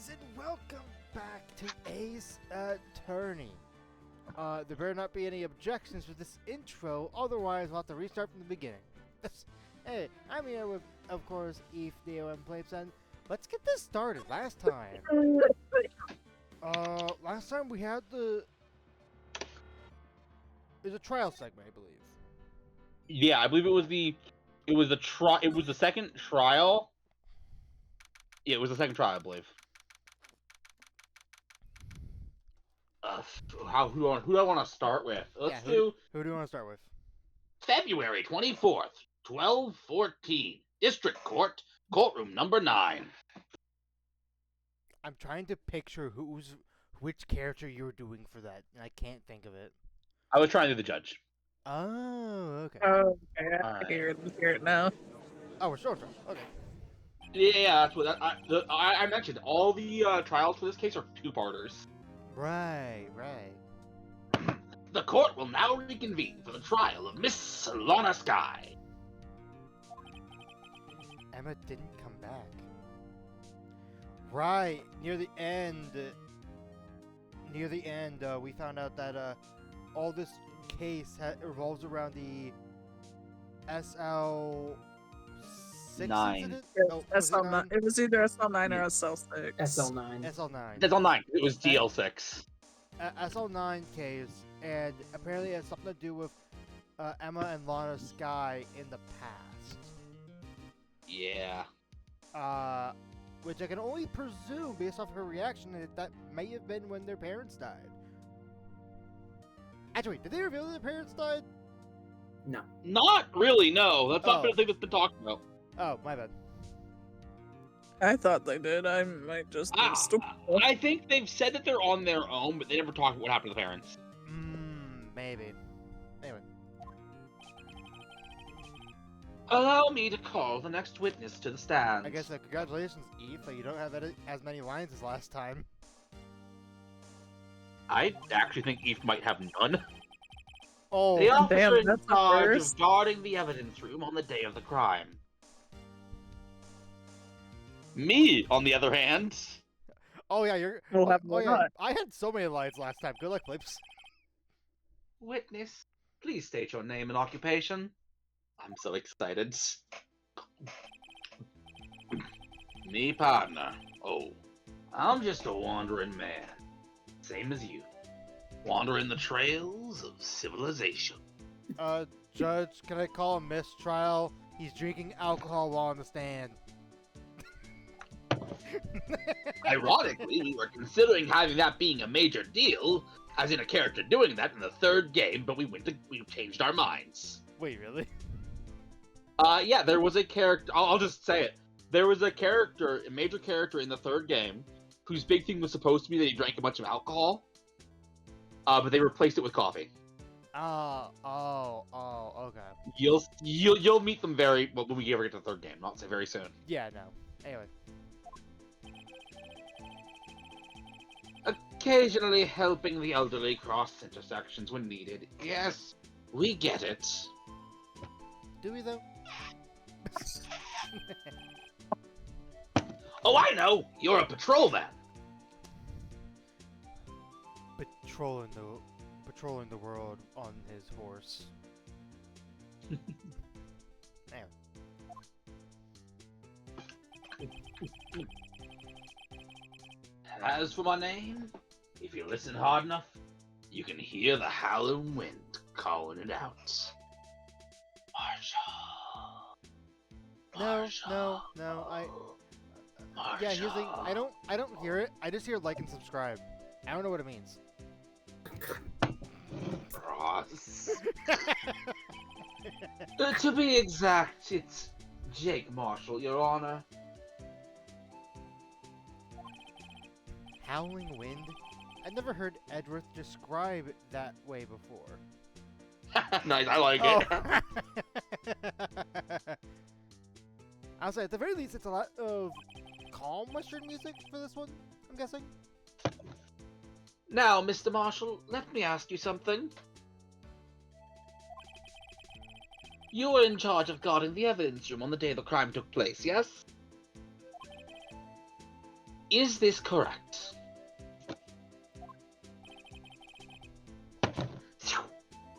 guys, and welcome back to Ace Attorney. There better not be any objections to this intro, otherwise we'll have to restart from the beginning. Hey, I'm here with, of course, Eve, DOM Playpen. Let's get this started. Last time we had there's a trial segment, I believe. Yeah, I believe it was the second trial. Yeah, it was the second trial, I believe. Who do I want to start with? Who do you want to start with? February 24th, 1214, District Court, courtroom number 9. I'm trying to picture which character you were doing for that, and I can't think of it. I was trying to do the judge. Oh, okay. Oh, okay. I hear it now. Oh, we're still okay. Yeah, that's what I mentioned. All the trials for this case are two-parters. Right. The court will now reconvene for the trial of Miss Lana Sky. Emma didn't come back. Right, near the end, we found out that all this case revolves around the SL6 incident? Yeah, SL9. It was either SL9 or SL6. SL9. SL9. SL9. It was DL6. SL9 case, and apparently it has something to do with Emma and Lana Sky in the past. Yeah. Which I can only presume, based off her reaction, that may have been when their parents died. Actually, did they reveal that their parents died? No. Not really, no. That's not the thing that's been talked about. Oh, my bad. I thought they did. I might just be stupid. I think they've said that they're on their own, but they never talked about what happened to the parents. Maybe. Anyway. Allow me to call the next witness to the stand. I guess congratulations, Eve, that you don't have as many lines as last time. I actually think Eve might have none. Oh, The officer damn, in that's the charge worst. of guarding the evidence room on the day of the crime. Me, on the other hand. Oh yeah, you're. We'll have oh more yeah, not. I had so many lines last time. Good luck, Flips. Witness, please state your name and occupation. I'm so excited. Me, partner. Oh, I'm just a wandering man. Same as you. Wandering the trails of civilization. Judge, can I call a mistrial? He's drinking alcohol while on the stand. Ironically, we were considering having that being a major deal, as in a character doing that in the third game, but we changed our minds. Wait, really? Yeah, there was a character, I'll just say it. There was a major character in the third game, whose big thing was supposed to be that he drank a bunch of alcohol, but they replaced it with coffee. Okay. You'll meet them when we ever get to the third game, not say very soon. Yeah, no. Anyway. Occasionally helping the elderly cross intersections when needed. Yes, we get it. Do we though? Oh, I know! You're a patrolman! Patrolling the world on his horse. Anyway. As for my name, if you listen hard enough, you can hear the howling wind calling it out. Marshall. No. Marshall. Yeah, here's the thing. I don't hear it. I just hear like and subscribe. I don't know what it means. Ross. To be exact, it's Jake Marshall, Your Honor. Howling wind? I've never heard Edworth describe it that way before. Nice, I like it. I'll say, at the very least, it's a lot of calm Western music for this one, I'm guessing. Now, Mr. Marshall, let me ask you something. You were in charge of guarding the evidence room on the day the crime took place, yes? Is this correct?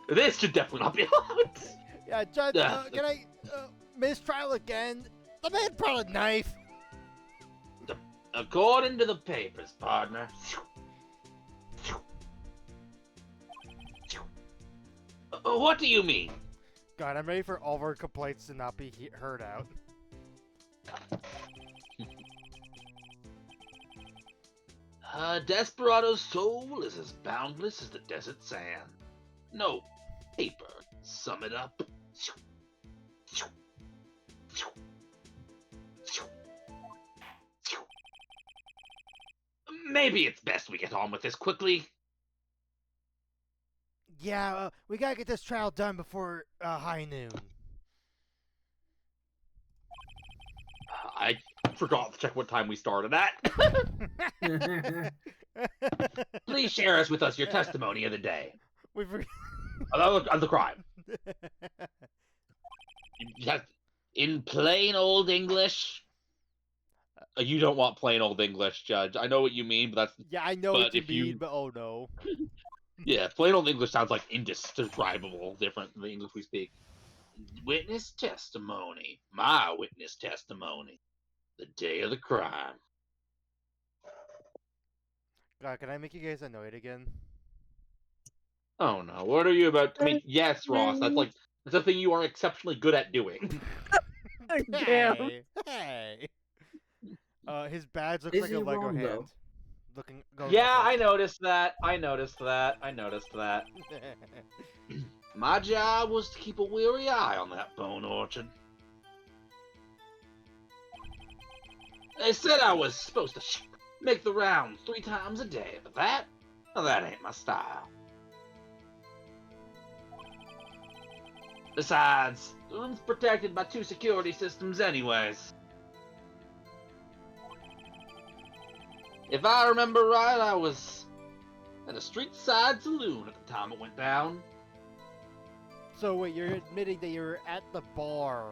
This should definitely not be allowed. Yeah, Judge, can I mistrial again? The man brought a knife. According to the papers, partner. What do you mean? God, I'm ready for all of our complaints to not be heard out. A desperado's soul is as boundless as the desert sand. No paper. Sum it up. Maybe it's best we get on with this quickly. Yeah, we gotta get this trial done before high noon. I forgot to check what time we started at. Please share us with us your testimony of the day. We forgot. Of the crime. Yes, in plain old English. You don't want plain old English, Judge. I know what you mean, but that's Yeah, I know but what you if mean, you- but oh no. yeah. Plain old English sounds like indescribable, different than the English we speak. Witness testimony. My witness testimony. The day of the crime. God, can I make you guys annoyed again? Oh no! What are you about? I mean, yes, Ross. That's a thing you are exceptionally good at doing. Damn. Hey. His badge looks Is like he a Lego wrong, hand. though? Going Yeah, I like noticed that. I noticed that. this. My job was to keep a weary eye on that bone orchard. They said I was supposed to make the rounds 3 times a day, but that ain't my style. Besides, the room's protected by 2 security systems anyways. If I remember right, I was at a street side saloon at the time it went down. So wait, you're admitting that you were at the bar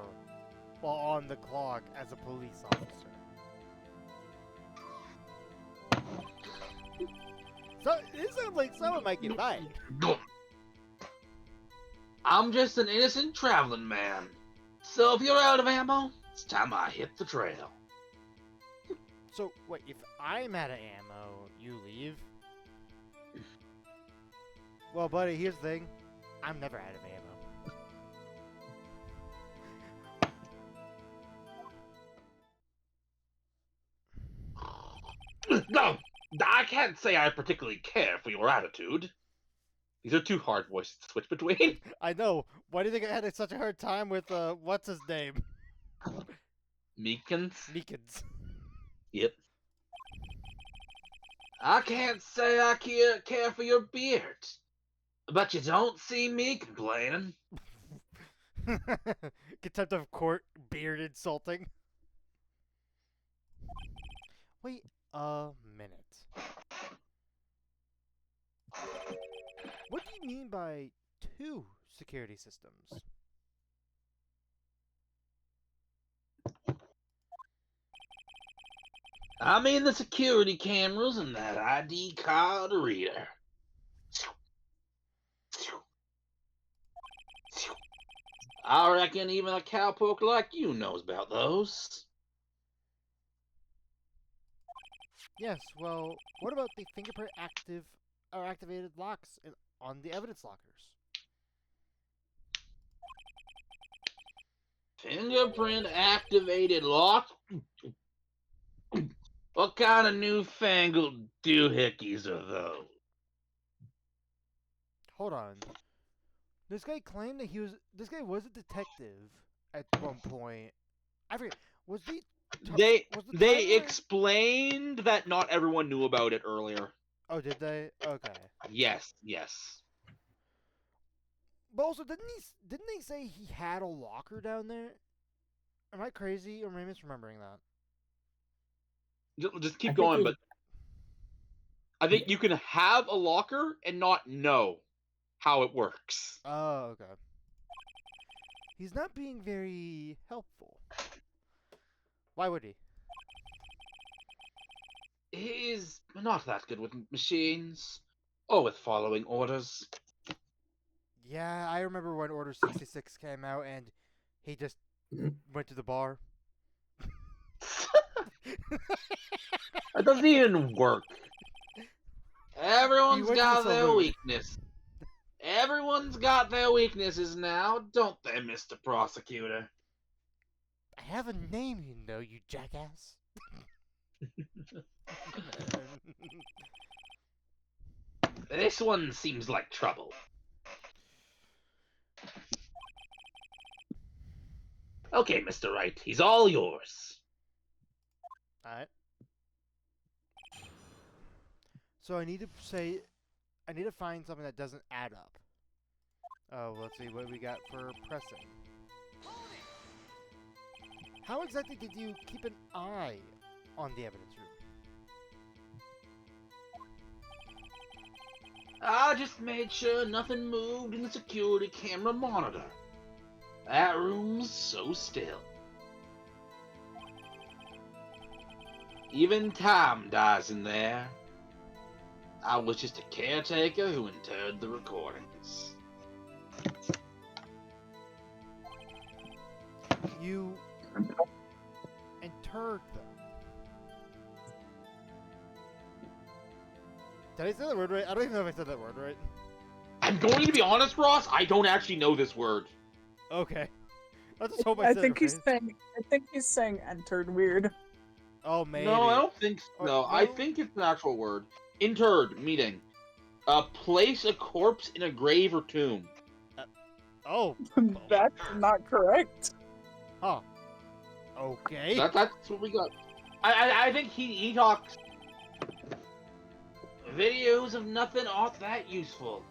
while on the clock as a police officer? So this sounds like someone might get fired. I'm just an innocent traveling man. So if you're out of ammo, it's time I hit the trail. So wait, if I'm out of ammo, you leave? Well, buddy, here's the thing. I'm never out of ammo. No, I can't say I particularly care for your attitude. These are 2 hard voices to switch between. I know. Why do you think I had such a hard time with what's his name? Meekins? Meekins. Yep. I can't say I care for your beard, but you don't see me complaining. Contempt of court, beard insulting. Wait a minute. What do you mean by 2 security systems? I mean the security cameras and that ID card reader. I reckon even a cowpoke like you knows about those. Yes, well, what about the fingerprint activated locks on the evidence lockers? Fingerprint activated lock? What kind of newfangled doohickeys are those? Hold on. This guy claimed that this guy was a detective at one point. I forget. Was the They timer- explained that not everyone knew about it earlier. Oh, did they? Okay. Yes. But also, didn't they say he had a locker down there? Am I crazy or am I misremembering that? Just I keep think going, we- but I think you can have a locker and not know how it works. Oh, okay. He's not being very helpful. Why would he? He's not that good with machines, or with following orders. Yeah, I remember when Order 66 came out and he just went to the bar. That doesn't even work. Everyone's went to the got their saloon. weakness. Everyone's got their weaknesses now, don't they, Mr. Prosecutor? I have a name, you know, you jackass. This one seems like trouble. Okay, Mr. Wright, he's all yours. Alright. So I need to find something that doesn't add up. Oh, let's see what we got for pressing. How exactly did you keep an eye on the evidence room? I just made sure nothing moved in the security camera monitor. That room's so still. Even time dies in there. I was just a caretaker who interred the recordings. You interred them. Did I say that word right? I don't even know if I said that word right. I'm going to be honest, Ross, I don't actually know this word. Okay. Let's just hope I said think it he's right. saying. I think he's saying entered weird. Oh, maybe. No, I don't think so. Or- No, I no? think it's an actual word. Interred, meaning. Place a corpse in a grave or tomb. Oh. That's not correct. Huh. Okay. That's what we got. I think he talks. Videos of nothing aren't that useful.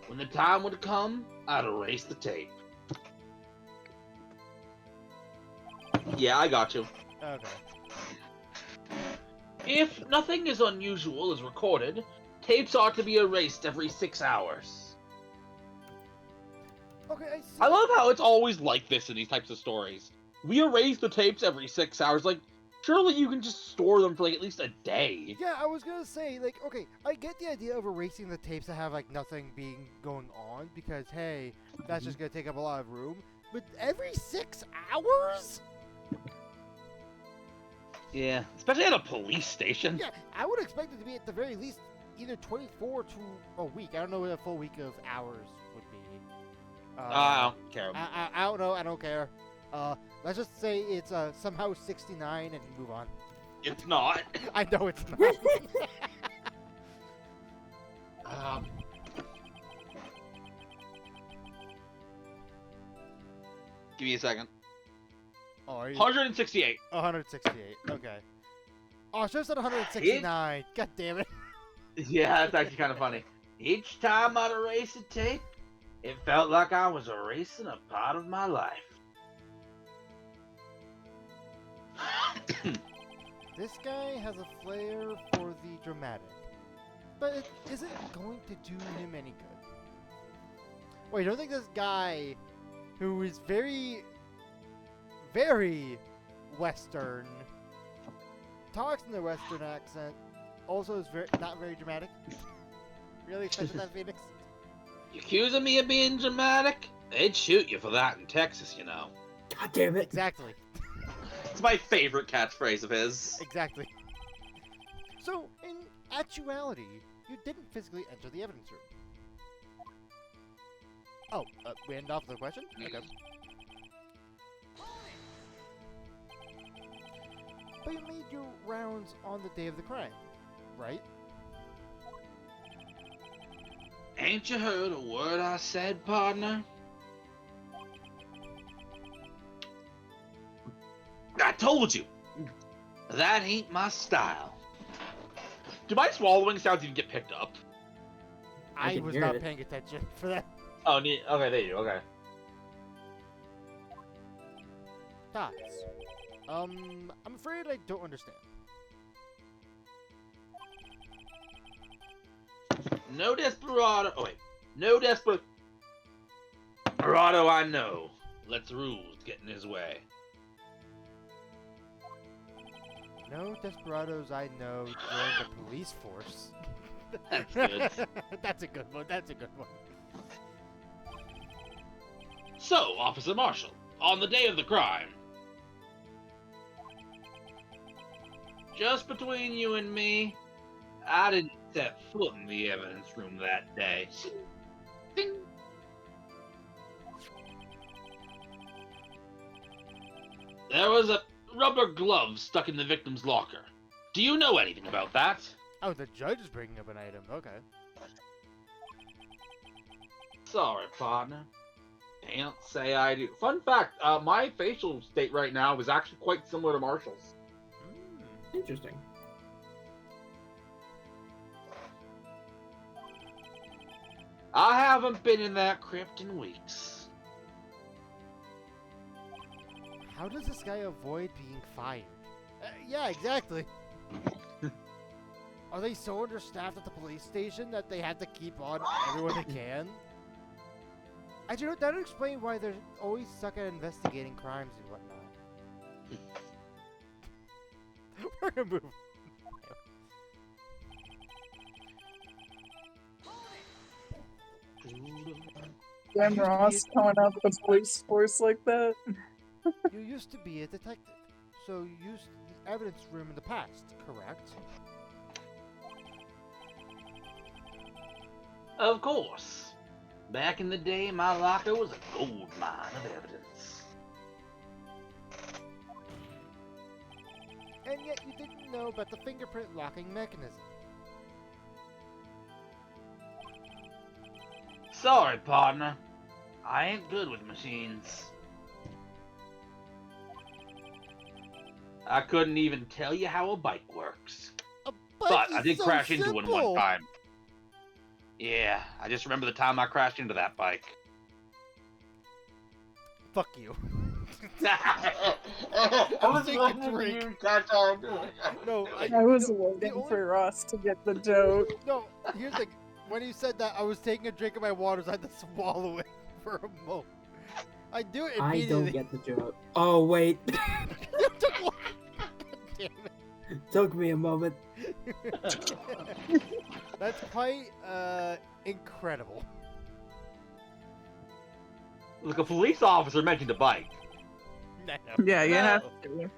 When the time would come, I'd erase the tape. Yeah, I got you. Okay. If nothing is unusual is recorded, tapes ought to be erased every 6 hours. Okay, I see. I love how it's always like this in these types of stories. We erase the tapes every 6 hours. Like, surely you can just store them for like at least a day. Yeah, I was gonna say, like, okay, I get the idea of erasing the tapes that have, like, nothing being going on, because, hey, that's just gonna take up a lot of room. But every 6 hours? Yeah, especially at a police station. Yeah, I would expect it to be at the very least either 24 to a week. I don't know what a full week of hours would be. I don't care. I don't know. I don't care. Let's just say it's somehow 69 and move on. It's not. I know it's not. Give me a second. Oh, are you? 168. 168. Okay. Oh, I should have said 169. God damn it. Yeah, that's actually kind of funny. Each time I'd erase a tape, it felt like I was erasing a part of my life. This guy has a flair for the dramatic, but it isn't going to do him any good. Wait, you don't think this guy, who is very, very Western, talks in the Western accent, also is not very dramatic? Really expected that, Phoenix? You accusing me of being dramatic? They'd shoot you for that in Texas, you know. God damn it. Exactly. It's my favorite catchphrase of his. Exactly. So, in actuality, you didn't physically enter the evidence room. Oh, we end off with a question? Okay. But you made your rounds on the day of the crime, right? Ain't you heard a word I said, partner? I told you! That ain't my style. Do my swallowing sounds even get picked up? I I can was hear not it. paying attention for that. Oh, neat. Okay, there you go. Okay. Thoughts? I'm afraid I don't understand. No desperado. Oh, wait. No desperado I know. Lets rules get in his way. No desperados I know joined the police force. That's good. That's a good one. That's a good one. So, Officer Marshall, on the day of the crime, just between you and me, I didn't set foot in the evidence room that day. Ding. There was a rubber glove stuck in the victim's locker. Do you know anything about that? Oh, the judge is bringing up an item. Okay. Sorry, partner. Can't say I do. Fun fact, my facial state right now is actually quite similar to Marshall's. Interesting. I haven't been in that crypt in weeks. How does this guy avoid being fired? Yeah, exactly. Are they so understaffed at the police station that they have to keep on everyone they can? That would explain why they're always stuck at investigating crimes and whatnot. We're gonna move. Damn Ross calling out the police force like that. You used to be a detective, so you used the evidence room in the past, correct? Of course. Back in the day, my locker was a gold mine of evidence. And yet you didn't know about the fingerprint locking mechanism. Sorry, partner. I ain't good with machines. I couldn't even tell you how a bike works. But I did crash into one time. Yeah, I just remember the time I crashed into that bike. Fuck you. I was taking a drink. No, I was the waiting only- for Ross to get the joke. No, here's the... When you said that, I was taking a drink of my water, so I had to swallow it for a moment. I do it I immediately. don't get the joke. Oh, wait. You took one. God damn Took me a moment. it. That's quite, incredible. Look, a police officer mentioned a bike. No. Yeah, you No. have to.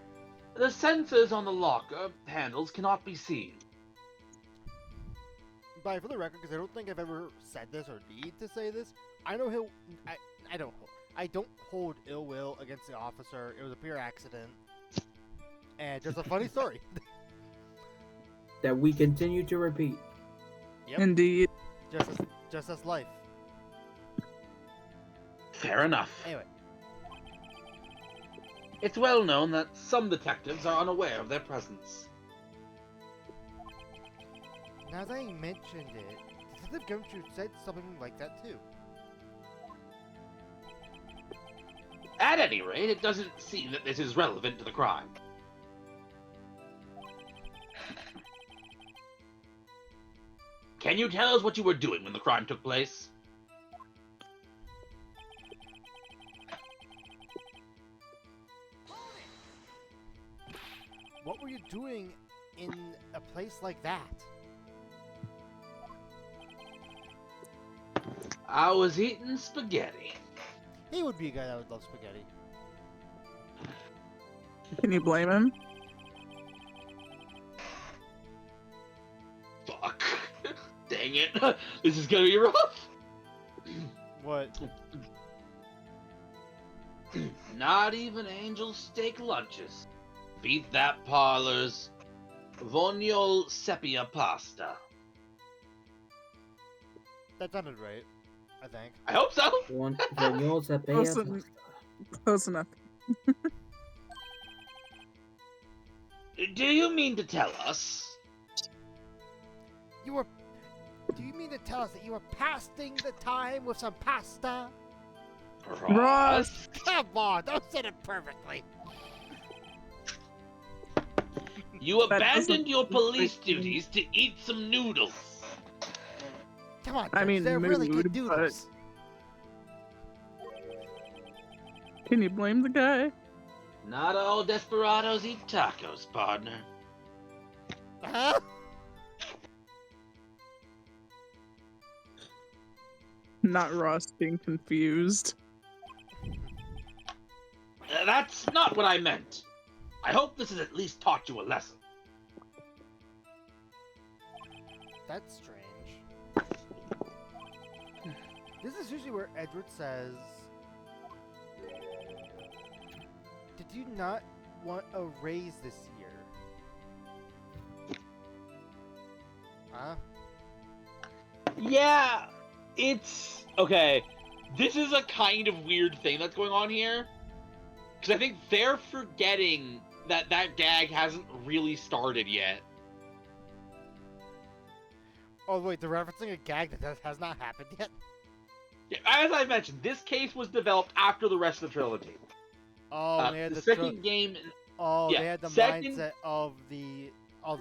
The sensors on the locker handles cannot be seen. But for the record, because I don't think I've ever said this or need to say this, I know he'll... I don't hold ill will against the officer. It was a pure accident. And just a funny story. That we continue to repeat. Yep. Indeed. Just as life. Fair enough. Anyway. It's well known that some detectives are unaware of their presence. Now that I mentioned it, Detective Gumshoe said something like that too. At any rate, it doesn't seem that this is relevant to the crime. Can you tell us what you were doing when the crime took place? What were you doing in a place like that? I was eating spaghetti. He would be a guy that would love spaghetti. Can you blame him? Fuck. Dang it. This is gonna be rough. What? Not even angel steak lunches. Beat that parlor's vognol sepia pasta. That sounded right, I think. I hope so. Close, close enough. Do you mean to tell us? Do you mean to tell us that you were passing the time with some pasta? Ross! Come on, don't say it perfectly. You That abandoned doesn't- your police duties to eat some noodles. Come on, I mean, they're really good mood, but- noodles. Can you blame the guy? Not all desperados eat tacos, partner. Huh? Not Ross being confused. That's not what I meant. I hope this has at least taught you a lesson. That's strange. This is usually where Edward says, "Did you not want a raise this year?" Huh? Yeah, it's okay. This is a kind of weird thing that's going on here. Because I think they're forgetting that that gag hasn't really started yet. Oh wait, they're referencing a gag that has not happened yet? Yeah, as I mentioned, this case was developed after the rest of the trilogy. Oh, they had The the second game... Oh, yeah, they had the second- mindset of the...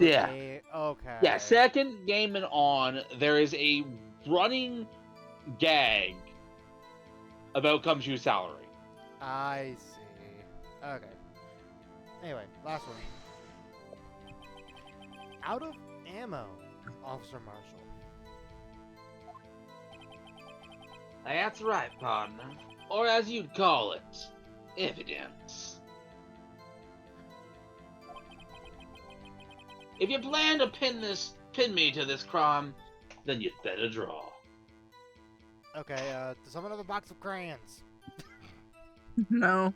Yeah. Okay. Yeah, second game and on, there is a running gag about Gumshoe's salary. I see. Okay. Anyway, last one. Out of ammo, Officer Marshall. That's right, partner. Or as you'd call it, evidence. If you plan to pin me to this crime, then you'd better draw. Okay, does someone have a box of crayons? No.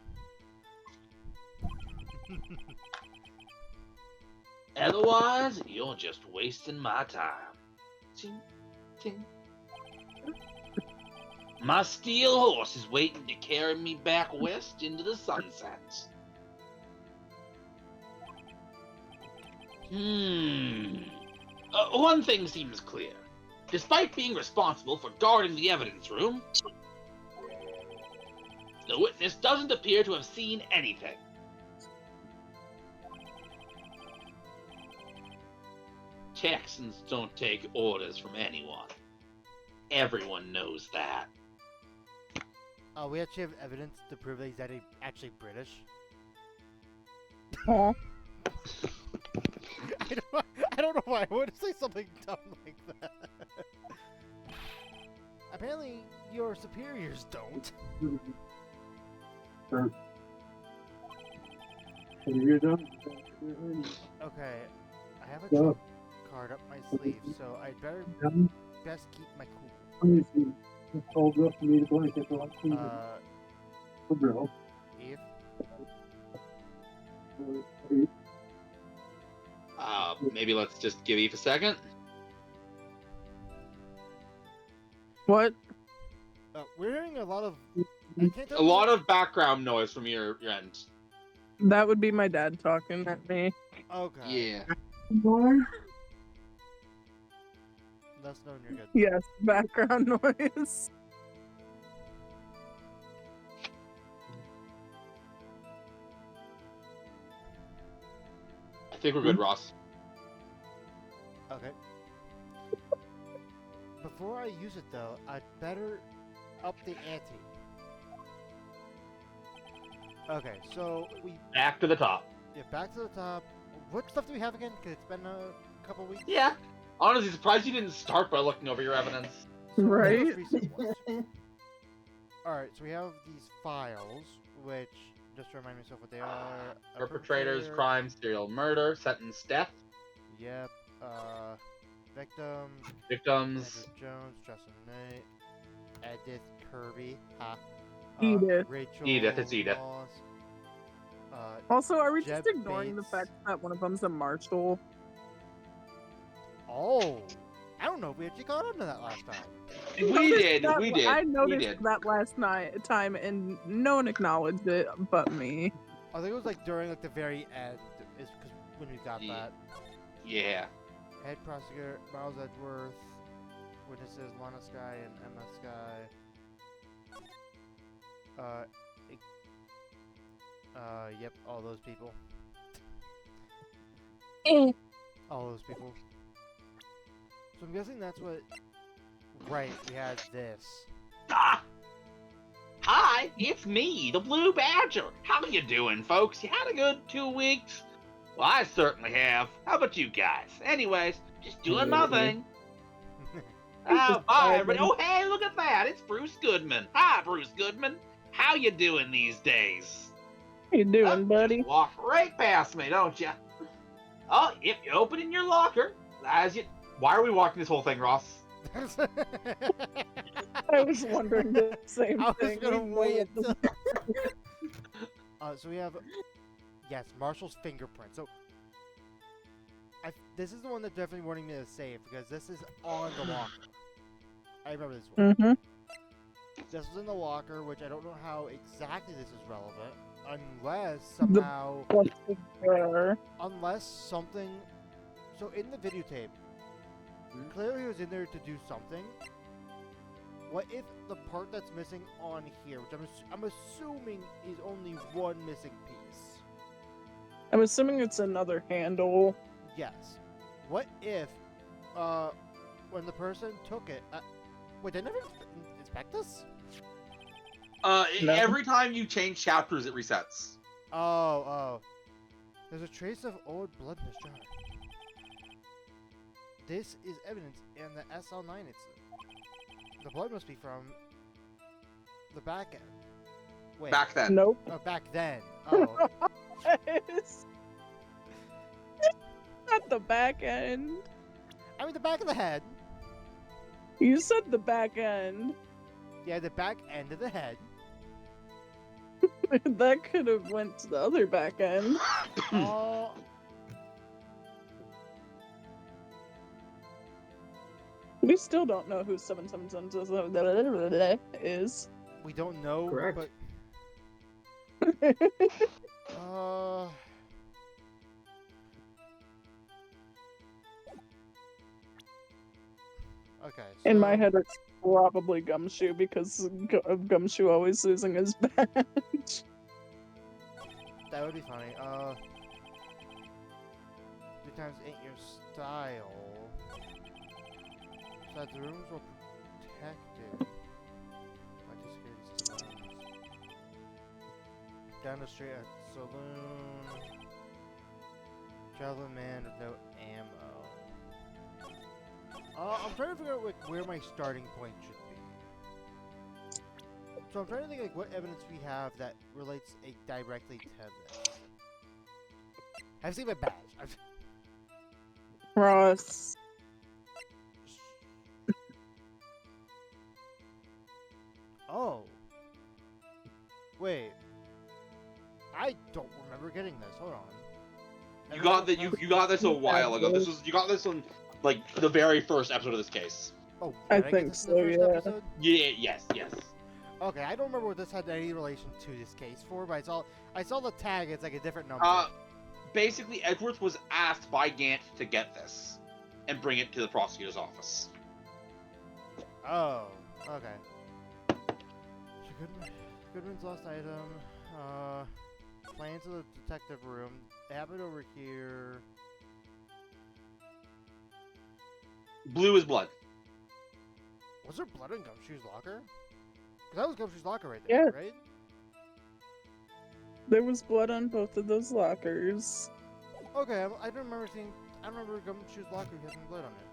Otherwise, you're just wasting my time. Ting, ting. My steel horse is waiting to carry me back west into the sunset. One thing seems clear. Despite being responsible for guarding the evidence room, the witness doesn't appear to have seen anything. Texans don't take orders from anyone. Everyone knows that. We actually have evidence to prove that he's actually British. Aw. I don't know why I would say something dumb like that. Apparently, your superiors don't. Okay, I have a trump card up my sleeve, so I'd better best keep my cool. If Maybe let's just give Eve a second. What? we're hearing a lot of A lot of background noise from your end. That would be my dad talking at me. Okay. Yeah. That's known you're good. Yes, background noise. I think we're good, Ross. Okay. Before I use it though, I'd better up the ante. Okay, so we Back to the top. back to the top. What stuff do we have again? Cause it's been a couple weeks. Yeah. Honestly, surprised you didn't start by looking over your evidence. So what are the Right? most recent ones? Alright, so we have these files, which, just to remind myself what they are. A Perpetrators, perpetrator, crime, serial murder, sentence, death, Yep. Victims. victims. Edward Jones, Justin Knight, Edith Kirby, Edith. Rachel Edith, it's Edith. Moss, Also, are we just Jeb ignoring the Bates. fact that one of them's a marshal? oh, I don't know if we actually caught on to that last time. We did. I noticed We did. that last time, and no one acknowledged it but me. I think it was like during like the very end, is because when we got Yeah. that. Yeah. Head prosecutor Miles Edgeworth, witnesses Lana Sky and Emma Sky. Yep, all those people. All those people. So I'm guessing that's what. Right, we had this. Ah! Hi, it's me, the Blue Badger. How you doing, folks? You had a good 2 weeks? Well, I certainly have. How about you guys? Anyways, just doing my thing. Oh, bye, everybody. Oh, hey, look at that. It's Bruce Goodman. Hi, Bruce Goodman. How you doing these days? How you doing, Oh, buddy? just walk right past me, don't you? Oh, if you open in your locker, as you... Why are we walking this whole thing, Ross? I was wondering the same I was thing. gonna We know wait what the- until... so we have... Yes, Marshall's fingerprint. So... this is the one that's definitely wanting me to save, because this is on the locker. I remember this one. Mhm. This was in the locker, which I don't know how exactly this is relevant, unless somehow... What's the jar? Unless something... So in the videotape, clearly he was in there to do something. What if the part that's missing on here, which I'm assuming is only one missing piece? I'm assuming it's another handle. Yes. What if, when the person took it... wait, they never inspect this? No. Every time you change chapters, it resets. Oh. There's a trace of old blood in this jar. This is evidence in the SL9 incident. The blood must be from the back end. Wait. Back then. Nope. Oh, back then. Oh. It's not the back end. I mean, the back of the head. You said the back end. Yeah, the back end of the head. That could have went to the other back end. Oh. We still don't know who 777 is. We don't know, Correct. but... Okay, so... In my head, it's probably Gumshoe because of Gumshoe always losing his badge. That would be funny. 3 times ain't your style. So the rooms were protected by 2 security systems. Down the street at saloon. Traveling man with no ammo. I'm trying to figure out like where my starting point should be. So I'm trying to think like what evidence we have that relates directly to this. I've seen my badge. Ross. Oh. Wait. I don't remember getting this. Hold on. You got that. You got this a while ago. You got this on like the very first episode of this case. Oh, I did get think this in the so, first yeah. episode? Yeah. Yes. Okay, I don't remember what this had any relation to this case for, but I saw the tag. It's like a different number. Basically, Edwards was asked by Gant to get this and bring it to the prosecutor's office. Oh. Okay. So Goodman's lost item. Plans to the detective room. They happened over here. Blue is blood. Was there blood in Gumshoe's locker? Because that was Gumshoe's locker right there, Yeah. right? There was blood on both of those lockers. Okay, I don't remember seeing. I don't remember Gumshoe's locker having blood on it.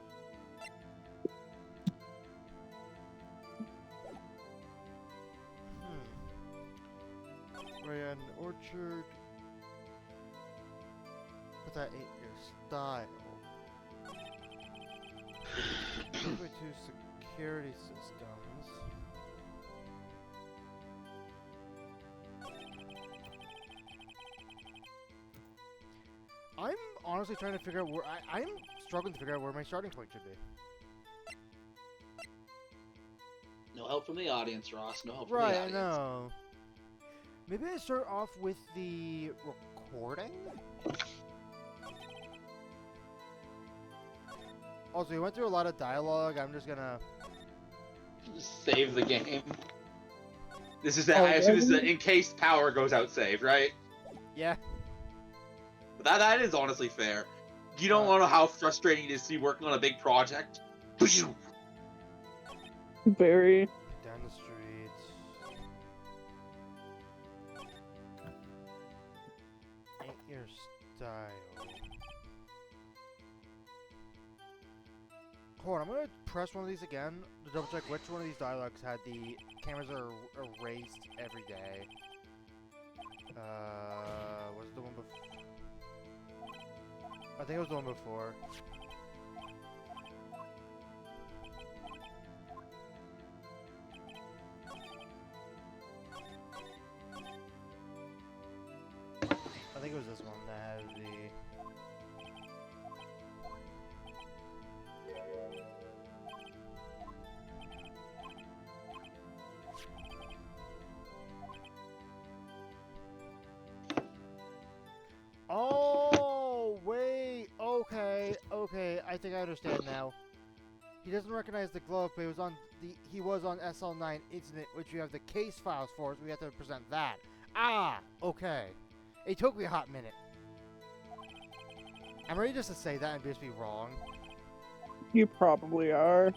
Ran Orchard. But that ain't your style. Gateway to security systems. I'm honestly trying to figure out where I'm struggling to figure out where my starting point should be. No help from the audience, Ross. No help from Right, the I audience. know. Maybe I start off with the recording? Also, we went through a lot of dialogue. I'm just gonna... Just save the game. This is I assume this is an in case power goes out save, right? Yeah. But that is honestly fair. You don't want to know how frustrating it is to be working on a big project. Very. Down the streets. Ain't your Style. Hold on, I'm gonna press one of these again to double check which one of these dialogues had the cameras are erased every day. Was it the one before? I think it was the one before. I think it was this one that had the... Oh, wait, okay, I think I understand now. He doesn't recognize the glove, but he was on SL9 incident, which we have the case files for, so we have to present that. Ah, okay. It took me a hot minute. I'm ready just to say that and just be wrong. You probably are.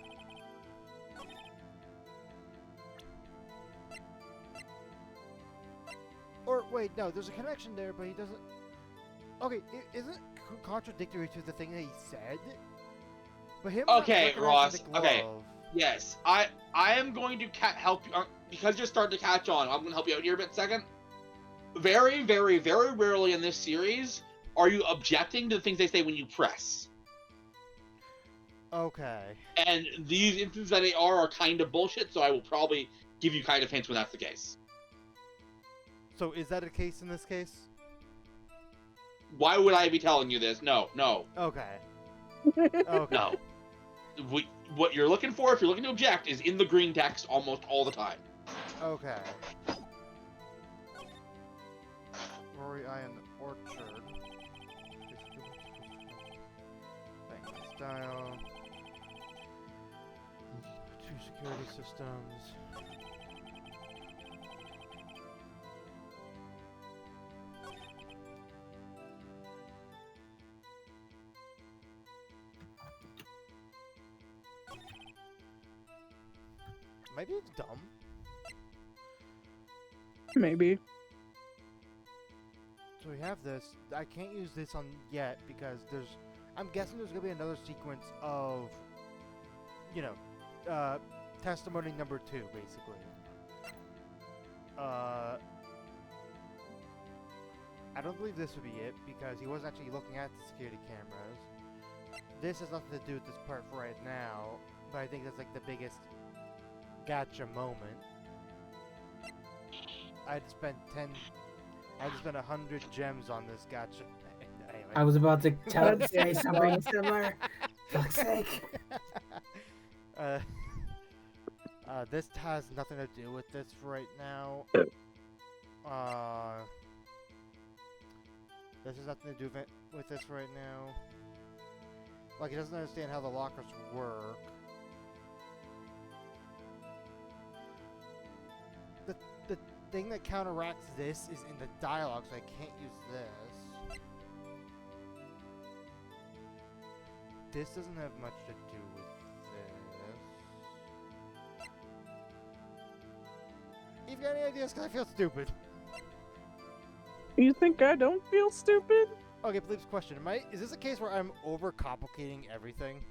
Or, wait, no, there's a connection there, but he doesn't... Okay, isn't it contradictory to the thing that he said? But him not Okay, recognizing Ross, the glove... okay. Yes, I am going to help you, because you're starting to catch on, I'm going to help you out here a bit second. Very, very, very rarely in this series are you objecting to the things they say when you press. Okay. And these instances that they are kind of bullshit, so I will probably give you kind of hints when that's the case. So is that a case in this case? Why would I be telling you this? No. Okay. Okay. No. What you're looking for, if you're looking to object, is in the green text almost all the time. Okay. Rory Eye in the Orchard. Thank style. 2 security systems. Maybe it's dumb. Maybe. So we have this. I can't use this on yet because I'm guessing there's gonna be another sequence of, you know, testimony number 2, basically. I don't believe this would be it because he wasn't actually looking at the security cameras. This has nothing to do with this part for right now, but I think that's like the biggest gotcha moment. I had to spend 100 gems on this gotcha. Anyway. I was about to say something similar. Fuck's sake. This has nothing to do with this right now. This has nothing to do with this right now. Like, he doesn't understand how the lockers work. The thing that counteracts this is in the dialogue, so I can't use this. This doesn't have much to do with this. You've got any ideas? Because I feel stupid. You think I don't feel stupid? Okay, please question. Is this a case where I'm overcomplicating everything?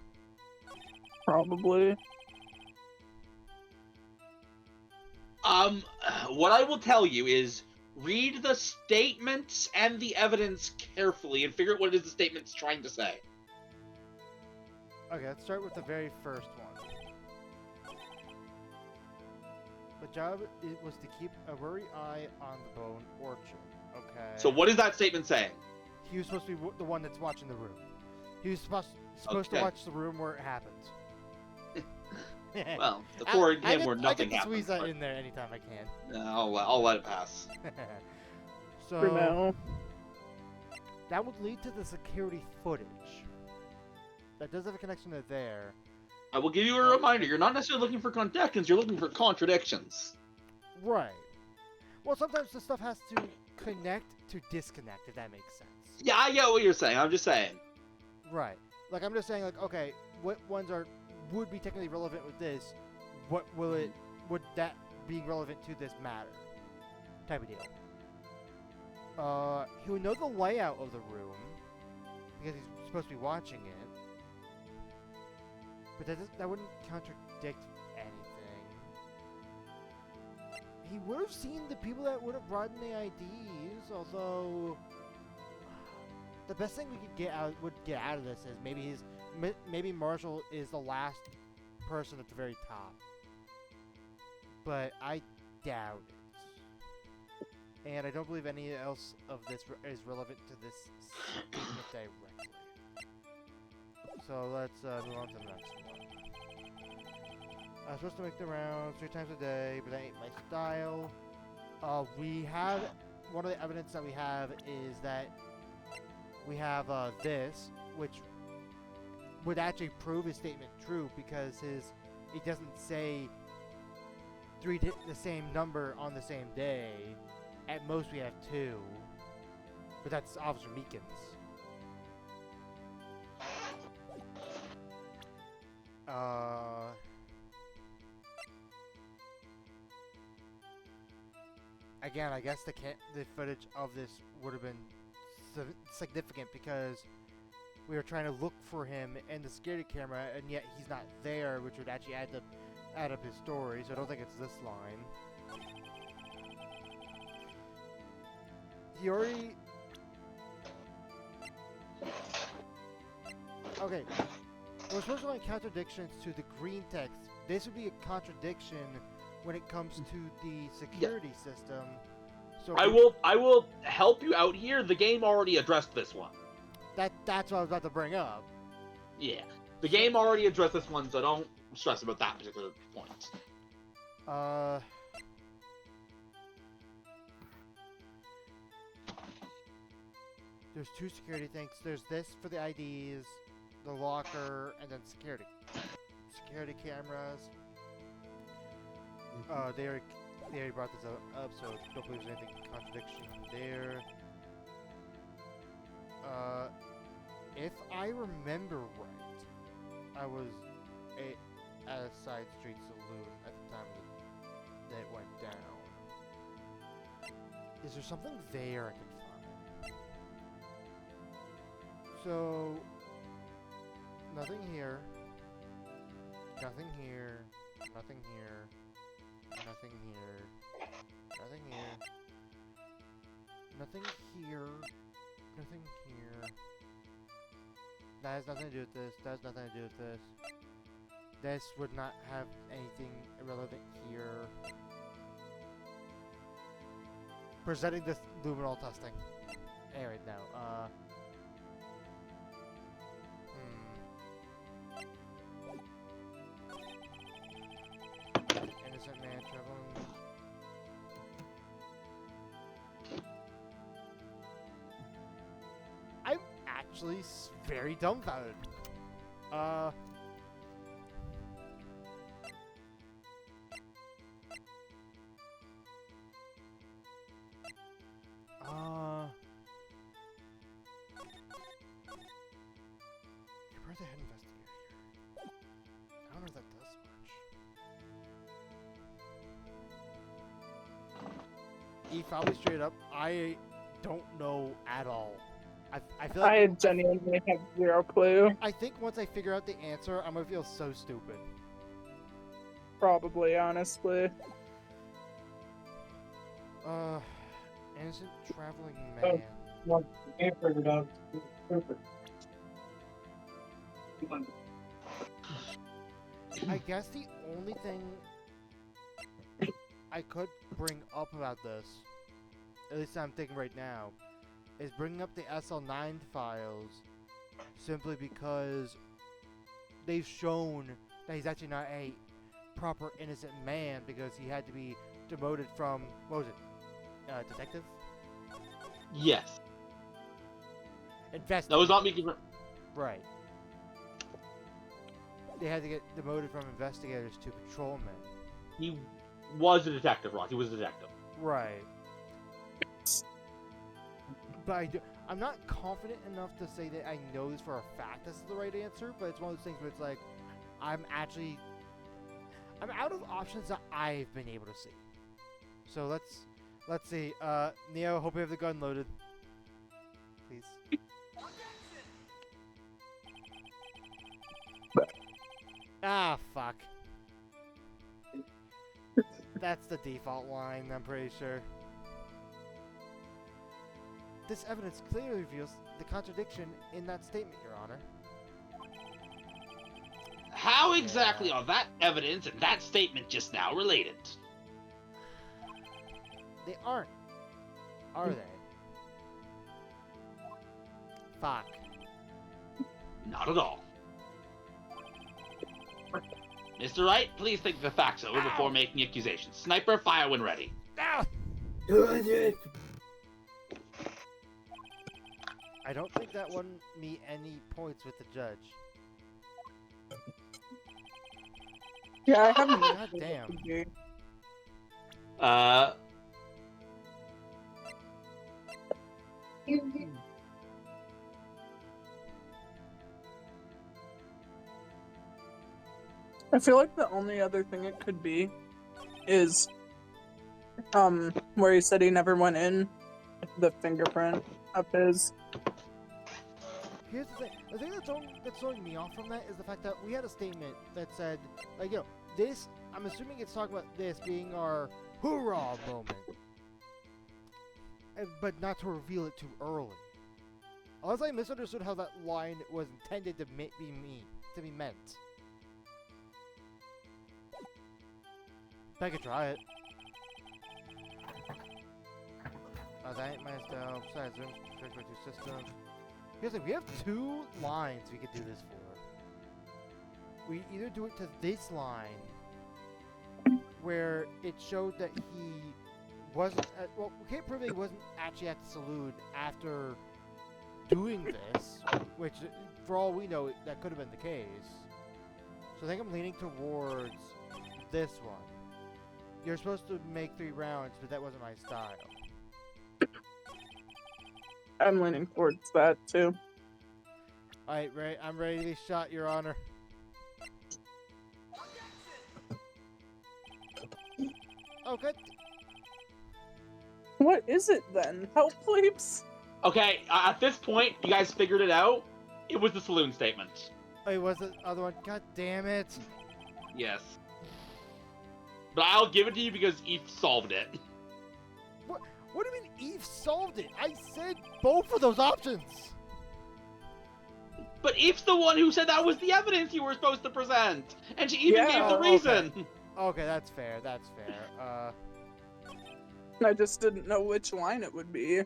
Probably. What I will tell you is read the statements and the evidence carefully and figure out what it is the statement's trying to say. Okay, let's start with the very first one. The job was to keep a wary eye on the Bone Orchard. Okay. So what is that statement saying? He was supposed to be the one that's watching the room. He was supposed to Okay. watch the room where it happens. Well, the four in him where I nothing get to happens. squeeze that but, in there anytime I can. I'll let it pass. For So now. that would lead to the security footage. That does have a connection to there. I will give you a reminder. You're not necessarily looking for contradictions. You're looking for contradictions. Right. Well, sometimes the stuff has to connect to disconnect, if that makes sense. Yeah, I get what you're saying. I'm just saying. Right. Like, I'm just saying, like, okay, what ones would be technically relevant with this? What would that being relevant to this matter? Type of deal. he would know the layout of the room because he's supposed to be watching it. But that wouldn't contradict anything. He would have seen the people that would have brought in the IDs, although the best thing we could get out of this is maybe Marshall is the last person at the very top. But I doubt it. And I don't believe any else of this is relevant to this statement directly. So let's move on to the next one. I'm supposed to make the rounds 3 times a day, but that ain't my style. We have one of the evidence that we have is that we have this, which would actually prove his statement true because it doesn't say the same number on the same day. At most we have 2, but that's Officer Meekins. Again, I guess the footage of this would have been significant because we were trying to look for him in the security camera, and yet he's not there, which would actually add up his story. So I don't think it's this line. He already... Okay. We're supposed to find contradictions to the green text. This would be a contradiction when it comes to the security system. So I will help you out here. The game already addressed this one. That's what I was about to bring up. Yeah. The game already addressed this one, so don't stress about that particular point. There's 2 security things. There's this for the IDs, the locker, and then security cameras. They already brought this up, so don't believe there's anything contradiction there. If I remember right, I was at a side street saloon at the time that it went down. Is there something there I can find? So, nothing here. Nothing here. Nothing here. Nothing here. Nothing here. Nothing here. Nothing here. That has nothing to do with this. That has nothing to do with this. This would not have anything irrelevant here. Presenting this luminol testing. Anyway, no. Innocent man traveling. I'm actually very dumbfounded. Where's the head investigator here? I don't know if that does much. E, probably straight up, I don't know at all. I feel like I genuinely have 0 clue. I think once I figure out the answer, I'm gonna feel so stupid. Probably, honestly. Innocent traveling man. Well, you can't figure it out. Perfect. I guess the only thing I could bring up about this, at least I'm thinking right now, is bringing up the SL9 files simply because they've shown that he's actually not a proper innocent man because he had to be demoted from, what was it, detective? Yes. Investigator. That was not me. Right. They had to get demoted from investigators to patrolmen. He was a detective, Rock. He was a detective. Right. But I'm not confident enough to say that I know this for a fact this is the right answer, but it's one of those things where it's like, I'm out of options that I've been able to see. So let's Let's see. Neo, hope you have the gun loaded. Please. Ah, fuck. That's the default line, I'm pretty sure. This evidence clearly reveals the contradiction in that statement, Your Honor. How exactly are that evidence and that statement just now related? They aren't. Are they? Fuck. Not at all. Mr. Wright, please think the facts over before making accusations. Sniper, fire when ready. Ah! I don't think that won me any points with the judge. Yeah, I haven't. God damn. I feel like the only other thing it could be is where he said he never went in the fingerprint of his. Here's the thing. The thing that's throwing me off from that is the fact that we had a statement that said, like, this, I'm assuming it's talking about this being our hoorah moment. But not to reveal it too early. Unless I misunderstood how that line was intended to be meant. I could try it. That ain't my style. Besides, rooms perfect with your system. Here's the thing, we have 2 lines we could do this for. We either do it to this line, where it showed that he wasn't. Well, we can't prove that he wasn't actually at the saloon after doing this, which, for all we know, that could have been the case. So I think I'm leaning towards this one. You're supposed to make 3 rounds, but that wasn't my style. I'm leaning towards that too. Alright, I'm ready to be shot, Your Honor. Oh, good. What is it then? Help, please. Okay, at this point, you guys figured it out. It was the saloon statement. Oh, it was the other one. God damn it. Yes. But I'll give it to you because Eve solved it. What do you mean Eve solved it? I said both of those options. But Eve's the one who said that was the evidence you were supposed to present, and she even Yeah. gave the Oh, reason. Okay, that's fair. That's fair. I just didn't know which line it would be.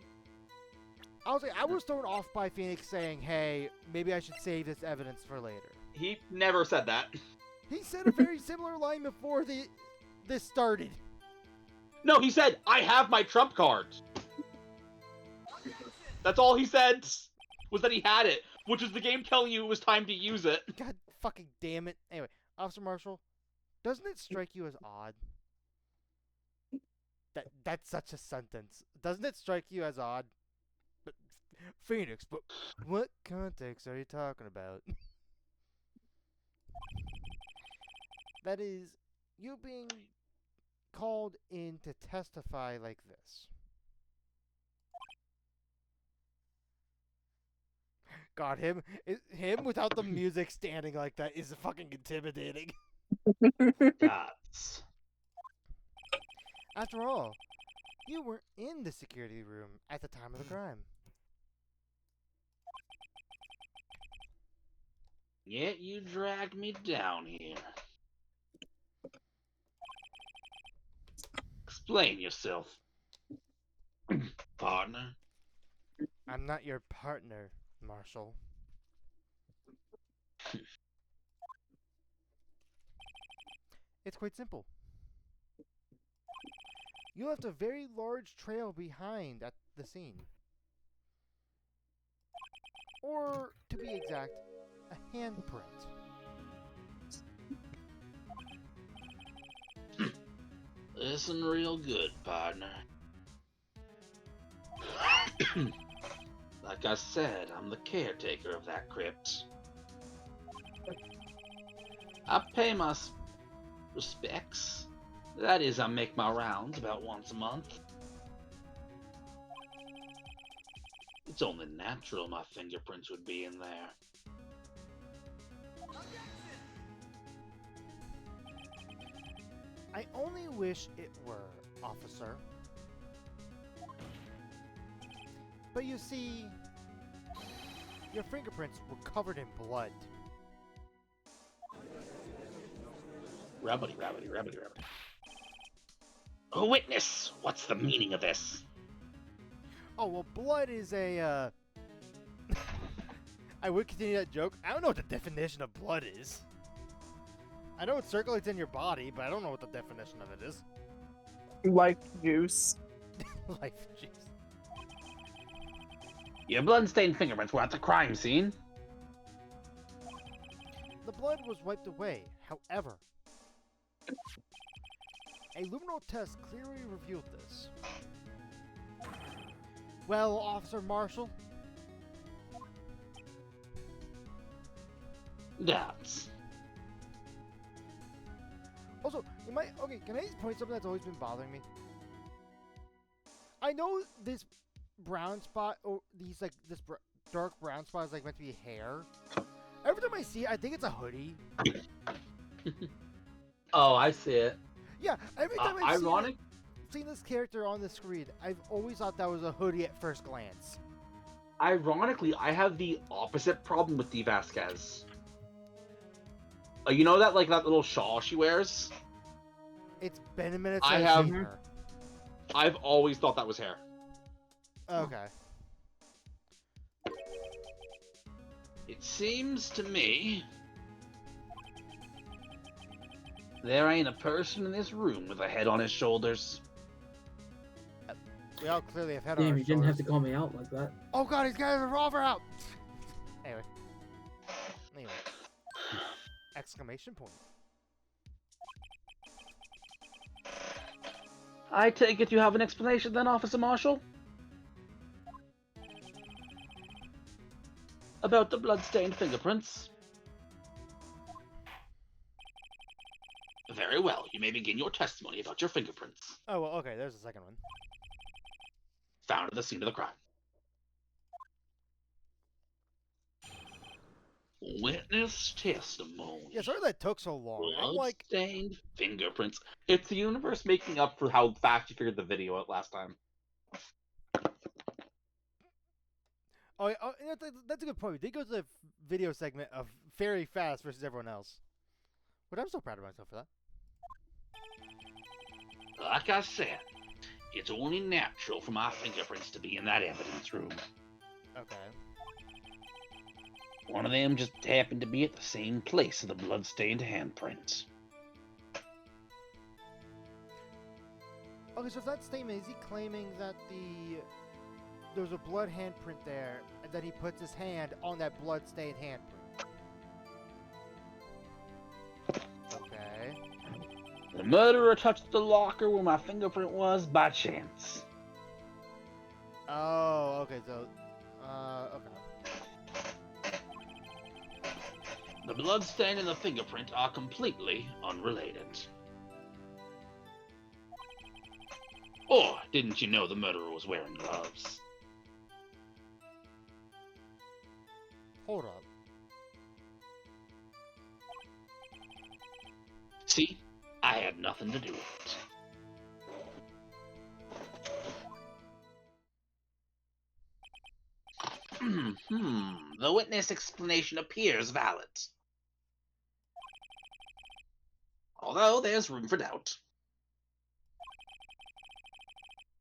I was thrown off by Phoenix saying, "Hey, maybe I should save this evidence for later." He never said that. He said a very similar line before this started. No, he said, I have my trump card. That's all he said, was that he had it, which was the game telling you it was time to use it. God fucking damn it. Anyway, Officer Marshall, doesn't it strike you as odd? That's such a sentence. Doesn't it strike you as odd? But, Phoenix, but what context are you talking about? That is, you being called in to testify like this. God, him without the music standing like that is fucking intimidating. Gods. After all, you were in the security room at the time of the crime. Yet you dragged me down here. Explain yourself, partner. I'm not your partner, Marshall. It's quite simple. You left a very large trail behind at the scene. Or, to be exact, a handprint. Listen real good, partner. Like I said, I'm the caretaker of that crypt. I pay my respects. That is, I make my rounds about once a month. It's only natural my fingerprints would be in there. I only wish it were, officer. But you see, your fingerprints were covered in blood. Rabbity. A witness! What's the meaning of this? Oh, well, blood is a, I would continue that joke. I don't know what the definition of blood is. I know it circulates in your body, but I don't know what the definition of it is. Life juice. Life juice. Your blood-stained fingerprints were at the crime scene. The blood was wiped away. However, a luminal test clearly revealed this. Well, Officer Marshall? Doubts. Also, okay, can I just point something that's always been bothering me? I know this brown spot, or this dark brown spot is like meant to be hair. Every time I see it, I think it's a hoodie. Oh, I see it. Yeah, every time I've Ironic. seen this character on the screen, I've always thought that was a hoodie at first glance. Ironically, I have the opposite problem with Dee Vasquez. You know that that little shawl she wears? It's been a minute I since have- I've seen her. I've always thought that was hair. Okay. It seems to me there ain't a person in this room with a head on his shoulders. We all clearly have had on Damn, our you didn't have to shoulders. call me out like that. Oh god, he's got his revolver out! Anyway. Exclamation point. I take it you have an explanation then, Officer Marshall? About the blood-stained fingerprints? Very well, you may begin your testimony about your fingerprints. Oh, well, okay, there's the second one. Found at the scene of the crime. Witness testimony. Yeah, sorry that took so long. I'm like, Blood-stained fingerprints. It's the universe making up for how fast you figured the video out last time. that's a good point. We did go to the video segment of very fast versus everyone else. But I'm so proud of myself for that. Like I said, it's only natural for my fingerprints to be in that evidence room. Okay. One of them just happened to be at the same place as the blood-stained handprints. Okay, so if that statement, is he claiming that there was a blood handprint there, and that he puts his hand on that blood-stained handprint? Okay. The murderer touched the locker where my fingerprint was by chance. Oh, okay, so, okay. The blood stain and the fingerprint are completely unrelated. Or didn't you know the murderer was wearing gloves? Hold up. See, I had nothing to do with it. The witness explanation appears valid. Although there's room for doubt.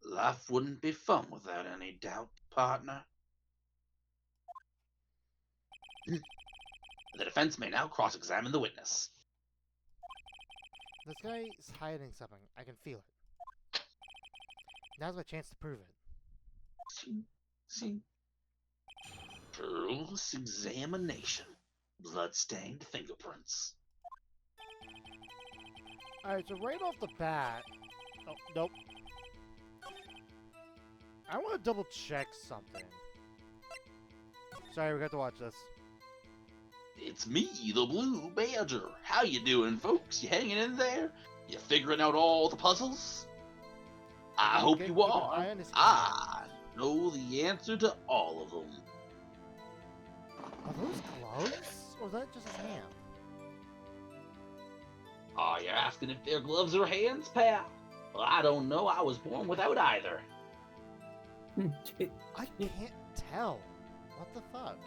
Life wouldn't be fun without any doubt, partner. The defense may now cross-examine the witness. This guy is hiding something. I can feel it. Now's my chance to prove it. See? Cross-examination. Blood-stained fingerprints. Alright, so right off the bat... Oh, nope. I want to double check something. Sorry, we got to watch this. It's me, the Blue Badger. How you doing, folks? You hanging in there? You figuring out all the puzzles? I hope Okay, you keep an are. eye on his I know the answer to all of them. Are those gloves? Or is that just his hand? Oh, you're asking if they're gloves or hands, pal? Well, I don't know. I was born without either. I can't tell. What the fuck?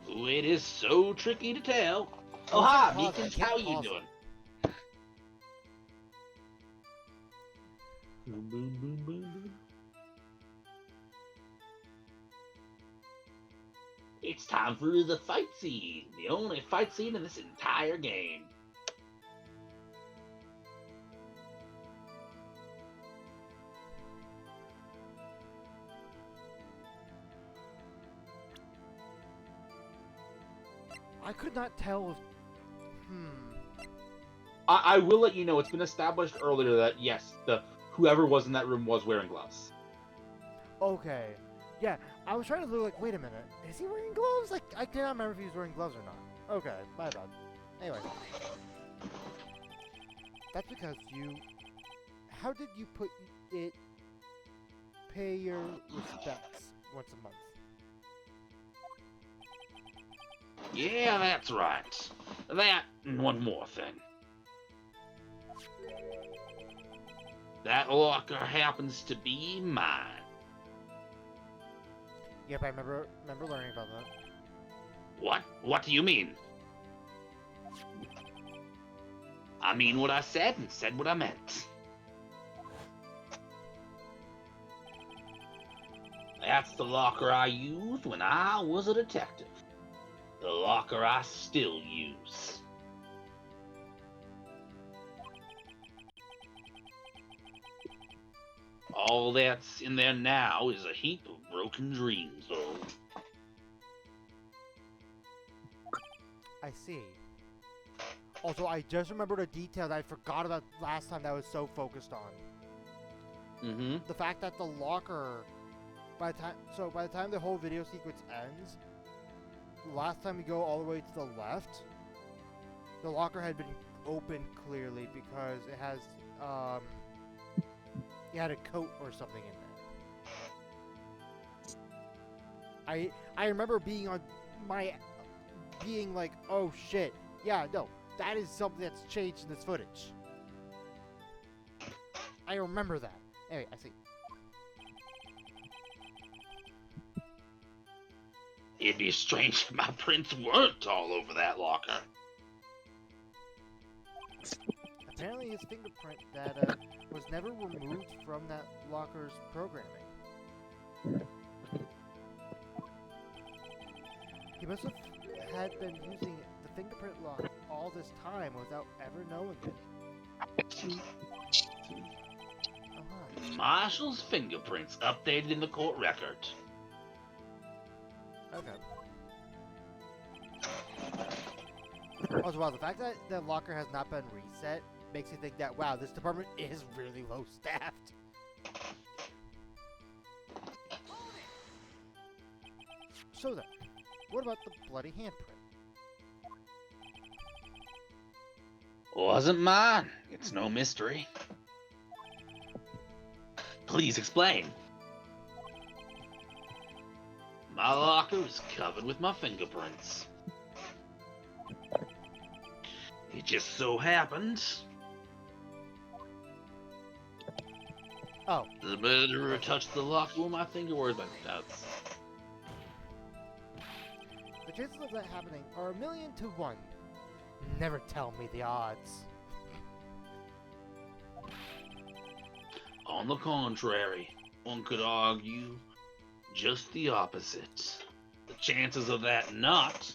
Ooh, it is so tricky to tell. Oh, Oh, hi, pause it. I Meekins. can't How you pause it. doing? Boom, boom, boom, boom, boom. It's time for the fight scene. The only fight scene in this entire game. I could not tell if... I will let you know, it's been established earlier that, yes, whoever was in that room was wearing gloves. Okay. Yeah, I was trying to look like, wait a minute. Is he wearing gloves? Like, I cannot remember if he was wearing gloves or not. Okay, my bad. Anyway. That's because you... How did you put it... Pay your respects once a month? Yeah, that's right. That and one more thing. That locker happens to be mine. Yep, I remember learning about that. What? What do you mean? I mean what I said and said what I meant. That's the locker I used when I was a detective. The locker I still use. All that's in there now is a heap of broken dreams, though. I see. Also, I just remembered a detail that I forgot about last time that I was so focused on. Mm-hmm. The fact that the locker, by the time the whole video sequence ends, the last time we go all the way to the left, the locker had been opened clearly because it has, it had a coat or something in there. I remember being like, oh shit, yeah, no, that is something that's changed in this footage. I remember that. Anyway, I see. It'd be strange if my prints weren't all over that locker. Apparently his fingerprint that was never removed from that locker's programming. He must have had been using the fingerprint lock all this time without ever knowing it. Uh-huh. Marshall's fingerprints updated in the court record. Okay. Also, wow, the fact that the locker has not been reset makes you think that, wow, this department is really low staffed. So then, what about the bloody handprint? Wasn't mine. It's no mystery. Please explain. My locker is covered with my fingerprints. It just so happens Oh. the murderer touched the locker with my finger. Where's my notes? The chances of that happening are 1,000,000 to 1. Never tell me the odds. On the contrary, one could argue just the opposite. The chances of that not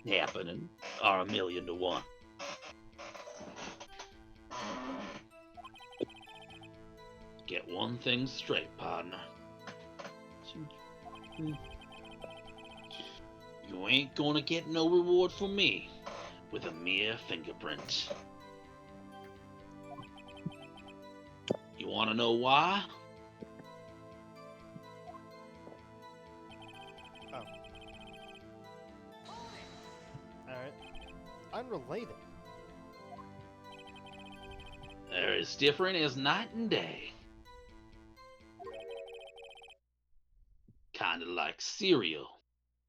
happening are 1,000,000 to 1. Get one thing straight, partner. You ain't gonna get no reward from me with a mere fingerprint. You wanna know why? Alright. Unrelated. They're as different as night and day. like cereal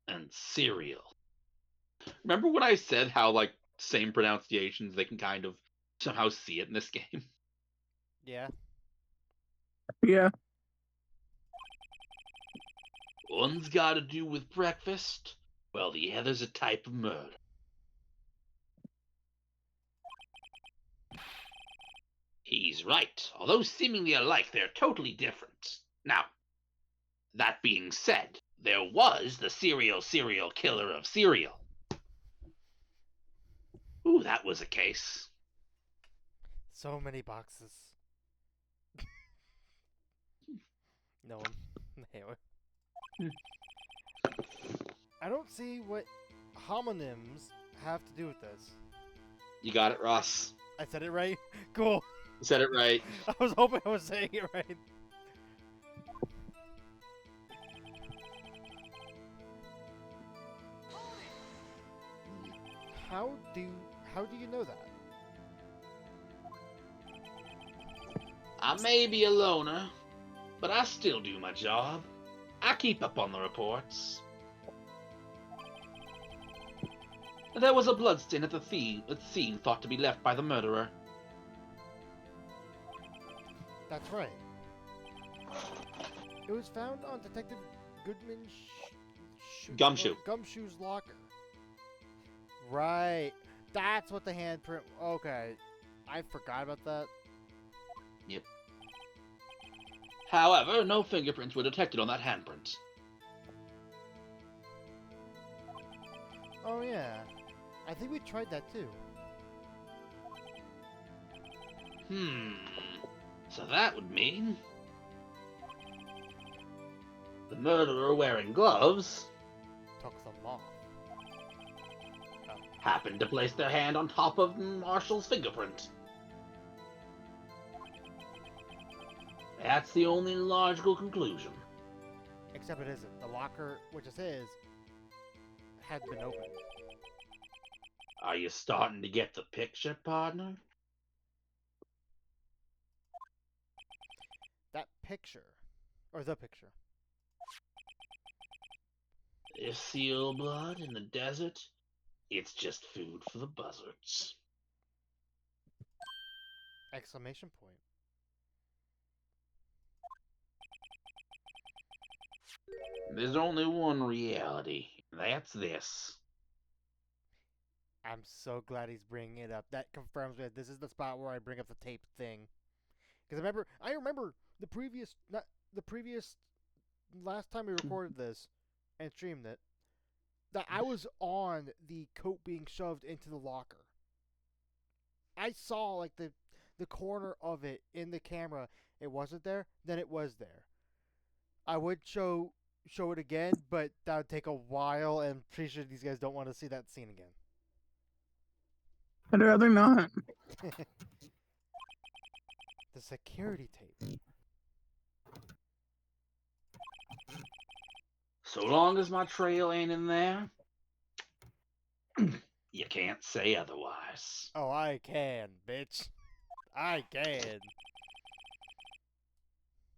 and cereal. Remember when I said how, like, same pronunciations, they can kind of somehow see it in this game? Yeah. Yeah. One's got to do with breakfast, while the other's a type of murder. He's right. Although seemingly alike, they're totally different. Now, that being said, there was the serial killer of cereal. Ooh, that was a case. So many boxes. No one. Anyway. I don't see what homonyms have to do with this. You got it, Ross. I said it right? Cool. You said it right. I was hoping I was saying it right. How do you know that? I may be a loner, but I still do my job. I keep up on the reports. There was a bloodstain at the scene thought to be left by the murderer. That's right. It was found on Detective Gumshoe's locker. Right. That's what the handprint... Okay. I forgot about that. Yep. However, no fingerprints were detected on that handprint. Oh, yeah. I think we tried that, too. So that would mean... the murderer wearing gloves... Took them off. happened to place their hand on top of Marshall's fingerprint. That's the only logical conclusion. Except it isn't. The locker, which it is, had been opened. Are you starting to get the picture, partner? That picture. Or the picture. This seal blood in the desert, it's just food for the buzzards. Exclamation point. There's only one reality. That's this. I'm so glad he's bringing it up. That confirms that this is the spot where I bring up the tape thing. Because I remember the previous last time we recorded this and streamed it, that I was on the coat being shoved into the locker. I saw like the corner of it in the camera. It wasn't there, then it was there. I would show it again, but that would take a while, and I'm pretty sure these guys don't want to see that scene again. I'd rather not. The security tape. So long as my trail ain't in there, you can't say otherwise. Oh, I can, bitch. I can.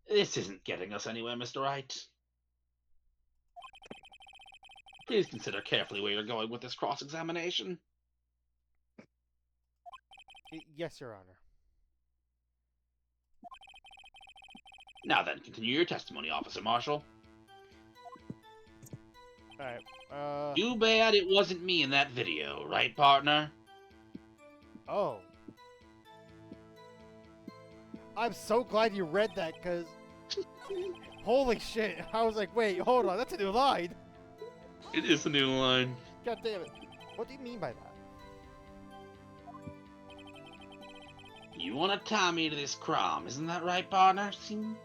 This isn't getting us anywhere, Mr. Wright. Please consider carefully where you're going with this cross-examination. Yes, Your Honor. Now then, continue your testimony, Officer Marshall. Alright, Too bad it wasn't me in that video, right, partner? Oh. I'm so glad you read that, because... Holy shit. I was like, wait, hold on, that's a new line. It is a new line. God damn it. What do you mean by that? You want to tie me to this crime, isn't that right, partner? Sing,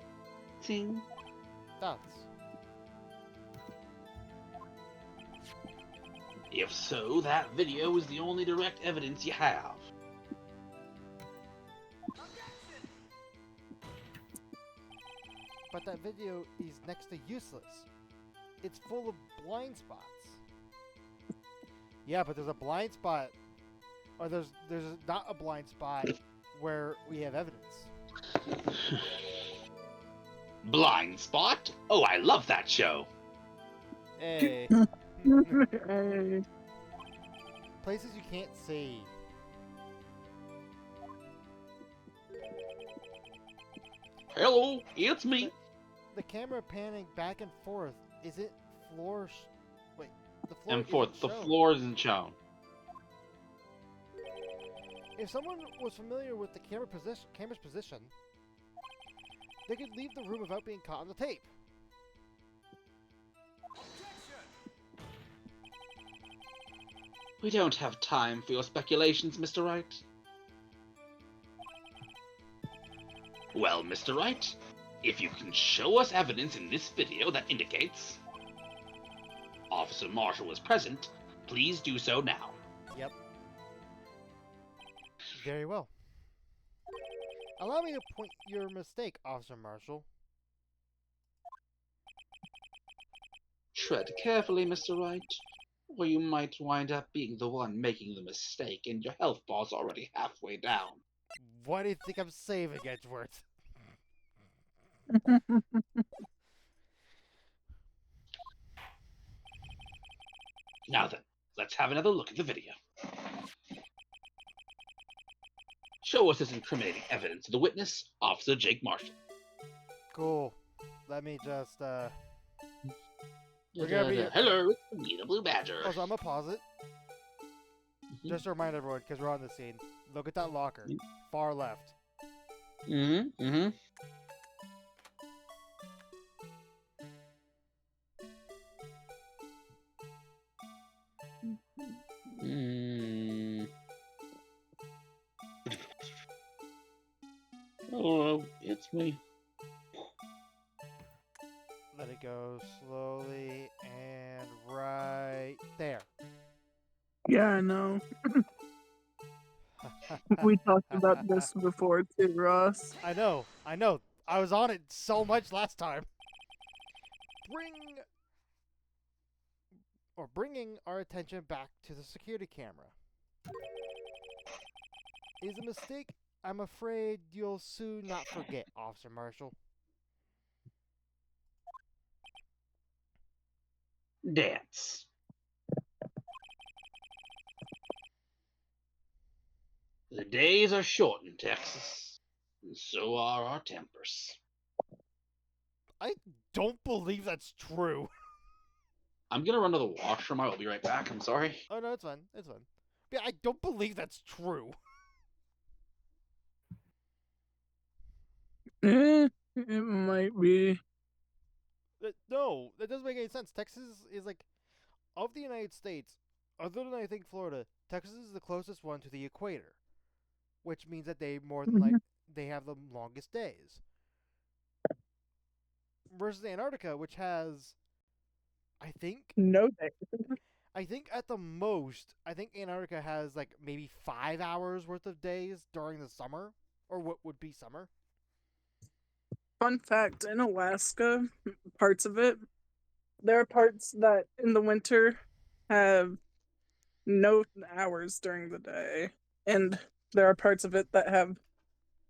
sing. That's... If so, that video is the only direct evidence you have. But that video is next to useless. It's full of blind spots. Yeah, but there's a blind spot, or there's not a blind spot where we have evidence. Blind Spot? Oh, I love that show. Hey. Hey. Places you can't see. Hello, it's me. The camera panning back and forth. Is it floor? Wait, the floor And isn't fourth, the shown. floor isn't shown. If someone was familiar with the camera's position, they could leave the room without being caught on the tape. We don't have time for your speculations, Mr. Wright. Well, Mr. Wright, if you can show us evidence in this video that indicates Officer Marshall was present, please do so now. Yep. Very well. Allow me to point your mistake, Officer Marshall. Tread carefully, Mr. Wright, or you might wind up being the one making the mistake and your health bar's already halfway down. Why do you think I'm saving Edgeworth? Now then, let's have another look at the video. Show us this incriminating evidence to the witness, Officer Jake Marshall. Cool. Let me just, We're gonna be- Hello, it's me, the Blue Badger. Also, I'm gonna pause it. Mhm. Just to remind everyone, because we're on the scene. Look at that locker. Far left. Mm-hmm, mm-hmm. Mm. Hello, it's me. Let it go slowly and right there. Yeah, I know. We talked about this before too, Ross. I know. I was on it so much last time. Bringing our attention back to the security camera. Is a mistake I'm afraid you'll soon not forget, Officer Marshall. Dance. The days are short in Texas, and so are our tempers. I don't believe that's true. I'm gonna run to the washroom. I will be right back. I'm sorry. Oh, no, it's fine. It's fine. Yeah, I don't believe that's true. It might be. No, that doesn't make any sense. Texas is like, of the United States, other than I think Florida, Texas is the closest one to the equator, which means that they more than like they have the longest days. Versus Antarctica, which has, I think No day. at the most, I think Antarctica has like maybe 5 hours worth of days during the summer, or what would be summer. Fun fact, in Alaska, parts of it, there are parts that in the winter have no hours during the day. And there are parts of it that have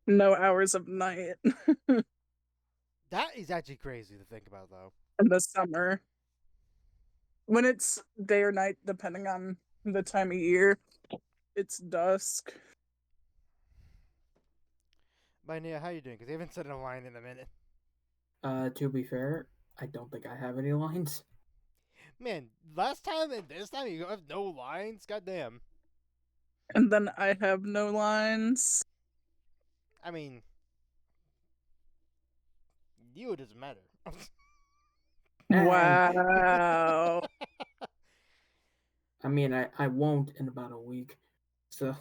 no hours of night That is actually crazy to think about, though. in the summer. When it's day or night, depending on the time of year, it's dusk. But Nia, how you doing? Because you haven't said a line in a minute. To be fair, I don't think I have any lines. Man, last time and this time you have no lines? Goddamn. And then I have no lines. I mean, you, it doesn't matter. Wow. I mean, I won't in about a week. So,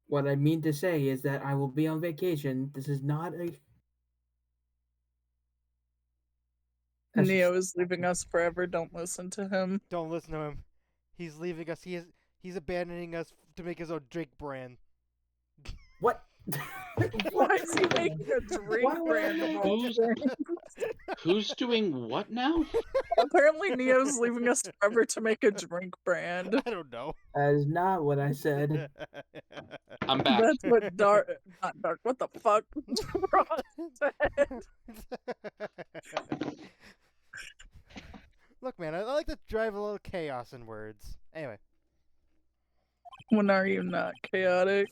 what I mean to say is that I will be on vacation. This is not a. That's Neo is leaving us forever. Don't listen to him. Don't listen to him. He's leaving us. He's abandoning us to make his own drink brand. What? Why is he making a drink Why would I brand of make- all Who's- things? Who's doing what now? Apparently, Neo's leaving us forever to make a drink brand. I don't know. That is not what I said. I'm back. That's what not dark. What the fuck? Ross said. Look, man, I like to drive a little chaos in words. Anyway, When are you not chaotic?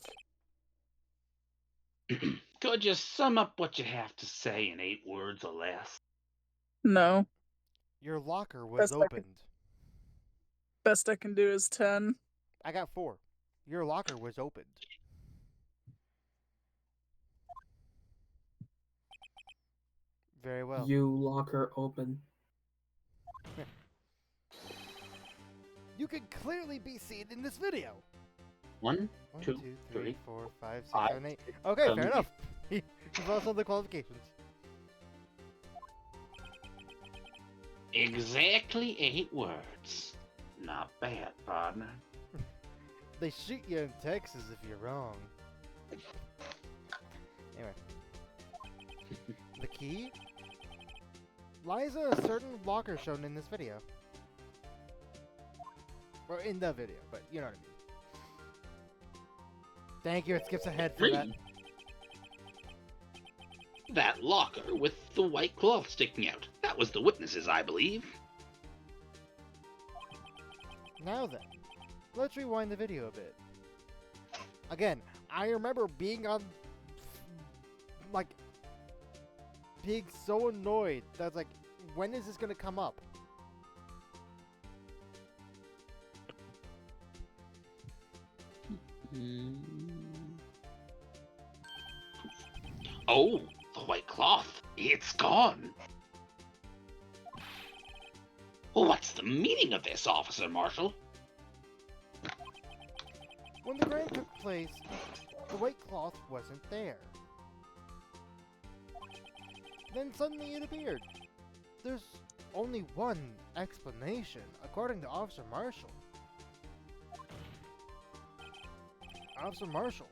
Could you sum up what you have to say in 8 words or less? No. your locker was Best I could- opened. Best I can do is 10. I got 4. Your locker was opened. Very well. You locker open. You can clearly be seen in this video. 1, 1, 2, 2, 3, 3, 4, 5, 6, 5, 7, 8. Okay, 7, fair enough. He's also the qualifications. Exactly 8 words. Not bad, partner. They shoot you in Texas if you're wrong. Anyway. The key lies in a certain locker shown in this video. Or in the video, but you know what I mean. Thank you, it skips ahead for that. 3. That locker with the white cloth sticking out. That was the witnesses, I believe. Now then, let's rewind the video a bit. Again, I remember being on, like, being so annoyed that I was like, when is this gonna come up? Oh, the white cloth. It's gone. Well, what's the meaning of this, Officer Marshall? When the crime took place, the white cloth wasn't there. Then suddenly it appeared. There's only one explanation, according to Officer Marshall. Officer Marshall,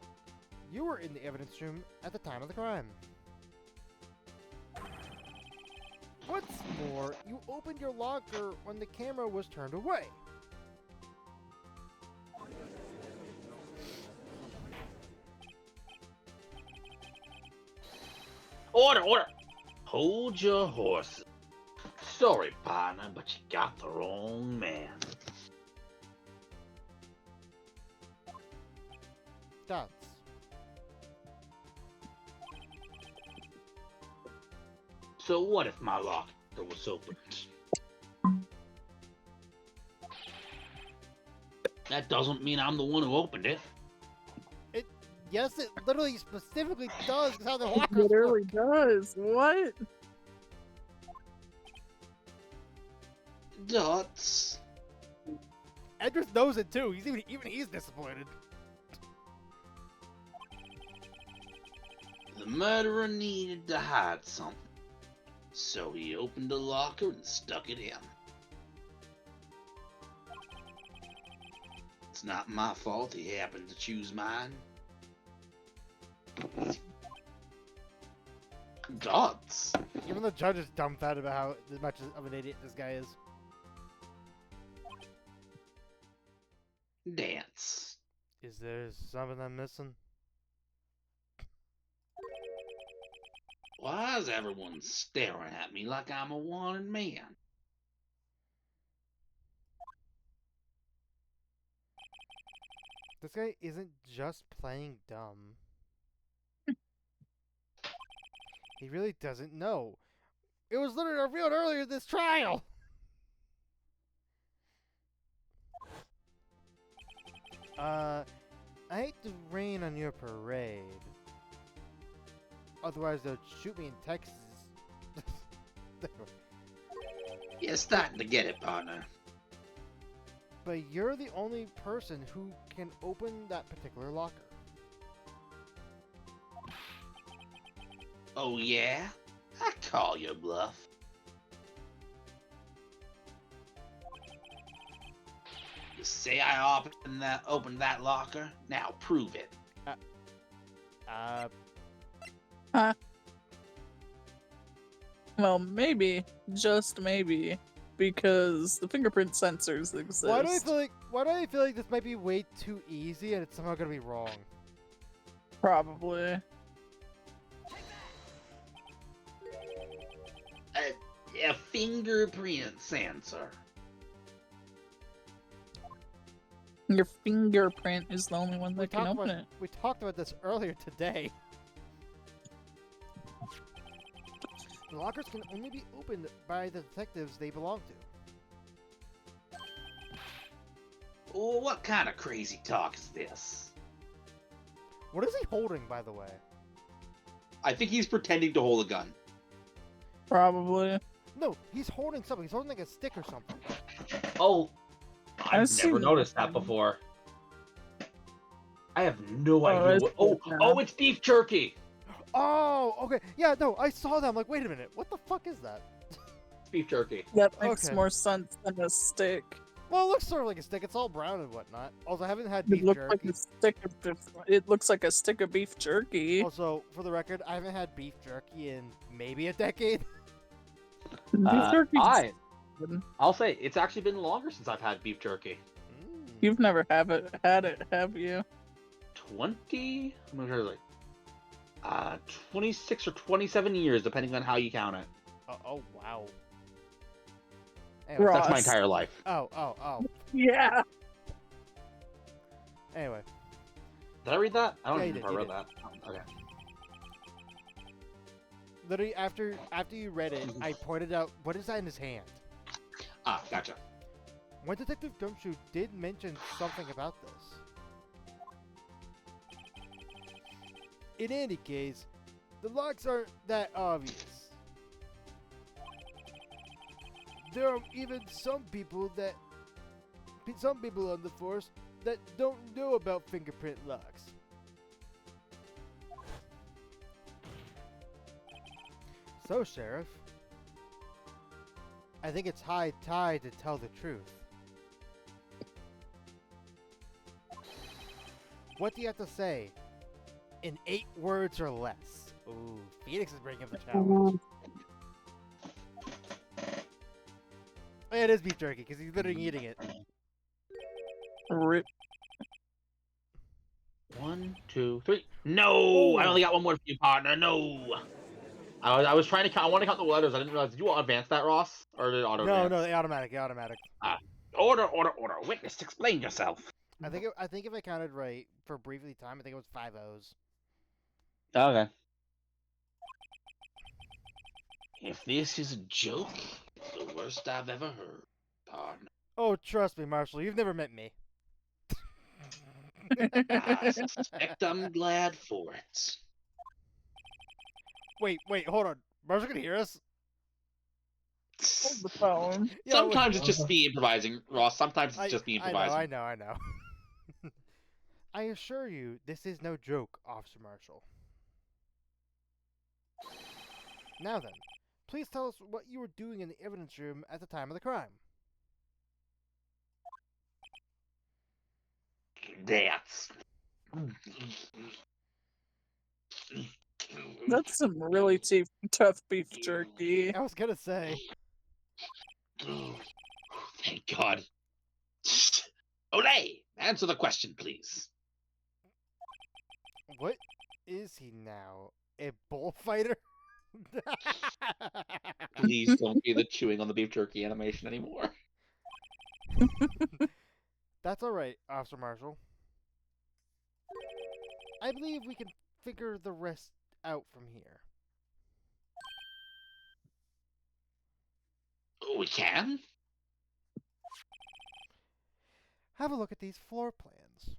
you were in the evidence room at the time of the crime. What's more, you opened your locker when the camera was turned away. Order, order! Hold your horses. Sorry, partner, but you got the wrong man. Dots. So what if my locker was opened? That doesn't mean I'm the one who opened it. Yes, it literally specifically does how the lockers Literally work. does. What? Dots. Edris knows it too. Even he's disappointed. The murderer needed to hide something. So he opened the locker and stuck it in. It's not my fault he happened to choose mine. Dots. Even the judge is dumbfounded about how much of an idiot this guy is. Dance. Is there something I'm missing? Why is everyone staring at me like I'm a wanted man? This guy isn't just playing dumb. He really doesn't know. It was literally revealed earlier this trial! I hate to rain on your parade. Otherwise they'll shoot me in Texas. You're starting to get it, partner. But you're the only person who can open that particular locker. Oh yeah? I call your bluff. You say I opened that locker? Now prove it. Well, maybe, just maybe, because the fingerprint sensors exist. Why do I feel like this might be way too easy and it's somehow gonna be wrong? Probably. A fingerprint sensor. Your fingerprint is the only one that can open it. We talked about this earlier today. The lockers can only be opened by the detectives they belong to. Oh, what kind of crazy talk is this? What is he holding, by the way? I think he's pretending to hold a gun. Probably. No, he's holding something. He's holding like a stick or something. Oh, I've seen never noticed that before. I have no idea what... Oh, it's beef jerky! Oh, okay. Yeah, no, I saw that. I'm like, wait a minute. What the fuck is that? It's beef jerky. That makes Okay. more sense than a stick. Well, it looks sort of like a stick. It's all brown and whatnot. Also, I haven't had It beef looks jerky. like a stick of. It looks like a stick of beef jerky. Also, for the record, I haven't had beef jerky in maybe a decade. Beef jerky. I'll say, it's actually been longer since I've had beef jerky. You've never had it, have you? 20? I'm not sure, like, 26 or 27 years, depending on how you count it. Oh, wow. Anyway, Ross. That's my entire life. Oh. Yeah. Anyway. Did I read that? I don't Yeah, you even know did, if I you read that. Okay. Literally, after you read it, I pointed out, what is that in his hand? Ah, gotcha. When Detective Gumshoe did mention something about this. In any case, the locks aren't that obvious. There are even some people on the force that don't know about fingerprint locks. So, Sheriff, I think it's high tide to tell the truth. What do you have to say? In 8 words or less. Ooh, Phoenix is bringing up the challenge. Oh, yeah, it is beef jerky, because he's literally eating it. Rip. 1, 2, 3. No! I only got one more for you, partner. No! I was trying to count. I want to count the letters. I didn't realize. Did you advance that, Ross? Or did it auto advance? No, the automatic. Order. Witness, explain yourself. I think if I counted right for briefly time, I think it was 5 O's. Okay. If this is a joke, it's the worst I've ever heard, partner. Oh, trust me, Marshall, you've never met me. I suspect I'm glad for it. Wait, hold on. Marshall can hear us? Hold the phone. Yeah, Sometimes it's just me improvising, Ross. Sometimes it's just me I improvising. know. I assure you, this is no joke, Officer Marshall. Now then, please tell us what you were doing in the evidence room at the time of the crime. That's some really tough beef jerky. I was gonna say. Oh, thank God. Olay! Answer the question, please. What is he now? A bullfighter? Please don't be the chewing on the beef jerky animation anymore. That's alright, Officer Marshall. I believe we can figure the rest out from here. Oh, we can? Have a look at these floor plans.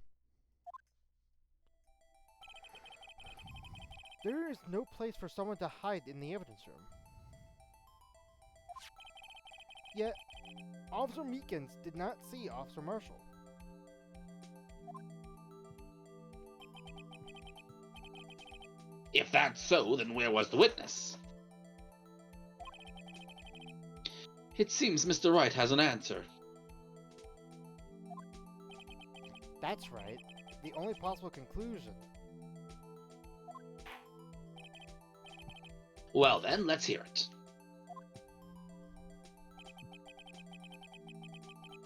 There is no place for someone to hide in the evidence room. Yet, Officer Meekins did not see Officer Marshall. If that's so, then where was the witness? It seems Mr. Wright has an answer. That's right. The only possible conclusion. Well then, let's hear it.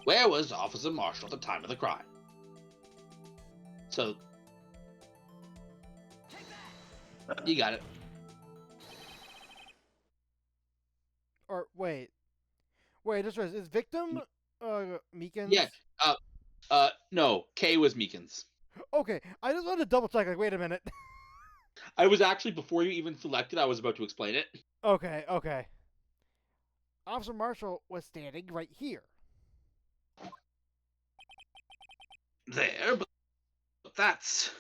Where was Officer Marshall at the time of the crime? So, you got it. Or wait, just is victim Meekins? Yeah. No. K was Meekins. Okay, I just wanted to double check. Like, wait a minute. I was actually, before you even selected, I was about to explain it. Okay. Officer Marshall was standing right here. There, but that's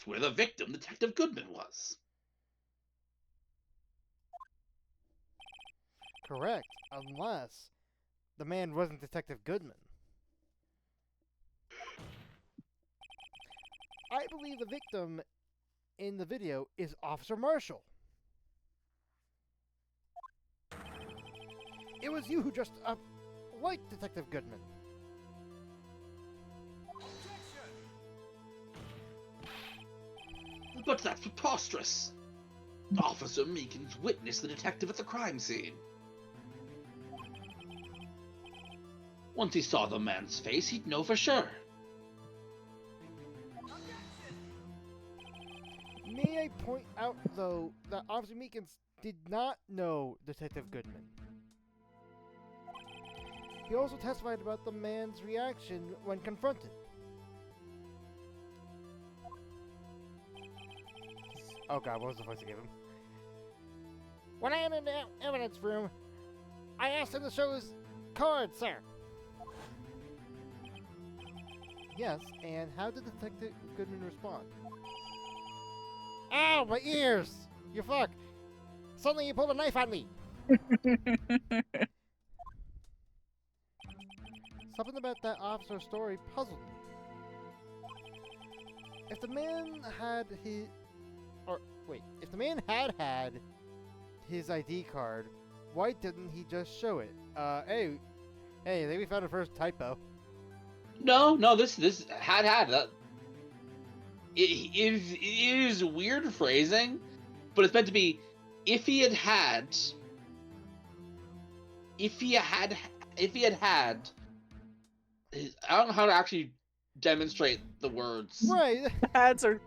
where the victim, Detective Goodman, was. Correct, unless the man wasn't Detective Goodman. I believe the victim in the video is Officer Marshall. It was you who dressed up like Detective Goodman. But that's preposterous. Officer Meekins witnessed the detective at the crime scene. Once he saw the man's face, he'd know for sure. May I point out, though, that Officer Meekins did not know Detective Goodman. He also testified about the man's reaction when confronted. Oh god, what was the voice I gave him? When I entered the evidence room, I asked him to show his card, sir. Yes, and how did Detective Goodman respond? Ow, my ears! You fuck! Suddenly you pulled a knife on me! Something about that officer's story puzzled me. If the man had his... if the man had his ID card, why didn't he just show it? Hey, I think we found our first typo. No, this had that. It is weird phrasing, but it's meant to be if he had had I don't know how to actually demonstrate the words. Right. The hads are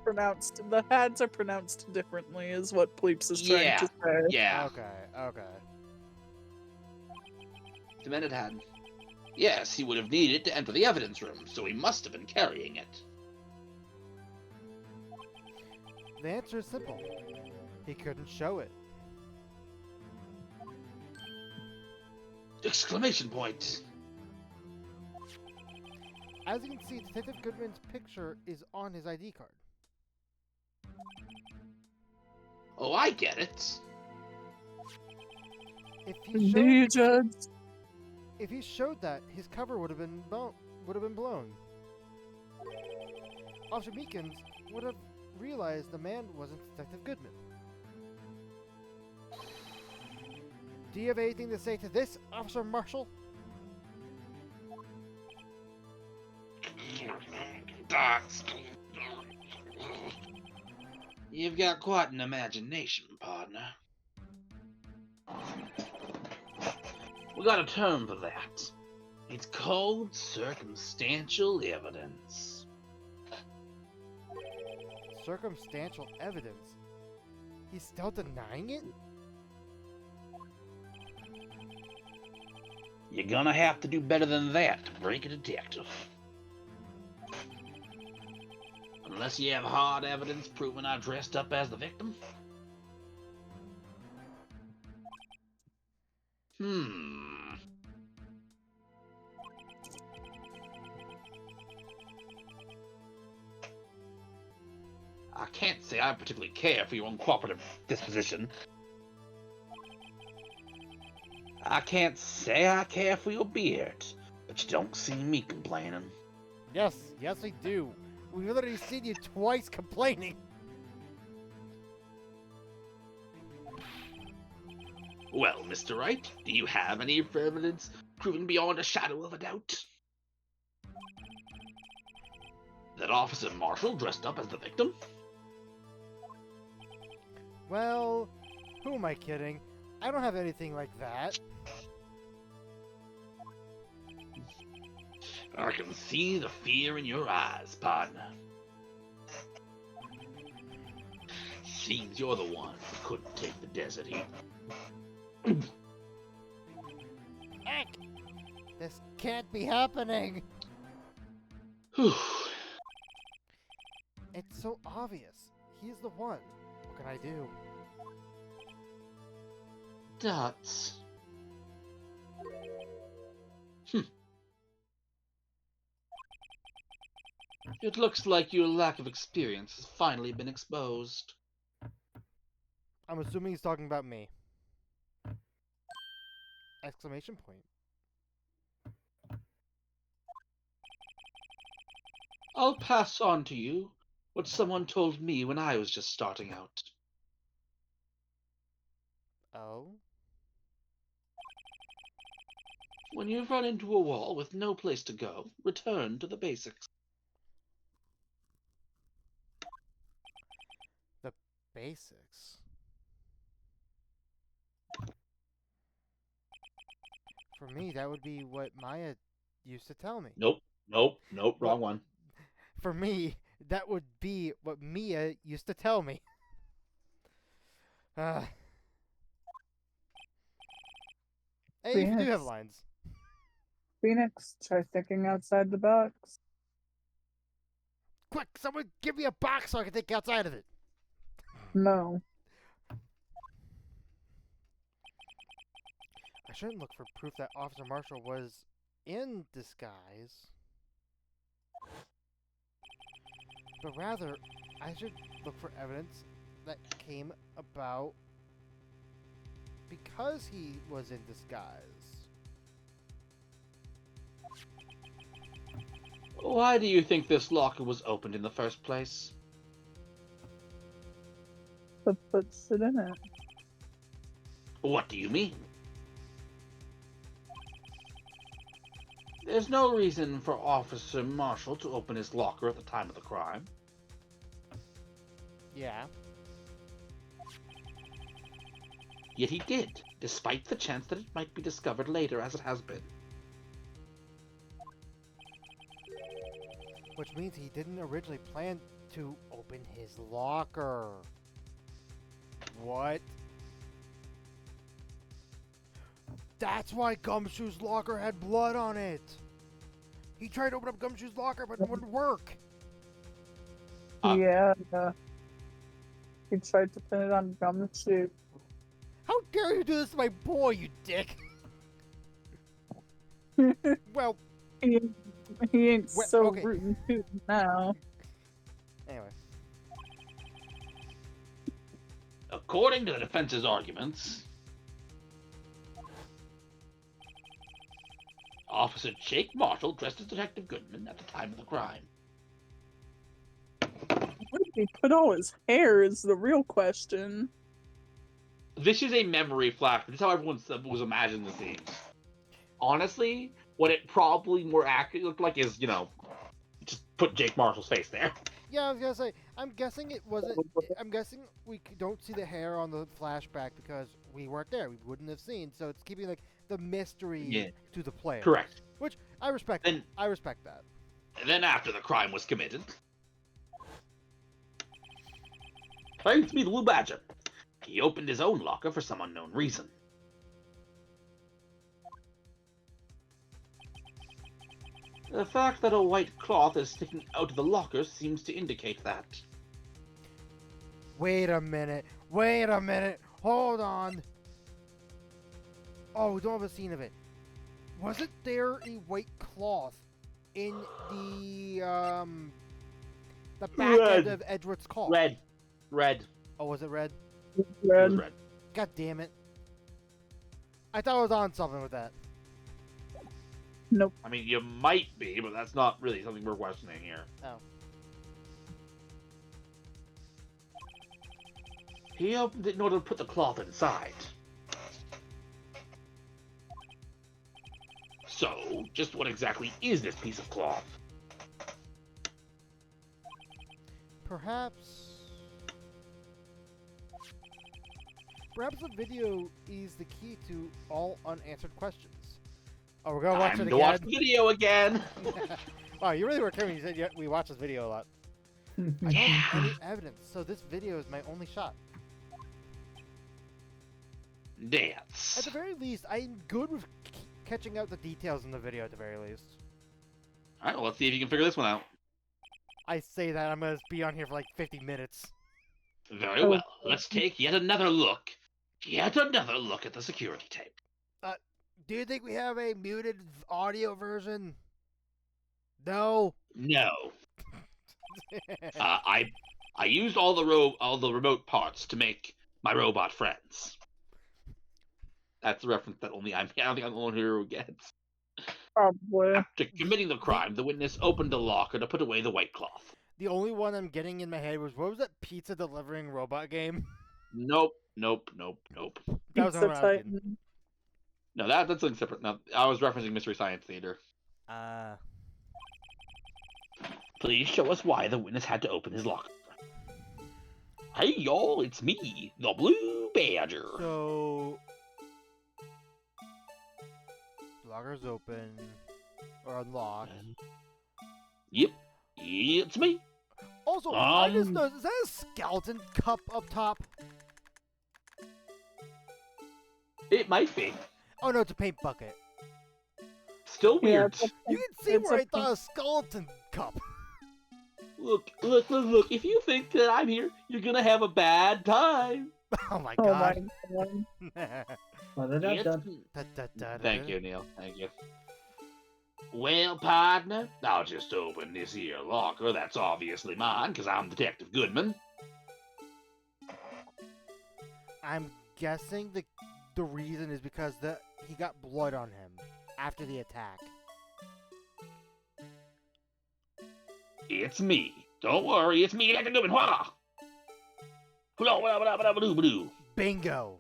pronounced differently, is what Pleeps is trying to say. Yeah. Okay. The man had. Yes, he would have needed it to enter the evidence room, so he must have been carrying it. The answer is simple. He couldn't show it. Exclamation point. As you can see, Detective Goodman's picture is on his ID card. Oh, I get it. If he showed that, his cover would have been blown. Officer Meekins would have realized the man wasn't Detective Goodman. Do you have anything to say to this, Officer Marshall? You've got quite an imagination, partner. We got a term for that. It's called circumstantial evidence. Circumstantial evidence? He's still denying it? You're gonna have to do better than that to break a detective. Unless you have hard evidence proving I dressed up as the victim. I can't say I particularly care for your uncooperative disposition. I can't say I care for your beard, but you don't see me complaining. Yes, I do. We've literally seen you twice complaining. Well, Mr. Wright, do you have any evidence proven beyond a shadow of a doubt that Officer Marshall dressed up as the victim? Well, who am I kidding? I don't have anything like that. I can see the fear in your eyes, partner. Seems you're the one who couldn't take the desert heat. Heck! This can't be happening! Whew. It's so obvious. He's the one. What can I do? Dots. It looks like your lack of experience has finally been exposed. I'm assuming he's talking about me. Exclamation point. I'll pass on to you what someone told me when I was just starting out. Oh? When you run into a wall with no place to go, return to the basics. The basics. For me, that would be what Maya used to tell me. Nope, wrong one. For me, that would be what Mia used to tell me. Hey, if you do have Phoenix. lines. Phoenix, try thinking outside the box. Quick, someone give me a box so I can think outside of it. No. I shouldn't look for proof that Officer Marshall was in disguise. But rather, I should look for evidence that came about because he was in disguise. Why do you think this locker was opened in the first place? What puts it in it? What do you mean? There's no reason for Officer Marshall to open his locker at the time of the crime. Yeah. Yet he did, despite the chance that it might be discovered later as it has been. Which means he didn't originally plan to open his locker. What? That's why Gumshoe's locker had blood on it. He tried to open up Gumshoe's locker, but it wouldn't work. Yeah. He tried to pin it on Gumshoe. How dare you do this to my boy, you dick? Well, he ain't Well, so okay. rootin' tootin' now. anyway. According to the defense's arguments, Officer Jake Marshall dressed as Detective Goodman at the time of the crime. Where did he put all his hair is the real question. This is a memory flash. This is how everyone was imagining the scene. Honestly, what it probably more accurately looked like is, just put Jake Marshall's face there. Yeah, I was gonna say. I'm guessing it wasn't. I'm guessing we don't see the hair on the flashback because we weren't there. We wouldn't have seen. So it's keeping like the mystery to the player. Correct. Which I respect. Then- I respect that. And then after the crime was committed, claims to be the Blue Badger. He opened his own locker for some unknown reason. The fact that a white cloth is sticking out of the locker seems to indicate that. Wait a minute. Wait a minute. Hold on. Oh, we don't have a scene of it. Wasn't there a white cloth in the back end of Edward's car? Red. Oh, was it red? It was red. God damn it. I thought I was on something with that. Nope. I mean, you might be, but that's not really something we're questioning here. Oh. He opened it in order to put the cloth inside. So, just what exactly is this piece of cloth? Perhaps... Perhaps the video is the key to all unanswered questions. Oh, we're gonna watch it Time again. to watch the video again. Wow, you really were kidding. You said we watch this video a lot. Yeah. I need evidence, so this video is my only shot. Dance. At the very least, I'm good with catching out the details in the video. At the very least, All right, well, let's see if you can figure this one out. I say that I'm gonna be on here for like 50 minutes. Very well. Let's take yet another look. Yet another look at the security tape. Do you think we have a muted audio version? No. No. I used all the remote parts to make my robot friends. That's a reference that I don't think I'm the only one who gets. Probably. After committing the crime, the witness opened a locker to put away the white cloth. The only one I'm getting in my head was, what was that pizza delivering robot game? Nope. That was the Pizza one I was getting. Titan. No, that's something separate. No, I was referencing Mystery Science Theater. Please show us why the witness had to open his locker. Hey y'all, it's me, the Blue Badger. So, locker's open or unlocked. Yep, it's me. Also, I just noticed, is that a skeleton cup up top? It might be. Oh no, it's a paint bucket. Still Yeah, weird. You can see It's where a I thought a skeleton cup. Look. If you think that I'm here, you're gonna have a bad time. Oh my Oh god. my god. It's- Thank you, Neil. Thank you. Well, partner, I'll just open this here locker. That's obviously mine, because I'm Detective Goodman. I'm guessing the reason is because he got blood on him after the attack. It's me. Don't worry, it's me, Detective Goodman. Wah! Bingo.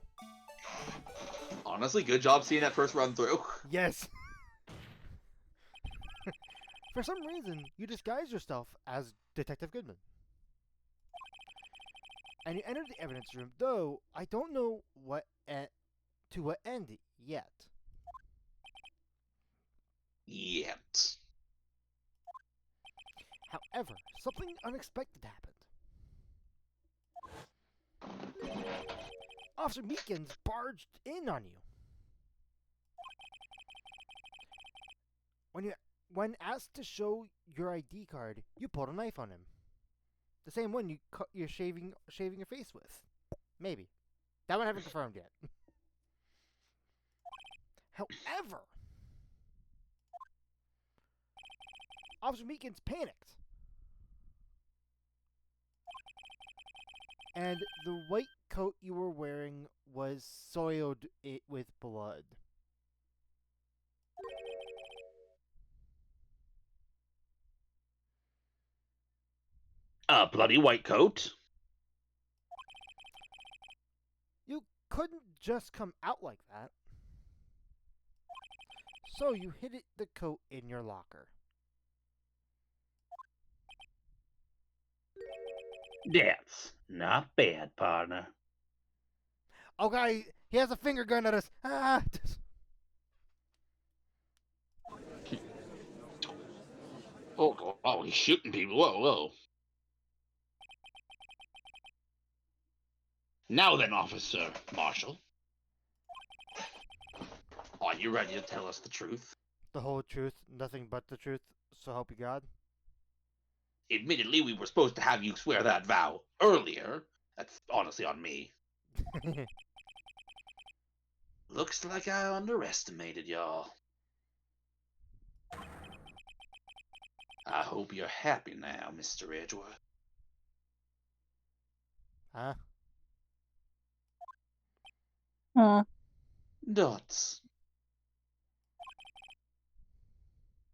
Honestly, good job seeing that first run through. Yes. For some reason, you disguise yourself as Detective Goodman. And you enter the evidence room, though I don't know to what end yet. Yet. However, something unexpected happened. Officer Meekins barged in on you. When asked to show your ID card, you pulled a knife on him. The same one you're shaving your face with. Maybe. That one I haven't confirmed yet. However, Officer Meekins panicked. And the white coat you were wearing was soiled with blood. A bloody white coat? You couldn't just come out like that. So you hid the coat in your locker. That's not bad, partner. Okay, he has a finger gun at us. Ah! Oh, he's shooting people. Whoa. Now then, Officer Marshall. Are you ready to tell us the truth? The whole truth, nothing but the truth, so help you God. Admittedly, we were supposed to have you swear that vow earlier. That's honestly on me. Looks like I underestimated y'all. I hope you're happy now, Mr. Edgeworth. Huh? Huh. Dots.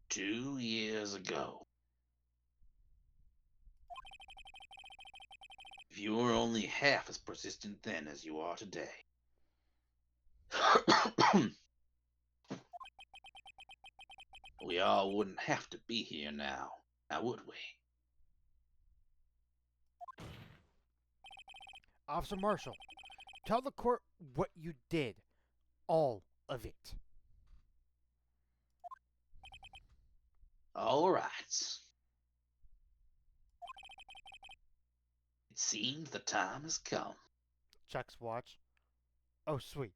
2 years ago. If you were only half as persistent then as you are today. We all wouldn't have to be here now would we? Officer Marshall, Tell the court what you did. All of it. All right. It seems the time has come. Checks watch. Oh, sweet.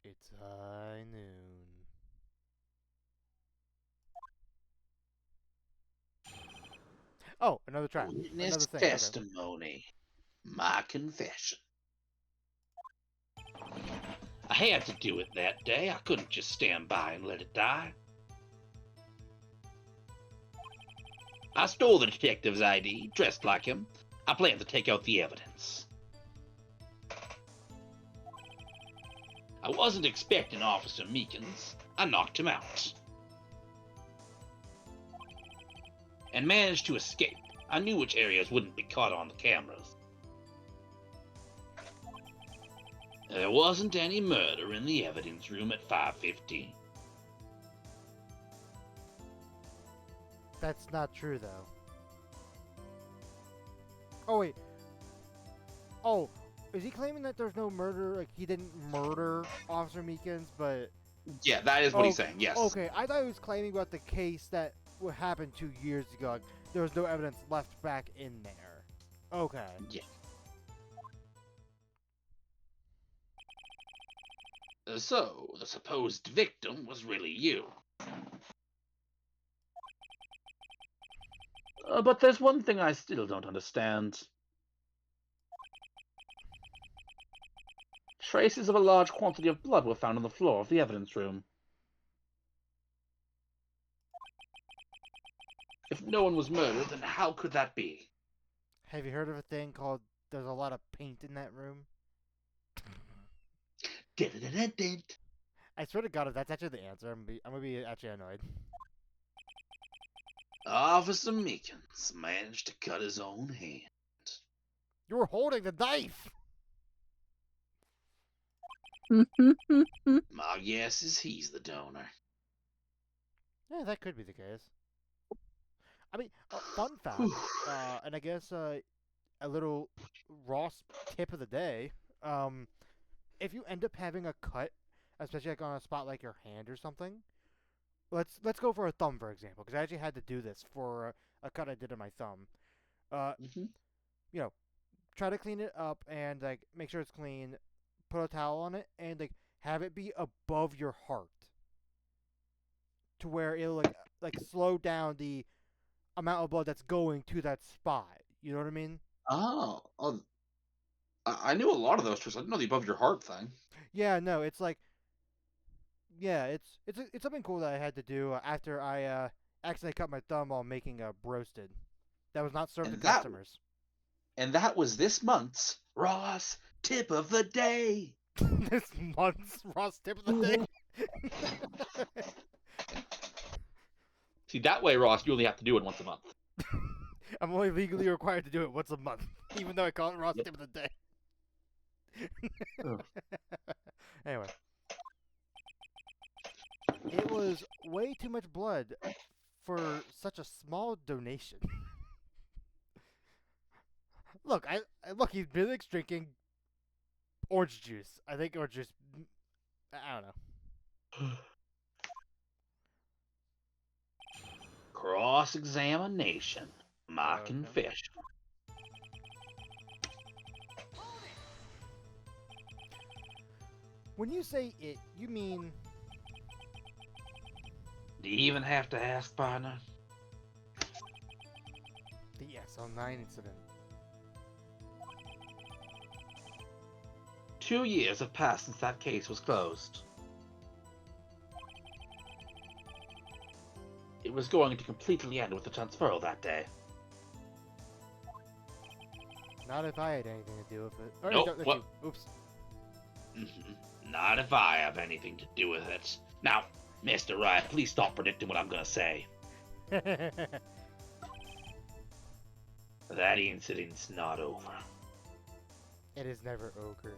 It's high noon. Oh, another trap. Witness Another thing. Okay. testimony. My confession. I had to do it that day. I couldn't just stand by and let it die. I stole the detective's ID, dressed like him. I planned to take out the evidence. I wasn't expecting Officer Meekins. I knocked him out. And managed to escape. I knew which areas wouldn't be caught on the cameras. There wasn't any murder in the evidence room at 5:15. That's not true, though. Oh, wait. Oh, is he claiming that there's no murder? Like, he didn't murder Officer Meekins, but... Yeah, that is what he's saying, yes. Okay, I thought he was claiming about the case that happened 2 years ago. Like, there was no evidence left back in there. Okay. Yeah. So, the supposed victim was really you. But there's one thing I still don't understand. Traces of a large quantity of blood were found on the floor of the evidence room. If no one was murdered, then how could that be? Have you heard of a thing called there's a lot of paint in that room? I swear to God, if that's actually the answer, I'm gonna be actually annoyed. Officer Meekins managed to cut his own hand. You were holding the knife! My guess is he's the donor. Yeah, that could be the case. I mean, fun fact, and I guess a little Ross tip of the day. If you end up having a cut, especially like on a spot like your hand or something, let's go for a thumb for example, because I actually had to do this for a cut I did on my thumb. You know, try to clean it up and like make sure it's clean. Put a towel on it and like have it be above your heart, to where it'll like slow down the amount of blood that's going to that spot. You know what I mean? Oh, I knew a lot of those tricks. I didn't know the above your heart thing. Yeah, no, it's like, yeah, it's something cool that I had to do after I accidentally cut my thumb while making a broasted. That was not served to And that- customers. And that was this month's Ross, tip of the day. This month's Ross tip of the day. See, that way, Ross, you only have to do it once a month. I'm only legally required to do it once a month, even though I call it Ross tip of the day. Anyway. It was way too much blood for such a small donation. Look, look, he's Billick's drinking orange juice. I think orange juice. I don't know. Cross-examination. My Okay. confession. When you say it, you mean Do you even have to ask, partner? the SL9 incident. 2 years have passed since that case was closed. It was going to completely end with the transferal that day. Not if I had anything to do with it. Or, Nope, that's what? you. Oops. Not if I have anything to do with it. Now, Mr. Wright, please stop predicting what I'm gonna say. That incident's not over. It is never ogre.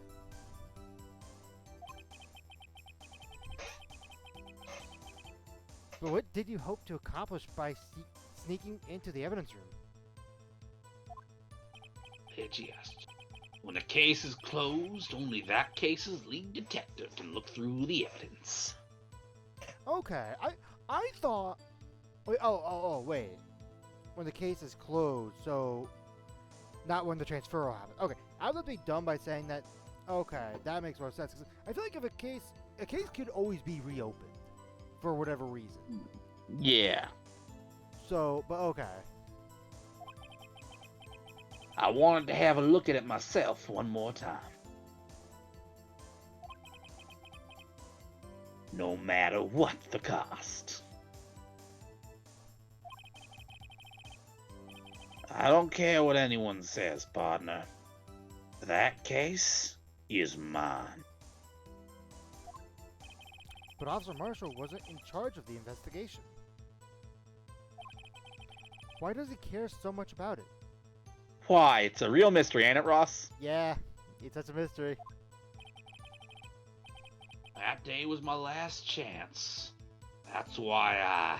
But what did you hope to accomplish by sneaking into the evidence room? It just When a case is closed, only that case's lead detective can look through the evidence. Okay, I thought. Wait, wait. When the case is closed, so not when the transfer will happen. Okay, I would be dumb by saying that. Okay, that makes more sense. 'Cause I feel like if a case could always be reopened for whatever reason. Yeah. So, but okay. I wanted to have a look at it myself one more time. No matter what the cost. I don't care what anyone says, partner. That case is mine. But Officer Marshall wasn't in charge of the investigation. Why does he care so much about it? Why? It's a real mystery, ain't it, Ross? Yeah, it's such a mystery. That day was my last chance. That's why I...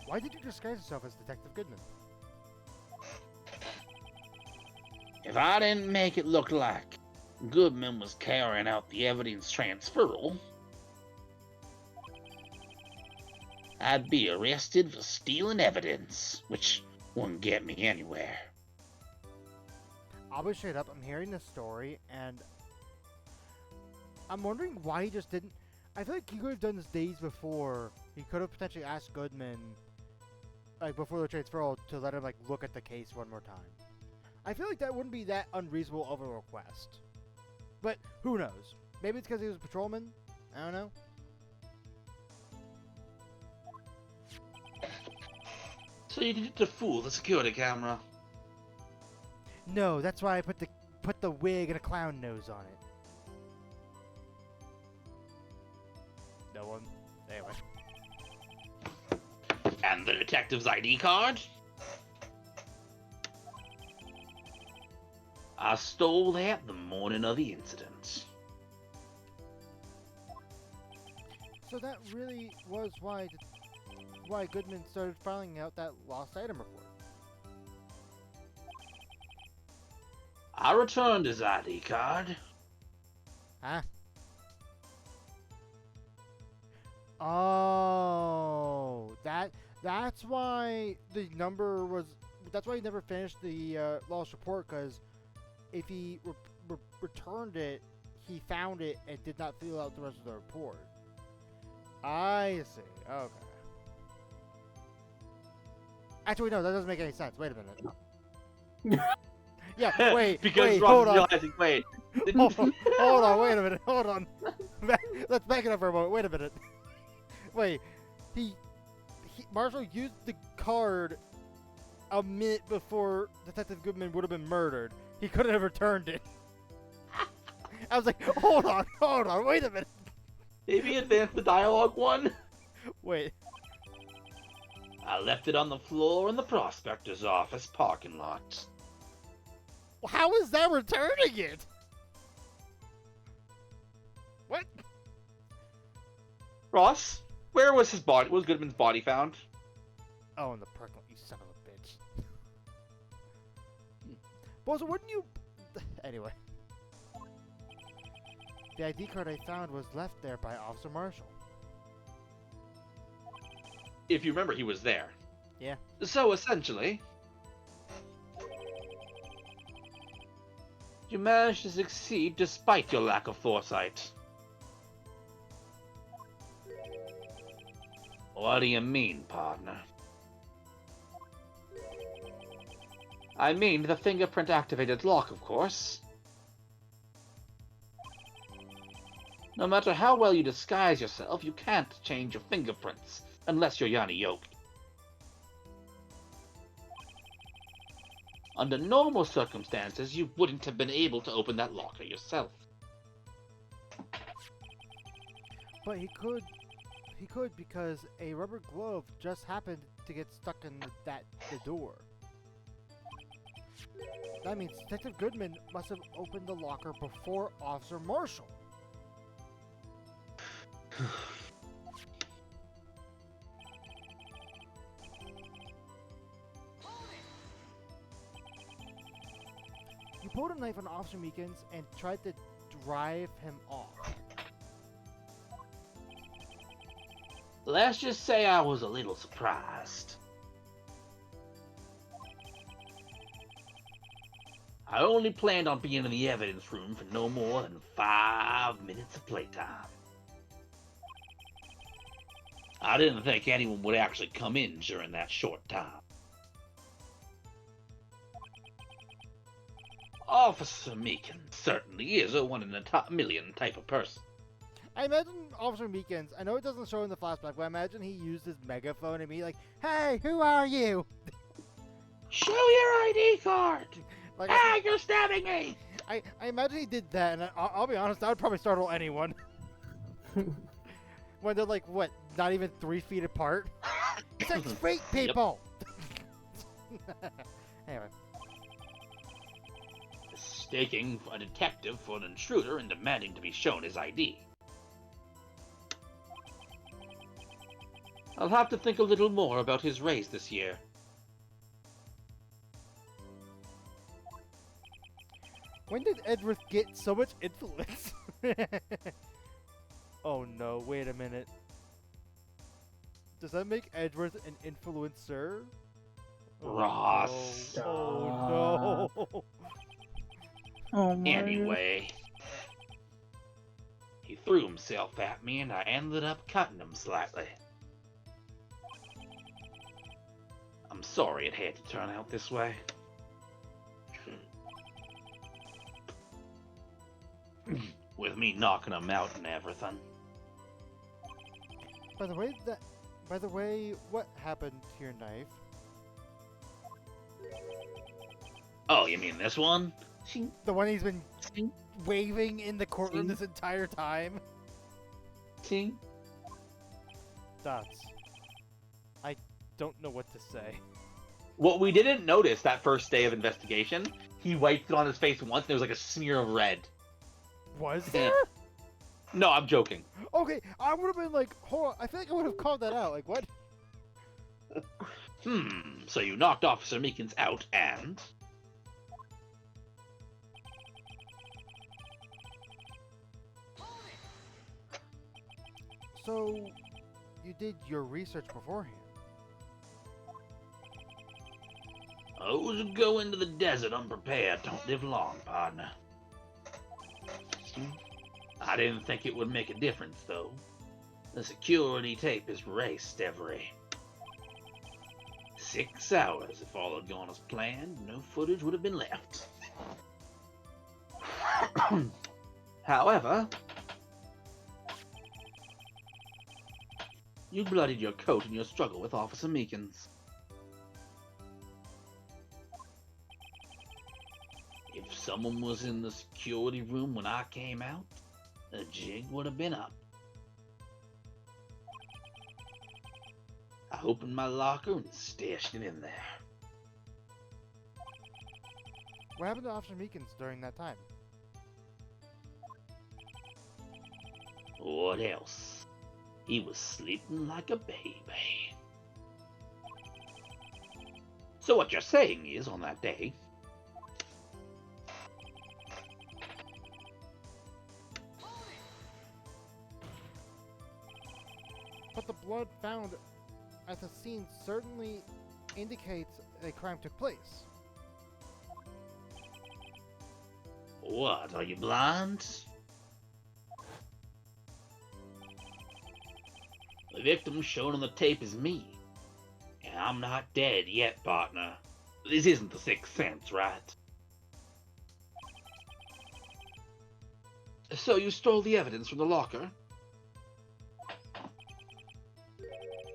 Why did you disguise yourself as Detective Goodman? If I didn't make it look like Goodman was carrying out the evidence transferal, I'd be arrested for stealing evidence, which wouldn't get me anywhere. I'll be straight up, I'm hearing this story, and I'm wondering why he just didn't... I feel like he could have done this days before. He could have potentially asked Goodman, like, before the transferal, to let him, like, look at the case one more time. I feel like that wouldn't be that unreasonable of a request. But, who knows? Maybe it's because he was a patrolman? I don't know. So you did it to fool the security camera? No, that's why I put the wig and a clown nose on it. No one. Anyway. And the detective's ID card? I stole that the morning of the incident. So that really was why Goodman started filing out that lost item report. I returned his ID card. Huh? Oh, that's why the number was. That's why he never finished the lost report, because if he returned it, he found it and did not fill out the rest of the report. I see. Okay. Actually, no, that doesn't make any sense. Wait a minute. Yeah, wait, because wait, Ross hold is on. realizing, wait. Hold on, wait a minute, hold on. Let's back it up for a moment. Wait a minute. Wait, Marshall used the card a minute before Detective Goodman would have been murdered. He couldn't have returned it. I was like, hold on, wait a minute. Maybe advance the dialogue one? Wait. I left it on the floor in the prospector's office parking lot. How is that returning it? What? Ross, where was his body? Was Goodman's body found? Oh, in the parking lot, you son of a bitch. Well, so wouldn't you... Anyway. The ID card I found was left there by Officer Marshall. If you remember, he was there. Yeah. So essentially, you managed to succeed despite your lack of foresight. What do you mean, partner? I mean the fingerprint-activated lock, of course. No matter how well you disguise yourself, you can't change your fingerprints, unless you're Yanni Yogi. Under normal circumstances, you wouldn't have been able to open that locker yourself. But he could because a rubber glove just happened to get stuck in the door. That means Detective Goodman must have opened the locker before Officer Marshall. You pulled a knife on Officer Meekins and tried to drive him off. Let's just say I was a little surprised. I only planned on being in the evidence room for no more than 5 minutes of playtime. I didn't think anyone would actually come in during that short time. Officer Meekin certainly is a one in a million type of person. I imagine Officer Meekins, I know it doesn't show in the flashback, but I imagine he used his megaphone and be like, "Hey, who are you?" Show your ID card! Like, You're stabbing me! I imagine he did that, and I'll be honest, that would probably startle anyone. When they're like, what, not even 3 feet apart? 6 feet, people! Anyway. Mistaking a detective for an intruder and demanding to be shown his ID. I'll have to think a little more about his raise this year. When did Edward get so much influence? Oh no, wait a minute. Does that make Edward an influencer? Ross. No. Oh no. Oh my. Anyway, he threw himself at me and I ended up cutting him slightly. I'm sorry it had to turn out this way. With me knocking him out and everything. By the way, what happened to your knife? Oh, you mean this one? The one he's been waving in the courtroom this entire time? See? Dots. I don't know what to say. What we didn't notice that first day of investigation, he wiped it on his face once and there was like a smear of red. Was Yeah. there? No, I'm joking. Okay, I would have been like, hold on, I feel like I would have called that out. Like, what? So you knocked Officer Meekins out and... So, you did your research beforehand? Those who go into the desert unprepared don't live long, partner. I didn't think it would make a difference, though. The security tape is raced every 6 hours. If all had gone as planned, no footage would have been left. However, you bloodied your coat in your struggle with Officer Meekins. If someone was in the security room when I came out, the jig would have been up. I opened my locker and stashed it in there. What happened to Officer Meekins during that time? What else? He was sleeping like a baby. So what you're saying is, on that day, But the blood found at the scene certainly indicates a crime took place. what, are you blind? The victim shown on the tape is me. And I'm not dead yet, partner. This isn't the Sixth Sense, right? So you stole the evidence from the locker?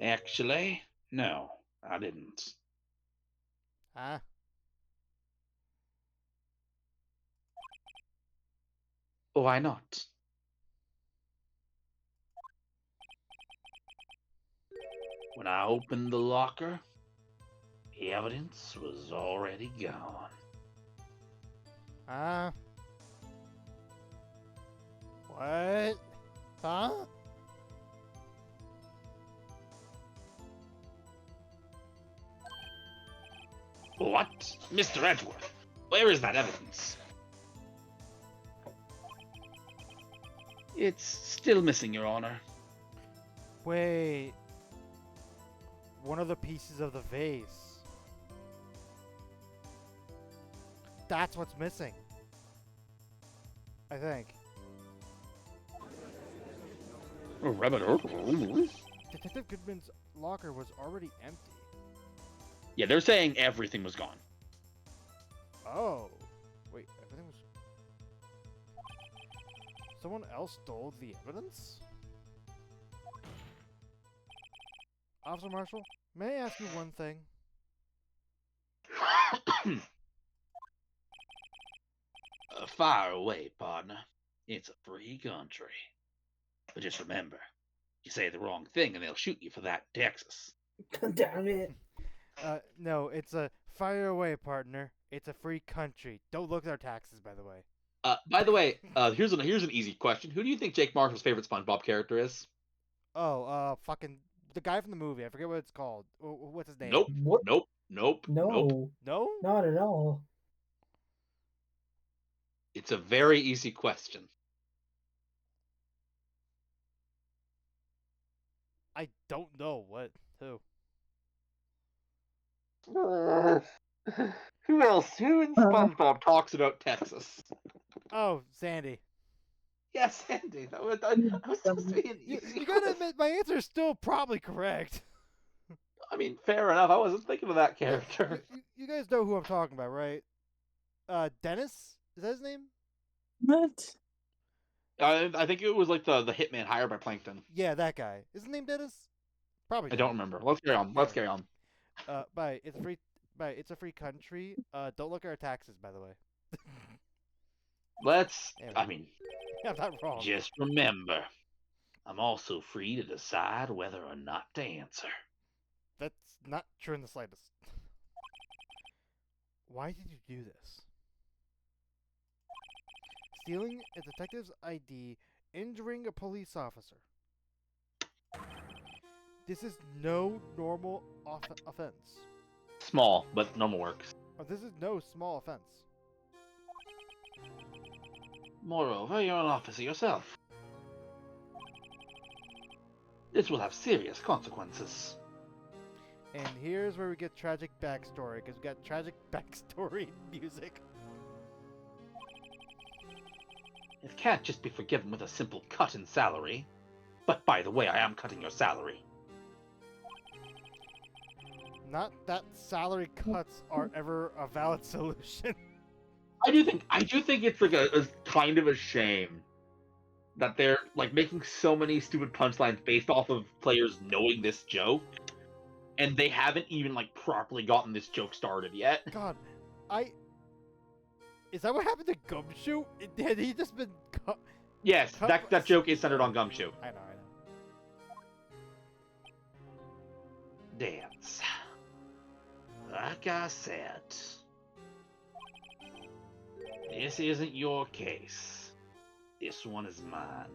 Actually, no, I didn't. Huh? Why not? When I opened the locker, the evidence was already gone. Huh? What? Huh? What? Mr. Edgeworth, where is that evidence? It's still missing, Your Honor. Wait. One of the pieces of the vase. That's what's missing. I think. Detective Goodman's locker was already empty. Yeah, they're saying everything was gone. Oh. Wait, everything was... Someone else stole the evidence? Officer Marshall, may I ask you one thing? Fire away, partner. It's a free country. But just remember, you say the wrong thing and they'll shoot you for that in Texas. Damn it. No, it's a fire away, partner. It's a free country. Don't look at our taxes, by the way. By the way, here's an easy question. Who do you think Jake Marshall's favorite SpongeBob character is? Oh, fucking the guy from the movie. I forget what it's called. What's his name? Nope. What? Nope. Nope. No. Nope. No? Not at all. It's a very easy question. I don't know what. Who? Who else? Who in SpongeBob talks about Texas? Oh, Sandy. Yes, Andy. That was supposed to be an You, easy you gotta question. admit, my answer is still probably correct. I mean, fair enough. I wasn't thinking of that character. You guys know who I'm talking about, right? Dennis? Is that his name? What? I think it was like the hitman hired by Plankton. Yeah, that guy. Is his name Dennis? Probably. I don't remember. Let's carry on. Let's carry on. Bye. It's free. Bye. It's a free country. Don't look at our taxes, by the way. Let's. Anyway. I mean, Yeah, I'm not wrong. Just remember, I'm also free to decide whether or not to answer. That's not true in the slightest. Why did you do this? Stealing a detective's ID, injuring a police officer. This is no normal offense. small, but normal works. This is no small offense. Moreover, you're an officer yourself. This will have serious consequences. And here's where we get tragic backstory, because we got tragic backstory music. It can't just be forgiven with a simple cut in salary. But by the way, I am cutting your salary. Not that salary cuts are ever a valid solution. I do think it's like a kind of a shame that they're like making so many stupid punchlines based off of players knowing this joke, and they haven't even like properly gotten this joke started yet. God, is that what happened to Gumshoe? Had he just been cut? Yes, that joke is centered on Gumshoe. I know. Dance. Like I said, this isn't your case. This one is mine.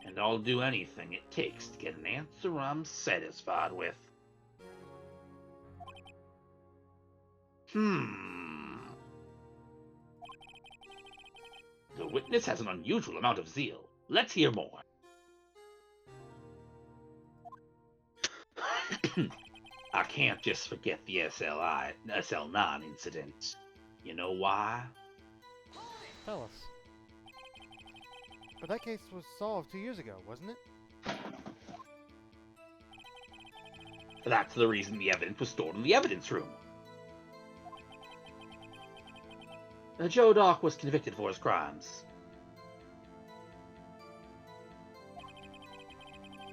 And I'll do anything it takes to get an answer I'm satisfied with. The witness has an unusual amount of zeal. Let's hear more. I can't just forget the SL9 incident. You know why? Tell us. But that case was solved 2 years ago, wasn't it? That's the reason the evidence was stored in the evidence room. Joe Dock was convicted for his crimes.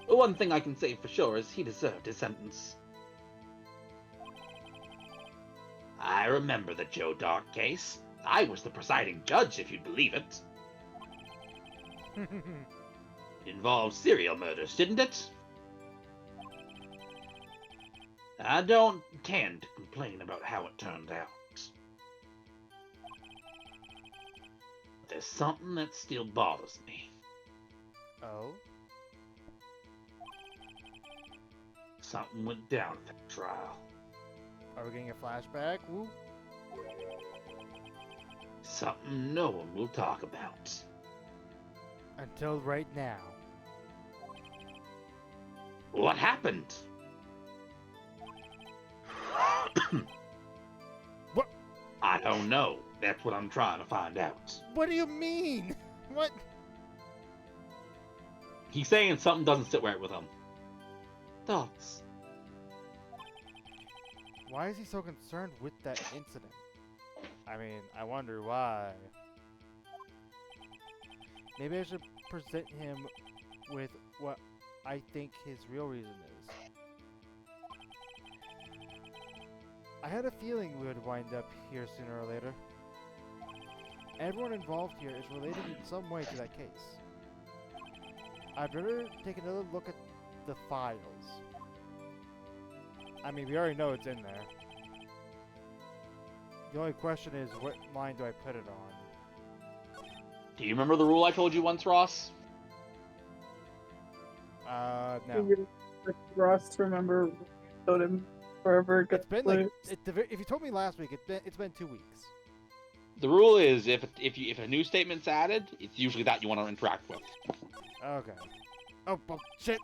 One thing I can say for sure is he deserved his sentence. I remember the Joe Dock case. I was the presiding judge, if you'd believe it. Involved serial murders, didn't it? I don't tend to complain about how it turned out. But there's something that still bothers me. Oh? Something went down at that trial. Are we getting a flashback? Woo? Something no one will talk about. Until right now. What happened? What? I don't know. That's what I'm trying to find out. What do you mean? What? He's saying something doesn't sit right with him. Thoughts? Why is he so concerned with that incident? I mean, I wonder why. Maybe I should present him with what I think his real reason is. I had a feeling we would wind up here sooner or later. Everyone involved here is related in some way to that case. I'd rather take another look at the files. I mean, we already know it's in there. The only question is, what line do I put it on? Do you remember the rule I told you once, Ross? No. Ross, remember, told him forever. It's been like, if you told me last week, it's been 2 weeks. The rule is if a new statement's added, it's usually that you want to interact with. Okay. Oh, shit!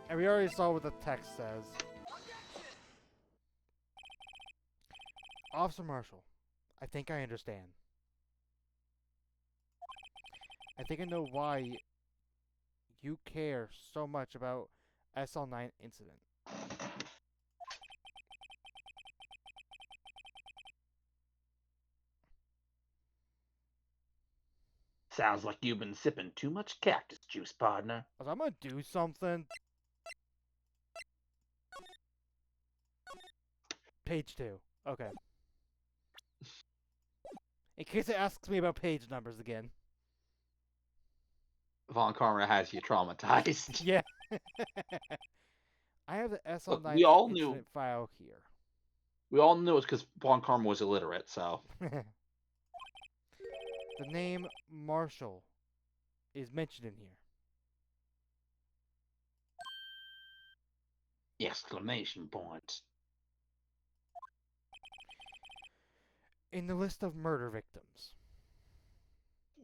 And we already saw what the text says. Officer Marshall, I think I understand. I think I know why you care so much about SL9 incident. Sounds like you've been sipping too much cactus juice, partner. I'm gonna do something. Page 2. Okay. In case it asks me about page numbers again. Von Karma has you traumatized. Yeah. I have the SL9 we all incident knew- file here. We all knew it's because Von Karma was illiterate, so. The name Marshall is mentioned in here. Exclamation point. In the list of murder victims.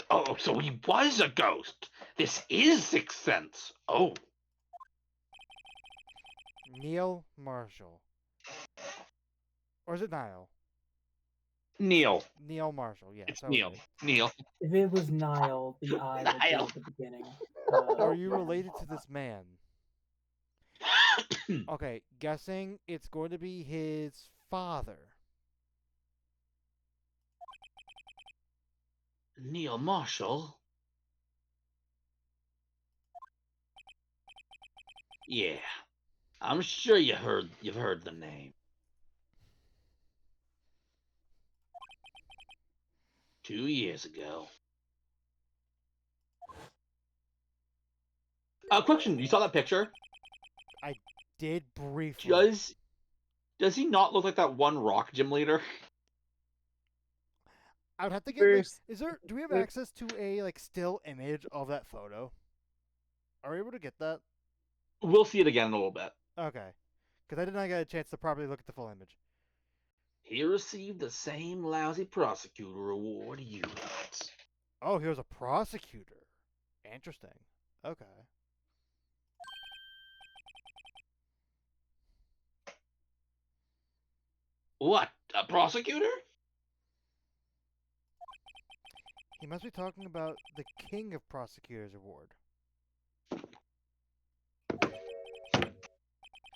Oh, so he was a ghost. This is Sixth Sense. Oh. Neil Marshall. Or is it Niall? Neil. Neil Marshall, yeah. It's totally. Neil. Neil. If it was Nile, the I would be Nile. at the beginning. Are you related to this man? Okay, guessing it's going to be his father. Neil Marshall? Yeah. I'm sure you've heard the name. 2 years ago. Question, you saw that picture? Did briefly. Does he not look like that one rock gym leader? I would have to get. First- Do we have access to a still image of that photo? Are we able to get that? We'll see it again in a little bit. Okay, because I did not get a chance to properly look at the full image. He received the same lousy prosecutor award you got. Oh, he was a prosecutor. Interesting. Okay. What? A prosecutor? He must be talking about the King of Prosecutors Award.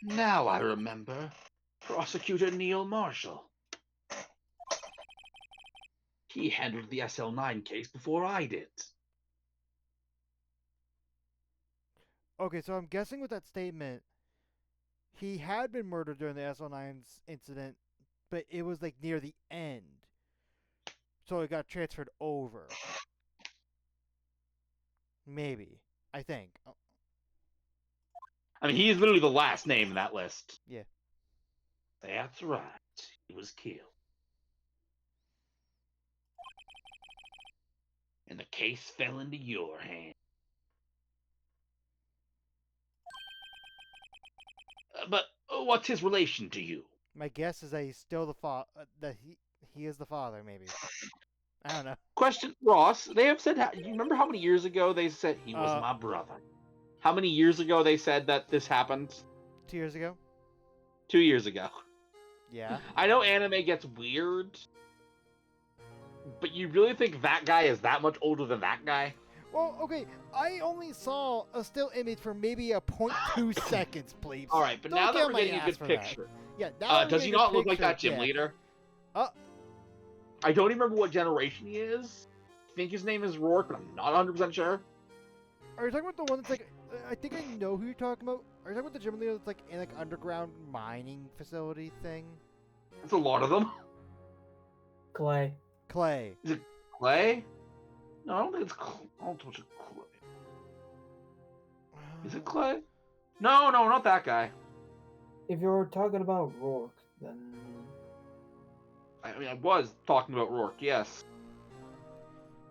Now I remember. Prosecutor Neil Marshall. He handled the SL9 case before I did. Okay, so I'm guessing with that statement, he had been murdered during the SL9's incident, but it was near the end. so it got transferred over. Maybe. I think. Oh, I mean, he is literally the last name in that list. yeah. That's right. He was killed. And the case fell into your hands. But what's his relation to you? My guess is that he's still the that he is the father, maybe. I don't know. Question, Ross. They have said. You remember how many years ago they said He was my brother. How many years ago they said that this happened? 2 years ago? 2 years ago. Yeah. I know anime gets weird, but you really think that guy is that much older than that guy? Well, okay. I only saw a still image for maybe a 0.2 seconds, please. All right, but Don't now get that on we're my getting a ass good for that. picture, Yeah. Now does he not look like that gym yeah. leader? Uh, I don't even remember what generation he is. I think his name is Rourke, but I'm not 100% sure. Are you talking about the one that's like? I think I know who you're talking about. Are you talking about the gym leader that's like in like underground mining facility thing? That's a lot of them. Clay. Clay. Is it Clay? No, I don't think it's Clay. I don't think it's Clay. Is it Clay? No, not that guy. If you're talking about Rourke, then I mean, I was talking about Rourke, yes.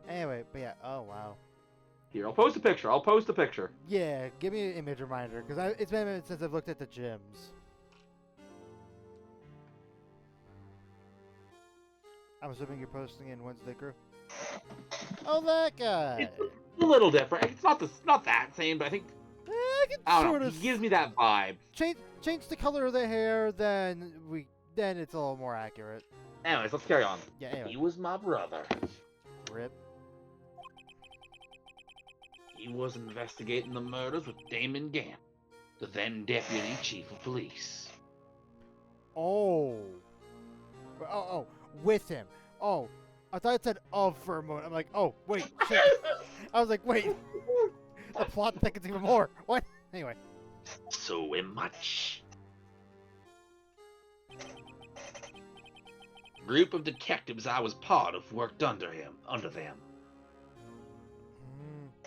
Anyway, but yeah. Oh wow. Here, I'll post a picture. Yeah, give me an image reminder because it's been a minute since I've looked at the gyms. I'm assuming you're posting in Wednesday Crew. Oh, that guy. It's a little different. It's not that same, but I think I can I don't sort know. of He gives me that vibe. change the color of the hair, then it's a little more accurate. Anyways, let's carry on. Yeah. Anyway, He was my brother. rip. He was investigating the murders with Damon Gant, the then deputy chief of police. Oh. Oh, with him. Oh, I thought it said of for a moment. I'm like, oh, wait, shit. I was like, wait. The plot thickens even more. What? Anyway. So much. Group of detectives I was part of worked under them.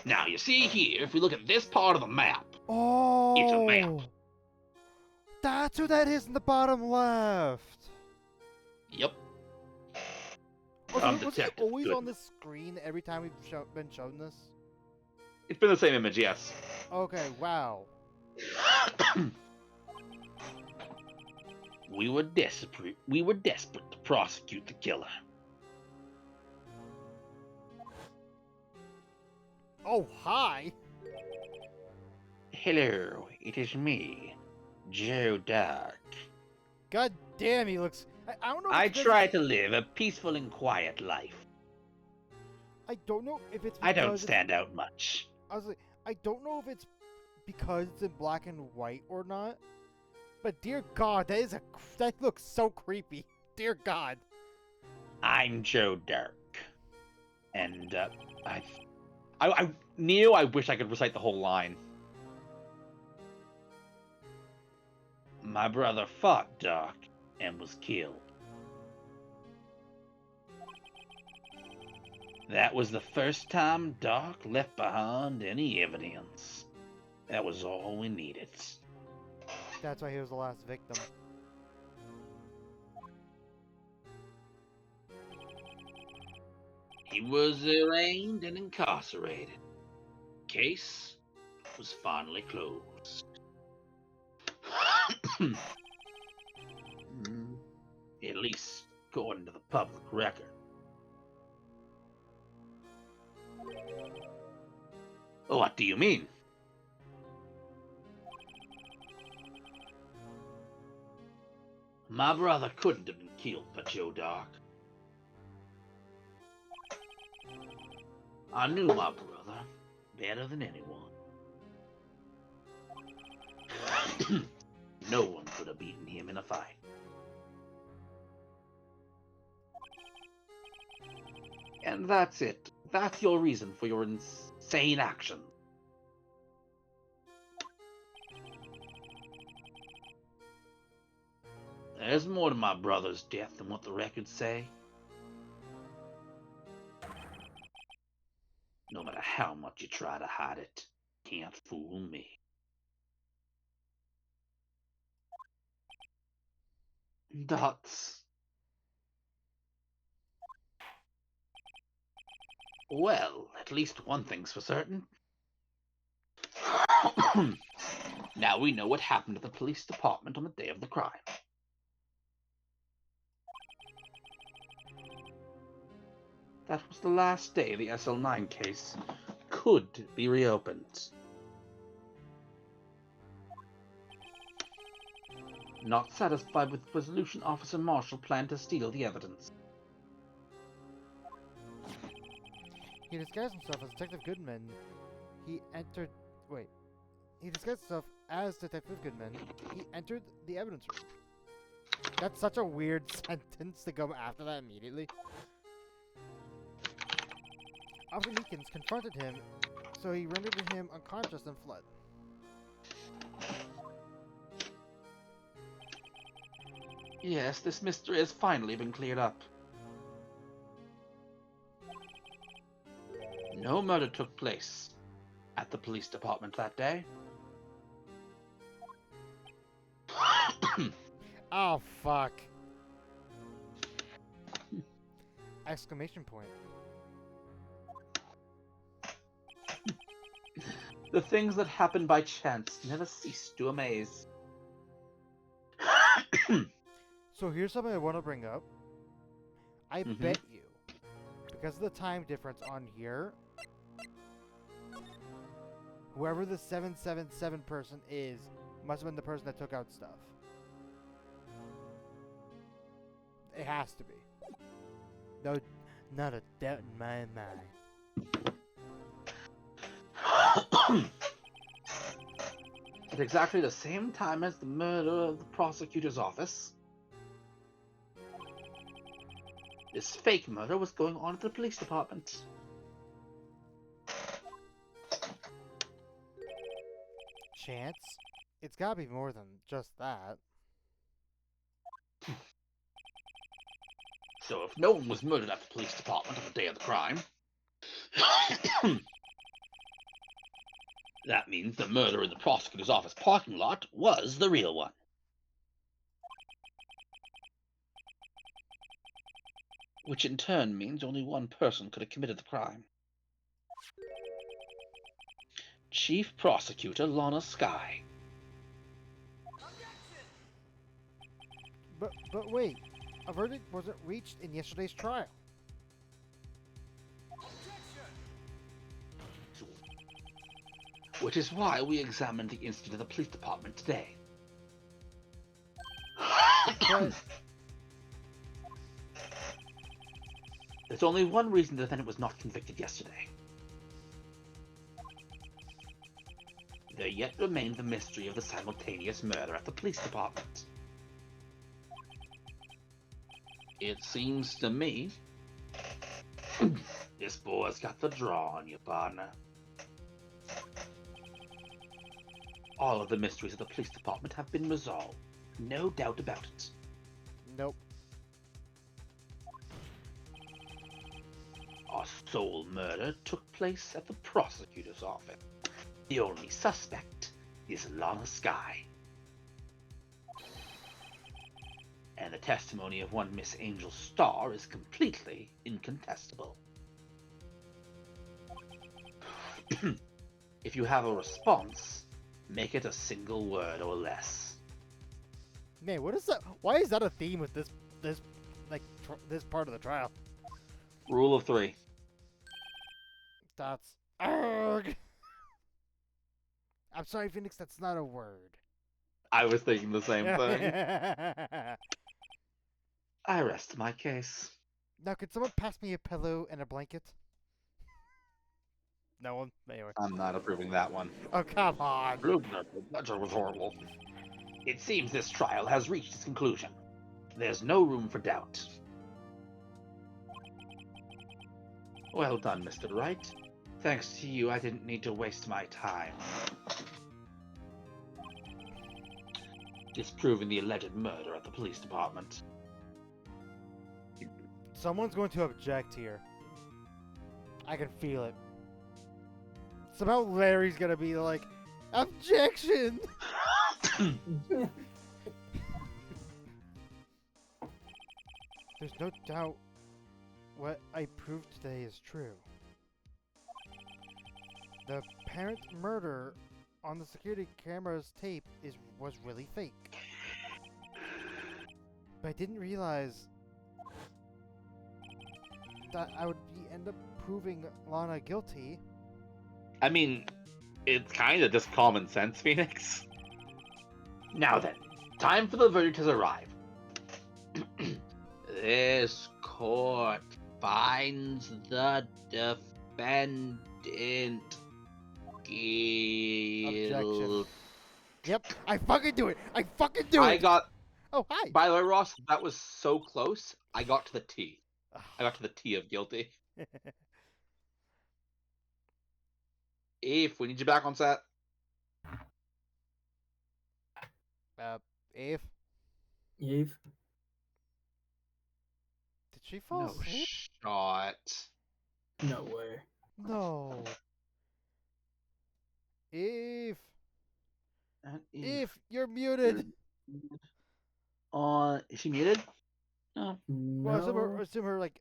Now, you see here, if we look at this part of the map, Oh. It's a map. That's who that is in the bottom left. yep, Was he Detective always on Goodman. the screen every time we've been shown this? It's been the same image, yes. Okay, wow. We were desperate to prosecute the killer. Oh, hi. Hello, it is me, Joe Dark. God damn, he looks. I don't know. If I it's 'cause- try to live a peaceful and quiet life. I don't know if it's. I don't because stand out much. I was like, I don't know if it's because it's in black and white or not. But dear God, that looks so creepy. Dear God. I'm Joe Dark. And, Neo, I wish I could recite the whole line. my brother fought Dark and was killed. That was the first time Dark left behind any evidence. That was all we needed. That's why he was the last victim. He was arraigned and incarcerated. Case was finally closed. At least according to the public record. What do you mean? My brother couldn't have been killed by Joe Dark. I knew my brother better than anyone. No one could have beaten him in a fight. And that's it. That's your reason for your insane action. There's more to my brother's death than what the records say. No matter how much you try to hide it, can't fool me. Dots. Well, at least one thing's for certain. Now we know what happened at the police department on the day of the crime. That was the last day the SL9 case could be reopened. Not satisfied with the resolution, Officer Marshall planned to steal the evidence. He disguised himself as Detective Goodman. He entered. Wait. He disguised himself as Detective Goodman. He entered the evidence room. That's such a weird sentence to go after that immediately. Officer Meekins confronted him, so he rendered him unconscious and fled. Yes, this mystery has finally been cleared up. No murder took place at the police department that day. Oh, fuck. Exclamation point. The things that happen by chance never cease to amaze. So here's something I want to bring up. I Mhm. bet you, because of the time difference on here, whoever the 777 person is must have been the person that took out stuff. It has to be. No, not a doubt in my mind. At exactly the same time as the murder of the prosecutor's office, this fake murder was going on at the police department. Chance? It's gotta be more than just that. So if no one was murdered at the police department on the day of the crime, that means the murder in the prosecutor's office parking lot was the real one. Which in turn means only one person could have committed the crime. Chief Prosecutor Lana Skye. But wait, a verdict wasn't reached in yesterday's trial. Which is why we examined the incident of the police department today. But There's only one reason the defendant was not convicted yesterday. There yet remained the mystery of the simultaneous murder at the police department. It seems to me this boy's got the draw on you, partner. All of the mysteries of the police department have been resolved. No doubt about it. nope. Our sole murder took place at the prosecutor's office. The only suspect is Lana Skye. And the testimony of one Miss Angel Starr is completely incontestable. If you have a response, make it a single word or less. Man, what is that? Why is that a theme with this this part of the trial? Rule of 3. That's arg. I'm sorry, Phoenix. That's not a word. I was thinking the same thing. I rest my case. Now, could someone pass me a pillow and a blanket? No one. Anyway. I'm not approving that one. Oh, come on. That was horrible. It seems this trial has reached its conclusion. There's no room for doubt. Well done, Mr. Wright. Thanks to you, I didn't need to waste my time disproving the alleged murder at the police department. Someone's going to object here. I can feel it. Somehow Larry's gonna be like, objection! There's no doubt what I proved today is true. The parent murder on the security camera's tape was really fake. But I didn't realize that I would end up proving Lana guilty. I mean, it's kind of just common sense, Phoenix. Now then, time for the verdict has arrived. This court finds the defendant guilty. Objection. Yep, I fucking do it! I fucking do I it! got. Oh, hi! By the way, Ross, that was so close. I got to the T. I got to the T of guilty. Eve, we need you back on set. Eve? Eve? Did she fall No asleep? shot. No way. No. Eve! Eve, you're muted! Is she muted? No. Well, No. assume her, like,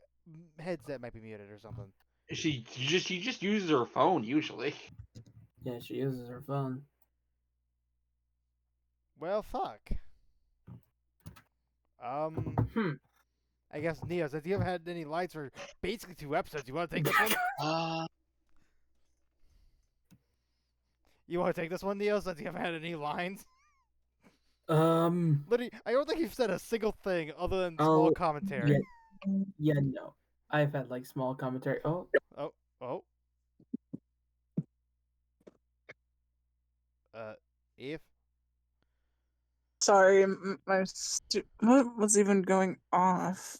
headset might be muted or something. She just uses her phone usually. Yeah, she uses her phone. Well, fuck. I guess, Neo, since you haven't had any lights for basically 2 episodes, you want to take this one? You want to take this one, Neo, since you haven't had any lines? Literally, I don't think you've said a single thing other than small commentary. Yeah, no. I've had like small commentary. Oh. Eve? Sorry, what was even going off?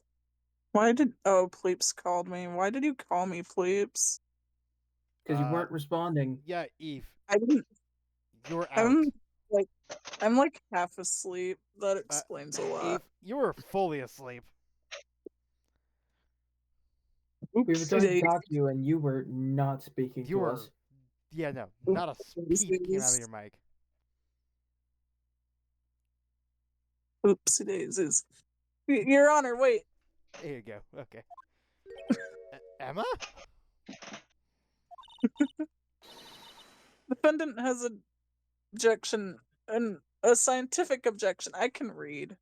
Why did Pleeps called me? Why did you call me Pleeps? Because you weren't responding. Yeah, Eve. I didn't. You're out. I'm like half asleep. That explains a lot. Eve, you were fully asleep. We were trying to Oopsie talk to you and you were not speaking You to were. us. Yeah, no. Not a peep came out of your mic. Oopsie daisies. Your Honor, wait. There you go. Okay. Emma? Defendant has an objection, and a scientific objection. I can read.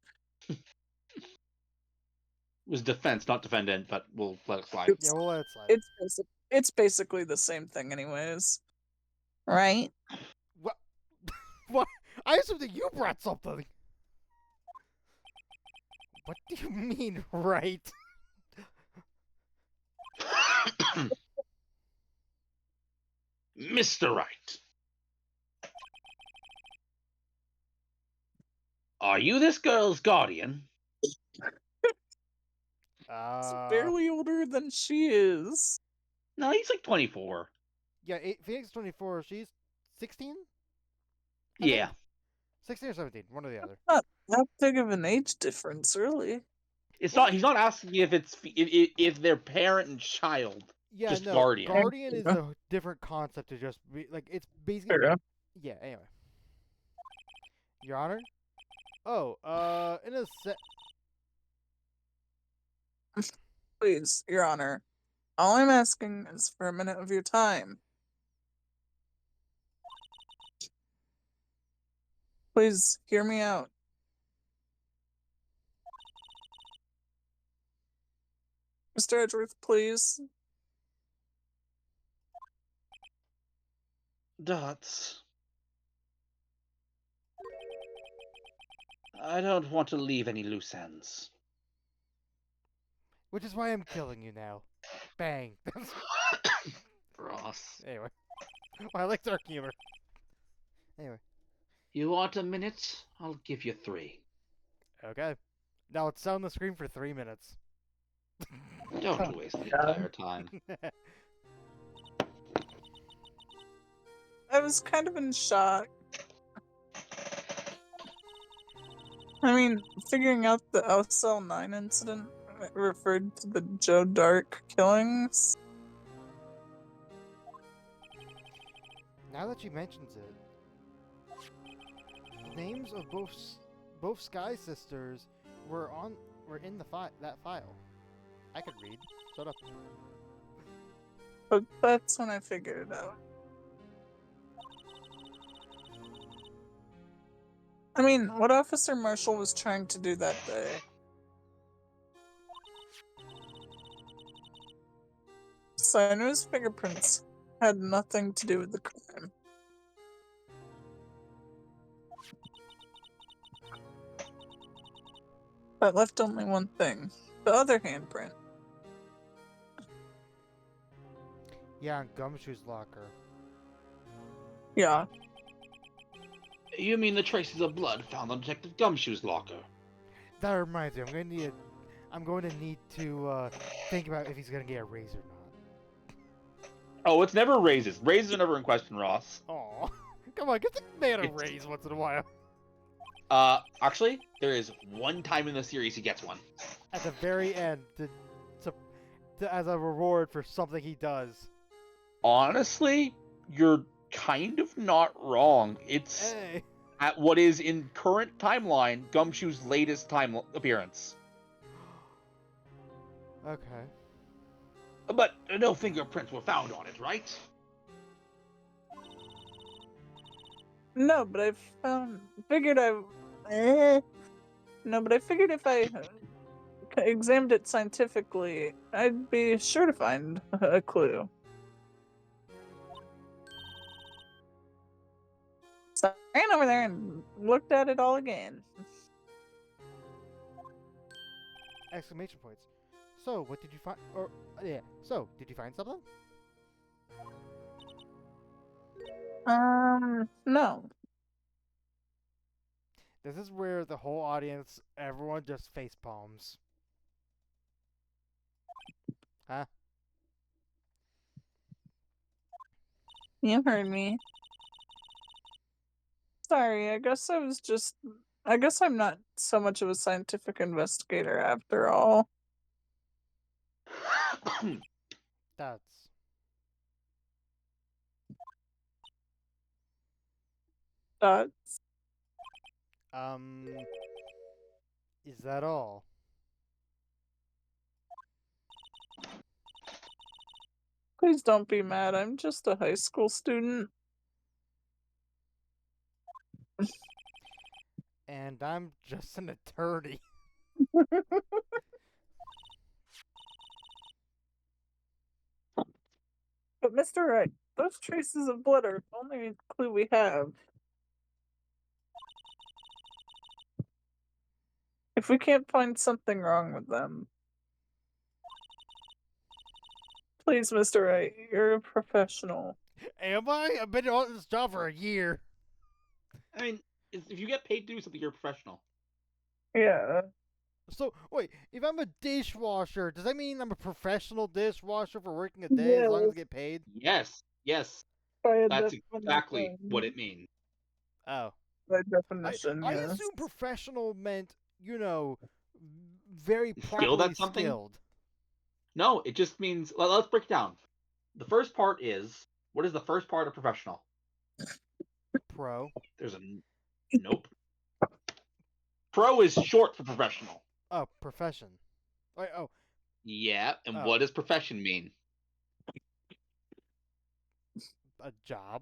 It was defense, not defendant, but we'll let it slide. Yeah, we'll let it slide. It's basically the same thing, anyways. Right? What? What? I assumed that you brought something. What do you mean, right? Mr. Wright. Are you this girl's guardian? He's barely older than she is. No, he's like 24. Yeah, Phoenix is 24. She's 16? Yeah. 16 or 17, one or the other. Not that big of an age difference, really. It's not. He's not asking if they're parent and child. Yeah, Just no. guardian. Guardian is a different concept to just be, like, it's basically. Fair enough. Yeah, anyway. Your Honor? Oh, in a Please, Your Honor. All I'm asking is for a minute of your time. Please hear me out. Mr. Edgeworth, please. Dots. I don't want to leave any loose ends. Which is why I'm killing you now. Bang. Ross. Anyway. Well, I like dark humor. Anyway. You want a minute? I'll give you 3. Okay. Now let's sound the screen for 3 minutes. Don't waste the entire time. I was kind of in shock. I mean, figuring out the LSL-9 incident referred to the Joe Dark killings. Now that she mentions it, the names of both Sky Sisters were in that file. I could read. Shut up. But that's when I figured it out. I mean, what Officer Marshall was trying to do that day? So I knew his fingerprints had nothing to do with the crime. That left only one thing. The other handprint. Yeah, on Gumshoe's locker. Yeah. You mean the traces of blood found on Detective Gumshoe's locker? That reminds me, I'm going to need to think about if he's gonna get a raise or not. Oh, it's never raises. Raises are never in question, Ross. Aw. Come on, give the man a It's- raise once in a while. Actually, there is one time in the series he gets one. At the very end, as a reward for something he does. Honestly, you're kind of not wrong. It's Hey. at what is in current timeline Gumshoe's latest time appearance. Okay. But no fingerprints were found on it, right? No, but I figured No, but I figured if I examined it scientifically, I'd be sure to find a clue. So I ran over there and looked at it all again. Exclamation points. So, what did you find? Or, yeah. So, did you find something? No. This is where the whole audience, everyone just face palms. Huh? You heard me. Sorry, I guess I'm not so much of a scientific investigator after all. That's... Dots. Is that all? Please don't be mad. I'm just a high school student. And I'm just an attorney. But Mr. Wright, those traces of blood are the only clue we have. If we can't find something wrong with them. Please, Mr. Wright, you're a professional. Am I? I've been on this job for a year. I mean, if you get paid to do something, you're a professional. Yeah. So, wait, if I'm a dishwasher, does that mean I'm a professional dishwasher for working a day as long as I get paid? Yes, By that's exactly what it means. Oh. By definition, I yes. assume professional meant, very Skilled properly at something? skilled. No, it just means. Let's break it down. The first part is, what is the first part of professional? Pro. There's a nope. Pro is short for professional. Oh, profession. Wait, oh, Yeah, and Oh. what does profession mean? a job?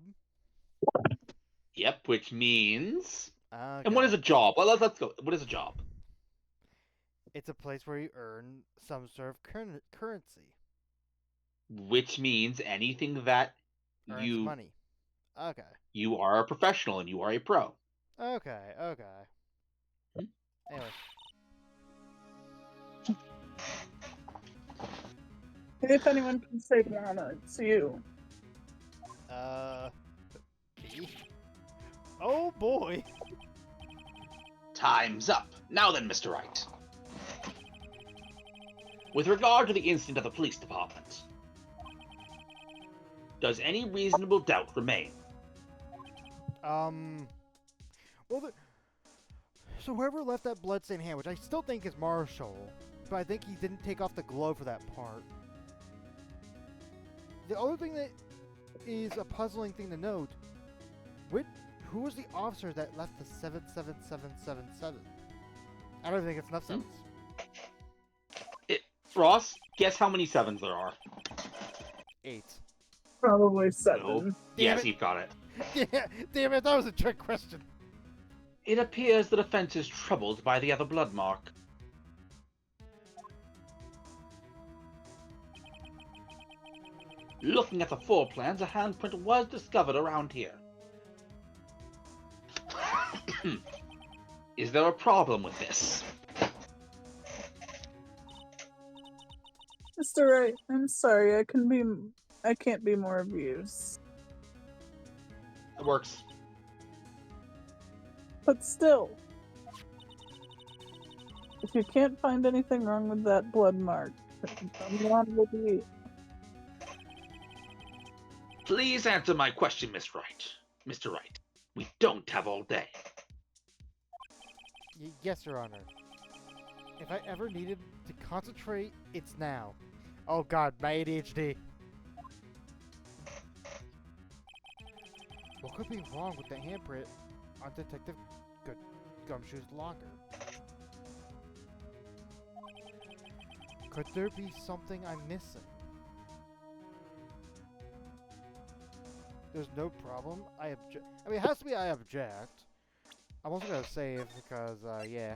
Yep, which means. Okay. And what is a job? Well, let's go. What is a job? It's a place where you earn some sort of currency. Which means anything that Earns money. Okay. you are a professional and you are a pro. Okay. Hmm? Anyway. If anyone can save Lana, it's you. Me? Oh boy. Time's up. Now then, Mr. Wright. With regard to the incident at the police department, does any reasonable doubt remain? Well, so whoever left that bloodstained hand, which I still think is Marshall, but I think he didn't take off the glove for that part. The other thing that is a puzzling thing to note. Who was the officer that left the 77777? I don't think it's enough sevens. Ross, guess how many 7s there are? 8. Probably 7. Nope. Damn Yes, it. you've got it. Yeah, damn it, that was a trick question. It appears the defense is troubled by the other blood mark. Looking at the floor plans, a handprint was discovered around here. Is there a problem with this? Mr. Wright, I'm sorry, I can't be more of use. It works. But still, if you can't find anything wrong with that blood mark, then on will be. Please answer my question, Miss Wright. Mr. Wright, we don't have all day. Yes, Your Honor. If I ever needed to concentrate, it's now. Oh god, my ADHD. What could be wrong with the handprint on Detective Gumshoe's locker? Could there be something I'm missing? There's no problem. I object. I mean, it has to be I object. I'm also gonna save because, yeah.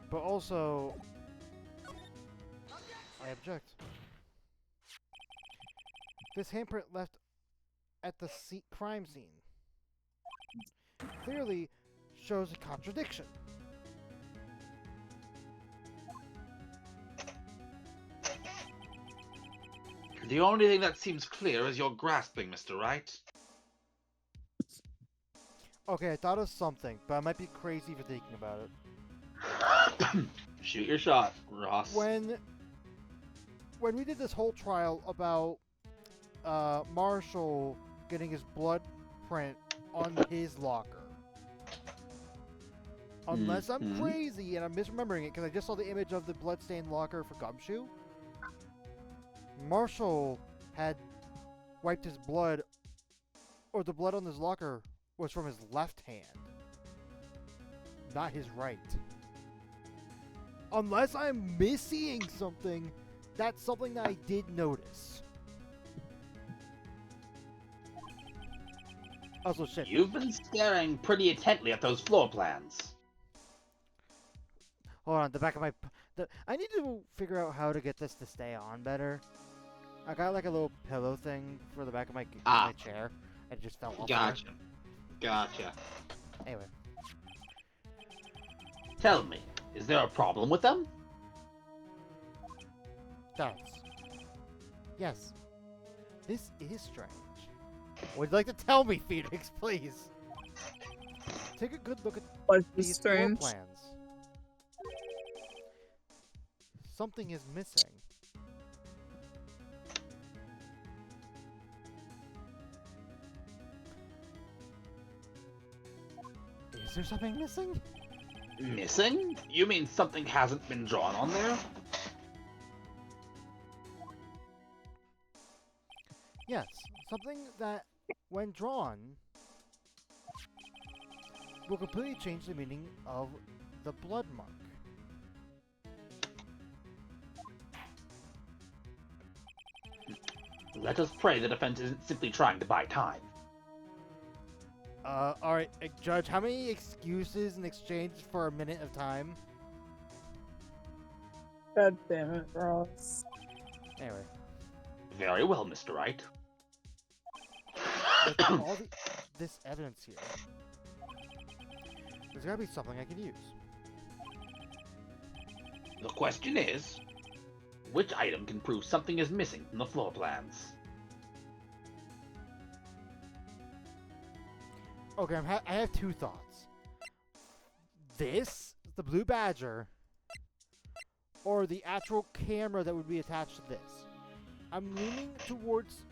But also, I object. This handprint left at the crime scene clearly shows a contradiction. The only thing that seems clear is your grasping, Mr. Wright. Okay, I thought of something, but I might be crazy for thinking about it. Shoot your shot, Ross. When we did this whole trial about Marshall getting his blood print on his locker, unless I'm crazy and I'm misremembering it, because I just saw the image of the bloodstained locker for Gumshoe, Marshall had wiped his blood, or the blood on his locker was from his left hand, not his right. Unless I'm missing something, that's something that I did notice. Also, shit. You've been staring pretty intently at those floor plans. Hold on, the back of my... I need to figure out how to get this to stay on better. I got like a little pillow thing for the back of my chair. And it just fell off. Gotcha. Gotcha. Anyway. Tell me, is there a problem with them? Thanks. Yes. This is strange. Would you like to tell me, Phoenix, please? Take a good look at Life is these floor strange. plans. Something is missing. Is there something missing? Missing? You mean something hasn't been drawn on there? Yes, something that, when drawn, will completely change the meaning of the blood mark. Let us pray the defense isn't simply trying to buy time. Alright, Judge, how many excuses in exchange for a minute of time? God damn it, Ross. Anyway, Very well, Mr. Wright. with all this evidence here, there's gotta be something I can use. The question is, which item can prove something is missing from the floor plans? Okay, I have two thoughts. This, the Blue Badger, or the actual camera that would be attached to this. I'm leaning towards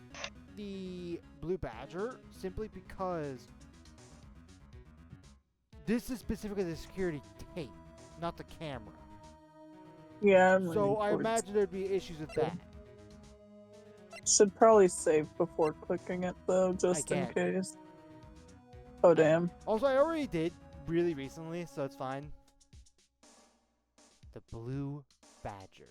the Blue Badger simply because this is specifically the security tape, not the camera. Yeah, I'm So leaning I towards- imagine there'd be issues with that. Should probably save before clicking it though, just in can't. case. Oh damn. Also, I already did really recently, so it's fine. The Blue Badger.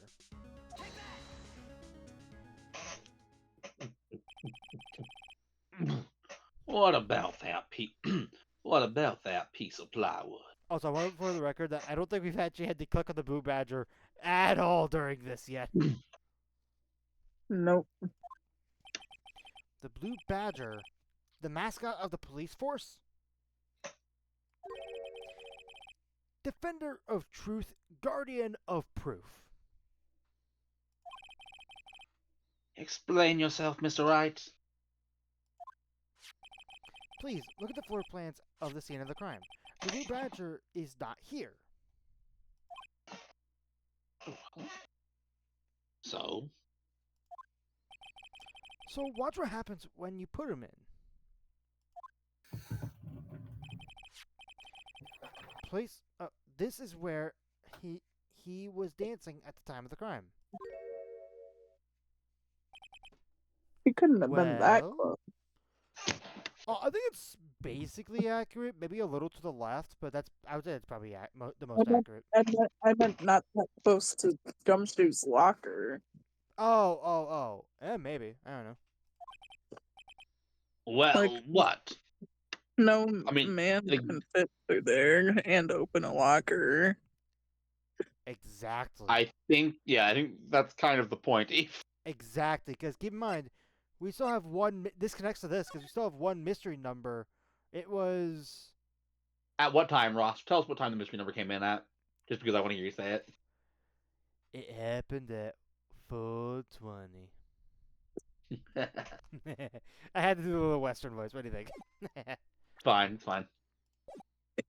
What about that What about that piece of plywood? Also, I want for the record that I don't think we've actually had to click on the Blue Badger at all during this yet. Nope. The Blue Badger, the mascot of the police force? Defender of truth, guardian of proof. Explain yourself, Mr. Wright. Please, look at the floor plans of the scene of the crime. The Blue Badger is not here. So? So watch what happens when you put him in. Place. This is where he was dancing at the time of the crime. He couldn't have been that Well? close. I think it's basically accurate. Maybe a little to the left, but I would say it's probably the most accurate. I meant not that close to Gumshoe's locker. Oh. Maybe. I don't know. Well, Like- what? No I mean, man like- can fit through there and open a locker. Exactly. I think that's kind of the point. Exactly, because keep in mind, we still have one. This connects to this because we still have one mystery number. It was. At what time, Ross? Tell us what time the mystery number came in at. Just because I want to hear you say it. It happened at 4:20. I had to do a little Western voice. What do you think? Fine.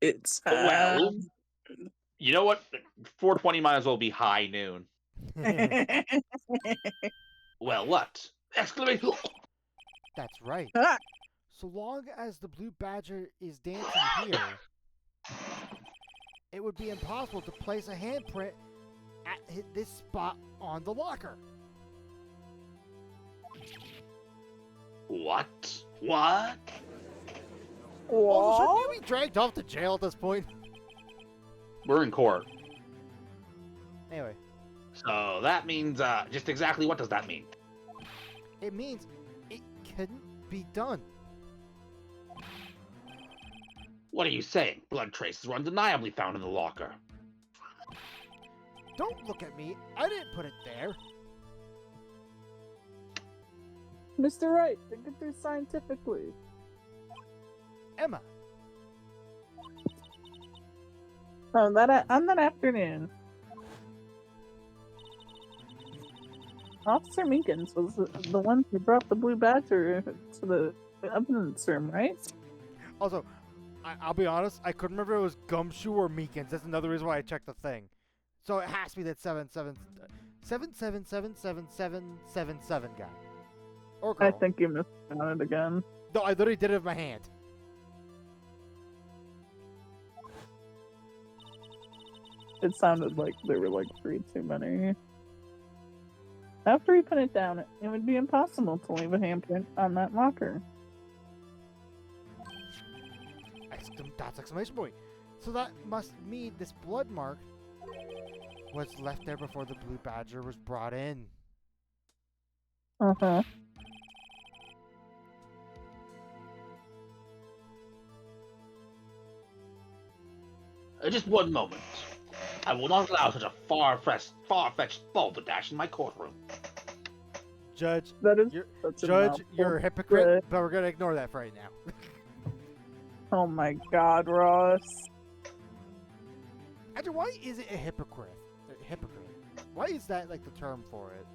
It's Well, you know what? 4:20 might as well be high noon. Well, what? Exclamation! That's right. Ah! So long as the Blue Badger is dancing here, it would be impossible to place a handprint at this spot on the locker. What? Also, What? shouldn't you be dragged off to jail at this point? We're in court. Anyway, So that means, just exactly what does that mean? it means it couldn't be done. What are you saying? Blood traces were undeniably found in the locker. Don't look at me. I didn't put it there. Mr. Wright, think it through scientifically. Emma. On that afternoon, Officer Meekins was the one who brought the Blue Badger to the evidence room, right? Also, I'll be honest, I couldn't remember if it was Gumshoe or Meekins. That's another reason why I checked the thing. So it has to be that 7777777 guy. Or girl. I think you missed on it again. No, I literally did it with my hand. It sounded like there were like 3 too many. After he put it down, it would be impossible to leave a handprint on that locker. That's exclamation point. So that must mean this blood mark was left there before the Blue Badger was brought in. Uh-huh. Just one moment. I will not allow such a far-fetched balderdash in my courtroom. Judge, That is You're- such a Judge, mouthful. you're a hypocrite, but we're gonna ignore that for right now. Oh my god, Ross. Actually, why is it a hypocrite? Hypocrite. Why is that like the term for it?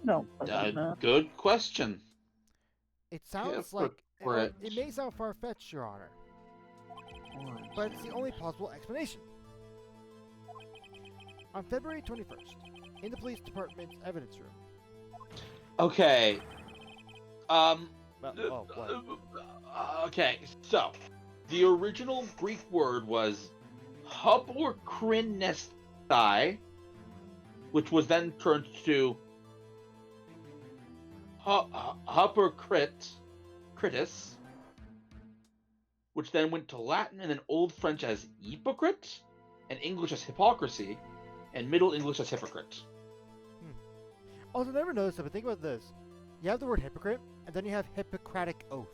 No, fucking know. Good question. It sounds like Hypocrite. it may sound far-fetched, Your Honor, but it's the only plausible explanation. On February 21st, in the police department's evidence room. Okay. Well, what? Okay, so the original Greek word was huporkrinestai, which was then turned to Critus, which then went to Latin and then Old French as hypocrite, and English as hypocrisy, and Middle English as hypocrite. Also, I never noticed it, but think about this. You have the word hypocrite, and then you have Hippocratic oath.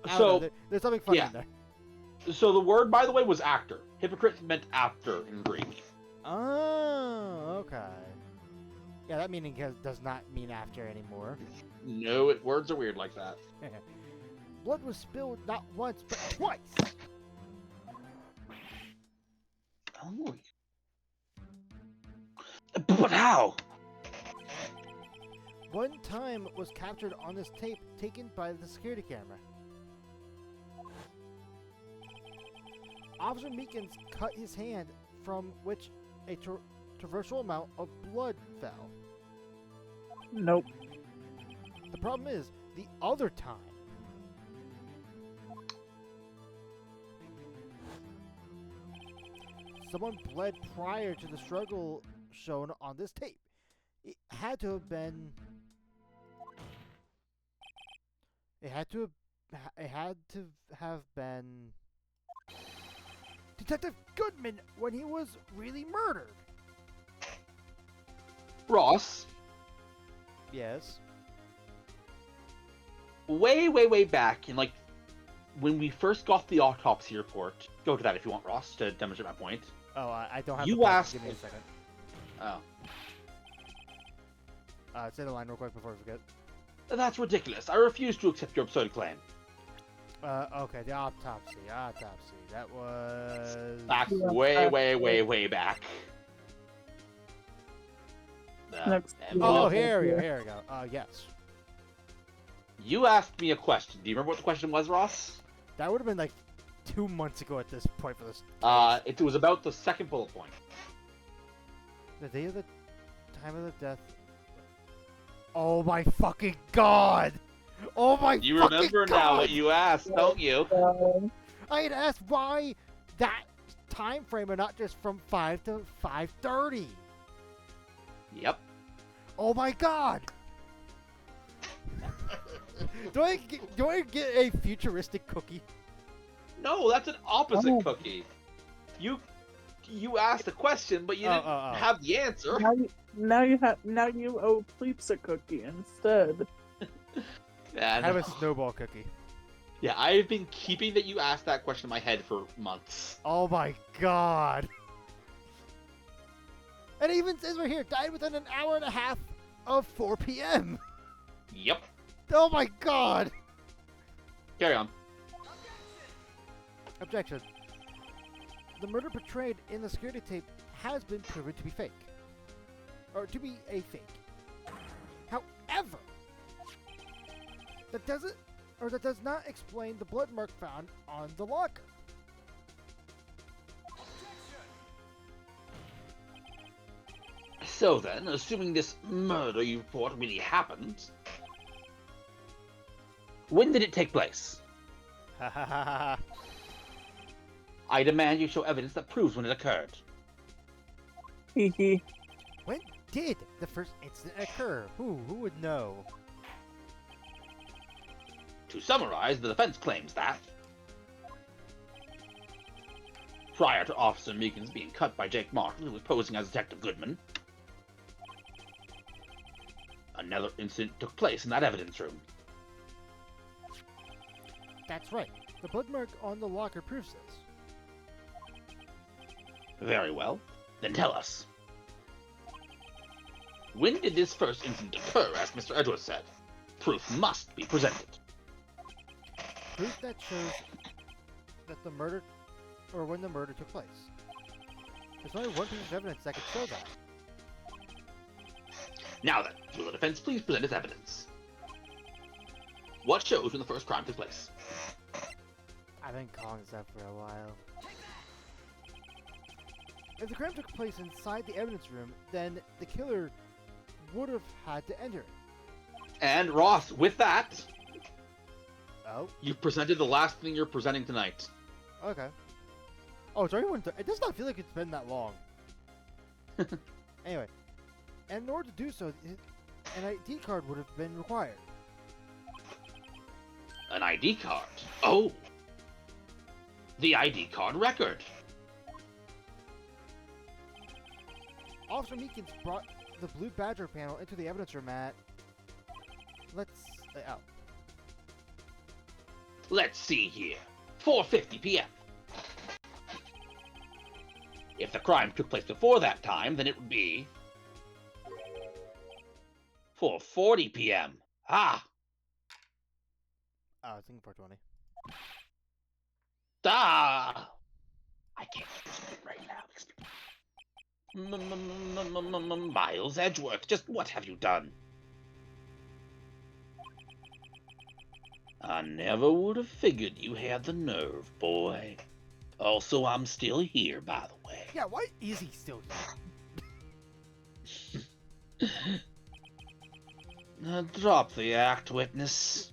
I don't know, So, there's something funny yeah. in there. so the word, by the way, was actor. Hypocrite meant actor in Greek. Oh, okay. Yeah, that meaning does not mean after anymore. No, words are weird like that. Blood was spilled not once, but twice. Oh. But how? One time was captured on this tape taken by the security camera. Officer Meekins cut his hand, from which a traversal amount of blood fell. Nope. The problem is, the other time, someone bled prior to the struggle shown on this tape. It had to have been... It had to have been... Detective Goodman when he was really murdered. Ross, Yes. way back in, like, when we first got the autopsy report, go to that if you want, Ross, to demonstrate my point. Oh, I don't have You the point. asked Give me a if- second. Oh. Say the line real quick before I forget. That's ridiculous. I refuse to accept your absurd claim. Okay, the autopsy. That was... Back Yeah, way back. Next. Oh, Yeah. here we go. Yes. You asked me a question. Do you remember what the question was, Ross? That would have been like 2 months ago at this point for this. It was about the second bullet point. The day of the time of the death. Oh my fucking god! Oh my You fucking remember god! now what you asked, don't you? I had asked why that time frame and not just from 5 to 5:30. Yep. Oh my god! do I get a futuristic cookie? No, that's an opposite Oh. cookie. You asked a question, but you didn't have the answer. Now you owe Pleeps a cookie instead. And, Have a snowball cookie. yeah, I've been keeping that you asked that question in my head for months. Oh my god! And it even says right here, died within an hour and a half of 4 p.m. Yep. Oh my god! Carry on. Objection. The murder portrayed in the security tape has been proven to be fake. Or to be a fake. However, that does not explain the blood mark found on the locker. So then, assuming this murder you report really happened, when did it take place? Ha ha ha ha. I demand you show evidence that proves when it occurred. Hee. When did the first incident occur? Who would know? To summarize, the defense claims that prior to Officer Meekins being cut by Jake Martin, who was posing as Detective Goodman, another incident took place in that evidence room. That's right. The blood mark on the locker proves this. Very well. Then tell us. When did this first incident occur, as Mr. Edwards said? Proof must be presented. Proof that shows that the murder, or when the murder took place. There's only one piece of evidence that could show that. Now then, will the defense please present its evidence? What shows when the first crime took place? I've been calling this up for a while. If the crime took place inside the evidence room, then the killer would have had to enter it. And Ross, with that, Oh, you presented the last thing you're presenting tonight. okay. Oh, it's already it does not feel like it's been that long. Anyway, and in order to do so, an ID card would have been required. An ID card? Oh! The ID card record! Officer Meekins brought the Blue Badger panel into the evidence room at... Let's see here. 4:50 p.m. If the crime took place before that time, then it would be 4:40 p.m. Ah! Oh, I was thinking 420. Ah! I can't speak right now. Miles Edgeworth, just what have you done? I never would have figured you had the nerve, boy. Also, I'm still here, by the way. Yeah, why is he still here? Drop the act, witness.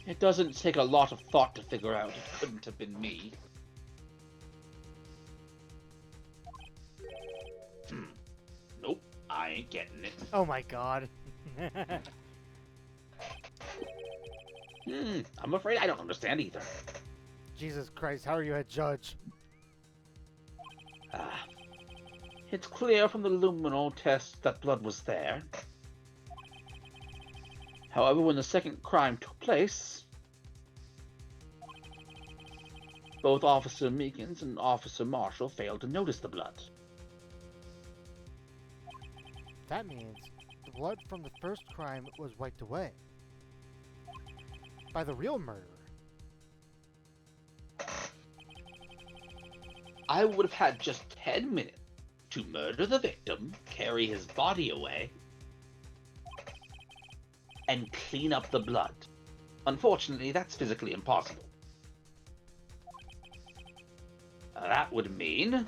It doesn't take a lot of thought to figure out it couldn't have been me. Nope, I ain't getting it. Oh my god. I'm afraid I don't understand either. Jesus Christ, how are you a judge? It's clear from the luminol test that blood was there. However, when the second crime took place, both Officer Meekins and Officer Marshall failed to notice the blood. That means the blood from the first crime was wiped away by the real murderer. I would have had just 10 minutes to murder the victim, carry his body away, and clean up the blood. Unfortunately, that's physically impossible. That would mean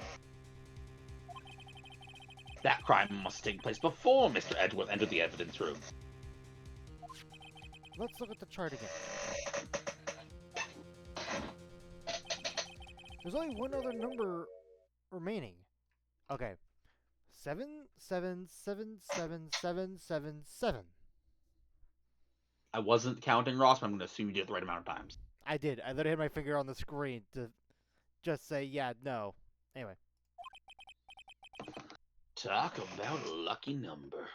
that crime must take place before Mr. Edgeworth entered the evidence room. Let's look at the chart again. There's only one other number remaining. Okay. 7777777. I wasn't counting, Ross, but I'm going to assume you did it the right amount of times. I did. I literally had my finger on the screen to just say, yeah, no. Anyway. Talk about a lucky number.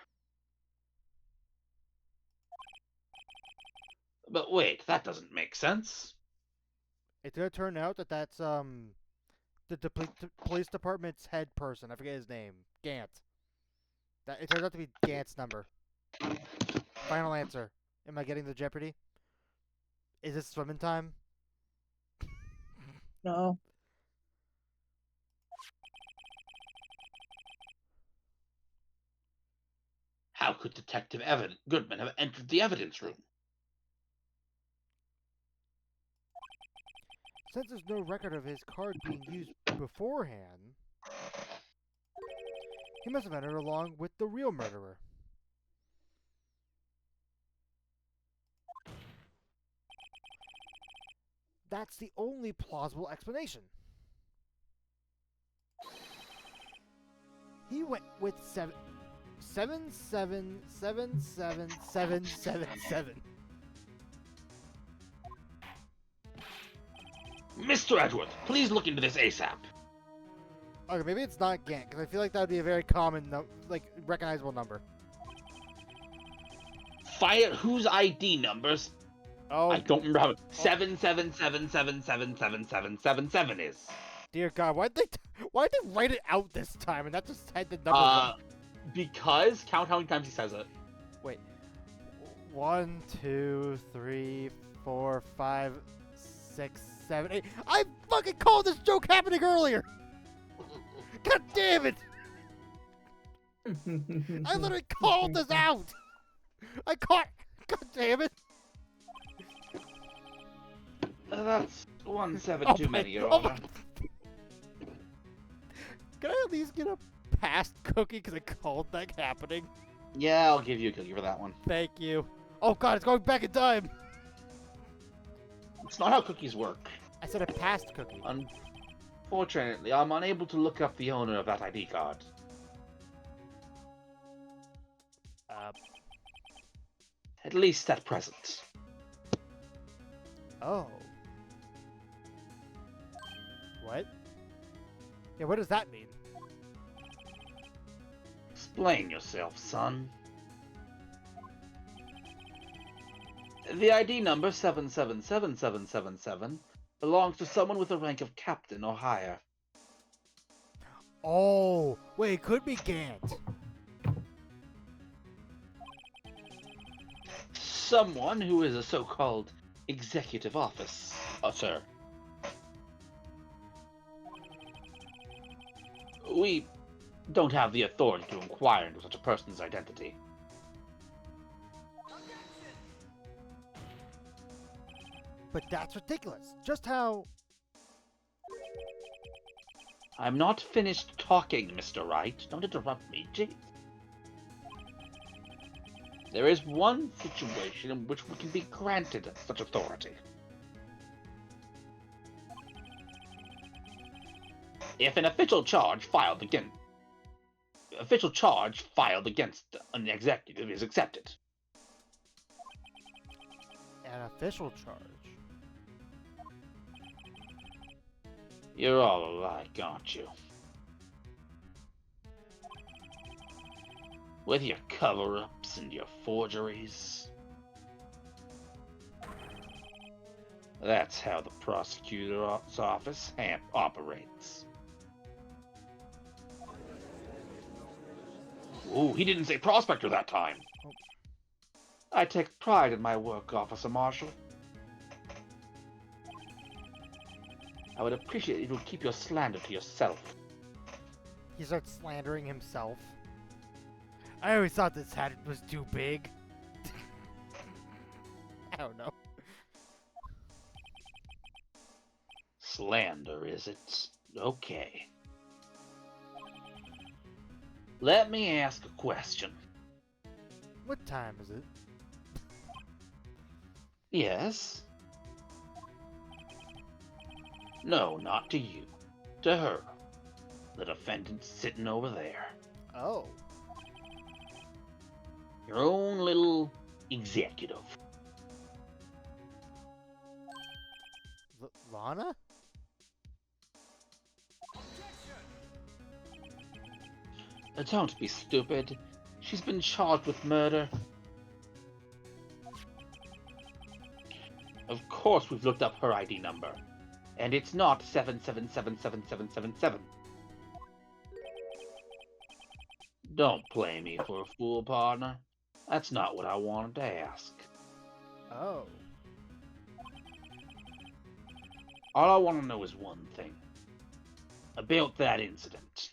But wait, that doesn't make sense. It's gonna turn out that that's, the police department's head person. I forget his name. Gant. It turns out to be Gant's number. Final answer. Am I getting the Jeopardy? Is this swimming time? No. How could Detective Goodman have entered the evidence room? Since there's no record of his card being used beforehand, he must have entered along with the real murderer. That's the only plausible explanation. He went with 7777777. Mr. Edgeworth, please look into this ASAP. Okay, maybe it's not Gant, because I feel like that would be a very common, recognizable number. Fire whose ID numbers? Oh, I don't remember how 777777777 is. dear God, why'd they write it out this time and not just had the number? Because count how many times he says it. Wait. 1, 2, 3, 4, 5, 6, 7, 8. I fucking called this joke happening earlier! God damn it! I literally called this out! God damn it! That's 17 too many, Your oh Honor. my- Can I at least get a past cookie because I called that happening? Yeah, I'll give you a cookie for that one. Thank you. Oh God, it's going back in time! It's not how cookies work. I said a past cookie. Unfortunately, I'm unable to look up the owner of that ID card. At least at present. Oh. What? Yeah, what does that mean? Explain yourself, son. The ID number 777777 belongs to someone with the rank of captain or higher. Oh, wait, it could be Gant. Someone who is a so-called executive officer. We don't have the authority to inquire into such a person's identity. But that's ridiculous. Just how... I'm not finished talking, Mr. Wright. Don't interrupt me, jeez. There is one situation in which we can be granted such authority. If an official charge filed against an executive is accepted. An official charge. You're all alike, aren't you? With your cover-ups and your forgeries. That's how the prosecutor's office operates. Ooh, he didn't say prospector that time. I take pride in my work, Officer Marshall. I would appreciate if you would keep your slander to yourself. He starts slandering himself. I always thought this hat was too big. I don't know. Slander, is it? Okay. Let me ask a question. What time is it? Yes? No, not to you. To her. The defendant's sitting over there. Oh. Your own little executive. Lana? Don't be stupid. She's been charged with murder. Of course we've looked up her ID number. And it's not 77777777. Don't play me for a fool, partner. That's not what I wanted to ask. Oh. All I want to know is one thing. About that incident.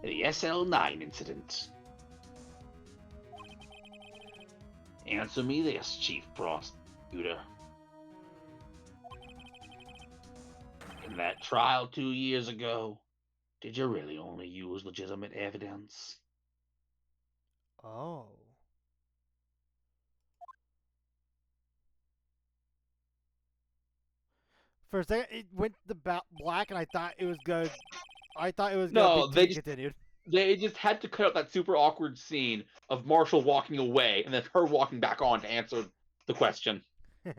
The SL9 incident. Answer me this, Chief Prosecutor. In that trial 2 years ago, did you really only use legitimate evidence? Oh. For a second, it went to black, and I thought it was good. I thought it was No, going to they be just- continued. They just had to cut out that super awkward scene of Marshall walking away and then her walking back on to answer the question. Do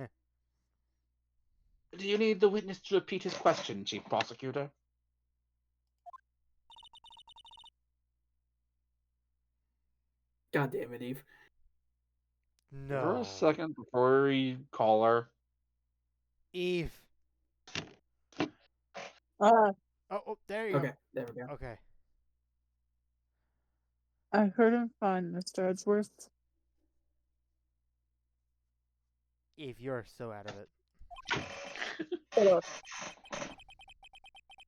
you need the witness to repeat his question, Chief Prosecutor? God damn it, Eve. No. For a second before we call her. Eve. Uh, Oh, there you Okay, there we go. go. Okay. I heard him fine, Mr. Edgeworth. Eve, you're so out of it. Shut up.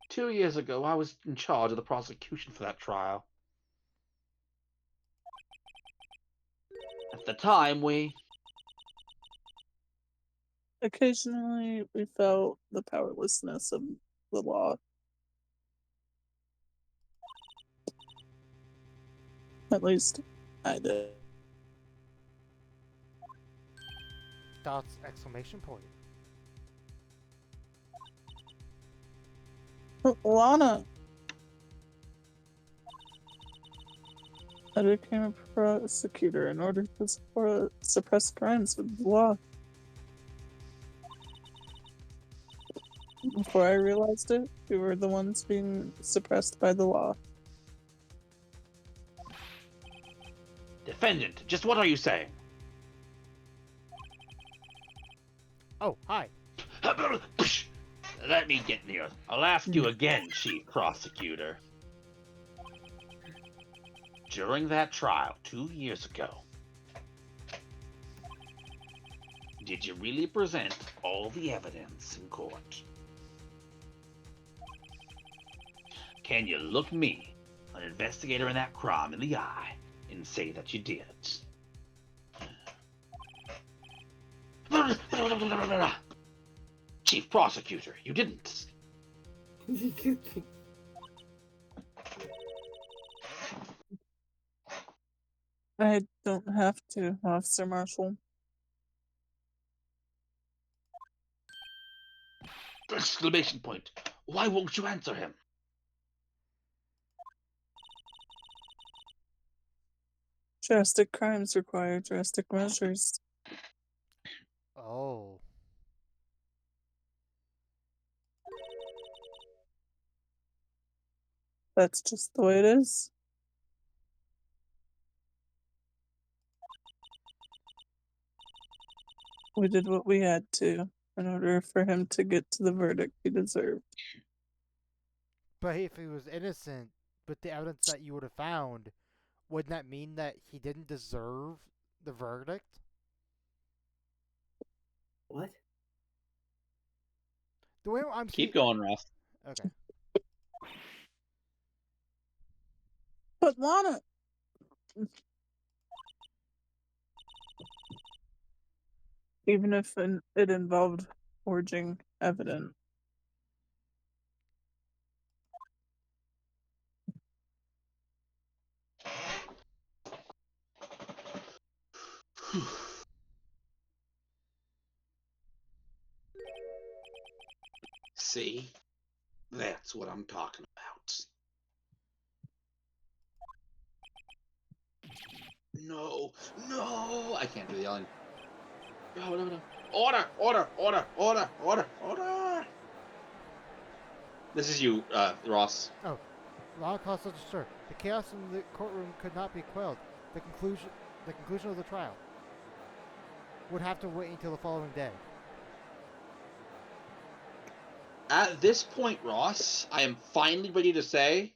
2 years ago, I was in charge of the prosecution for that trial. At the time, Occasionally, we felt the powerlessness of the law. At least, I did. Thoughts! Exclamation point. Lana, I became a prosecutor in order to suppress crimes with the law. Before I realized it, we were the ones being suppressed by the law. Defendant, just what are you saying? Oh, hi. Let me get near. I'll ask you again, Chief Prosecutor. During that trial 2 years ago, did you really present all the evidence in court? Can you look me, an investigator in that crime, in the eye and say that you did? Chief Prosecutor, you didn't. I don't have to, Officer Marshall. Exclamation point. Why won't you answer him? Drastic crimes require drastic measures. Oh. That's just the way it is. We did what we had to in order for him to get to the verdict he deserved. But if he was innocent, with the evidence that you would have found, wouldn't that mean that he didn't deserve the verdict? What? The way I'm Keep going, Ross. Okay. But Lana, even if it involved forging evidence. See? That's what I'm talking about. No, no! I can't do the yelling. No, no, no. Order, order, order, order, order, order! This is you, Ross. Law caused such a stir. The chaos in the courtroom could not be quelled. The conclusion of the trial would have to wait until the following day. At this point, Ross, I am finally ready to say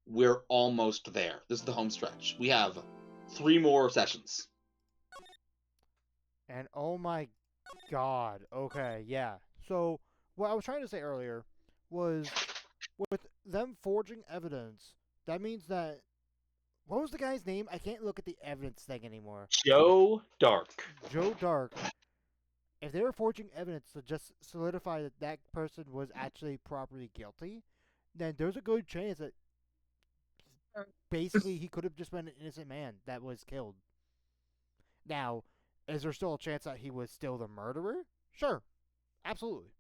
we're almost there. This is the home stretch. We have 3 more sessions. And oh my god. Okay, yeah. So, what I was trying to say earlier was with them forging evidence, that means that. What was the guy's name? I can't look at the evidence thing anymore. Joe Dark. Joe Dark. If they were forging evidence to just solidify that that person was actually properly guilty, then there's a good chance that basically he could have just been an innocent man that was killed. Now, is there still a chance that he was still the murderer? Sure. Absolutely.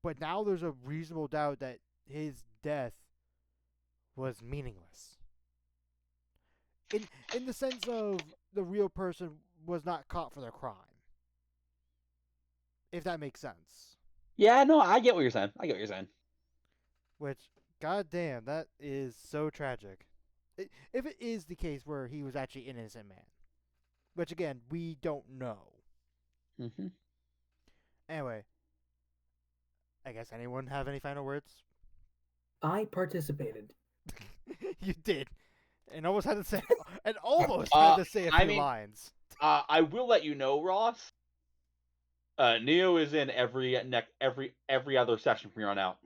But now there's a reasonable doubt that his death was meaningless. In the sense of the real person was not caught for their crime. If that makes sense. Yeah, no, I get what you're saying. Which, goddamn, that is so tragic. If it is the case where he was actually an innocent man. Which, again, we don't know. Mm-hmm. Anyway. I guess anyone have any final words? I participated. You did. And almost had to say had to say a few lines. I will let you know, Ross. Neo is in every other session from here on out.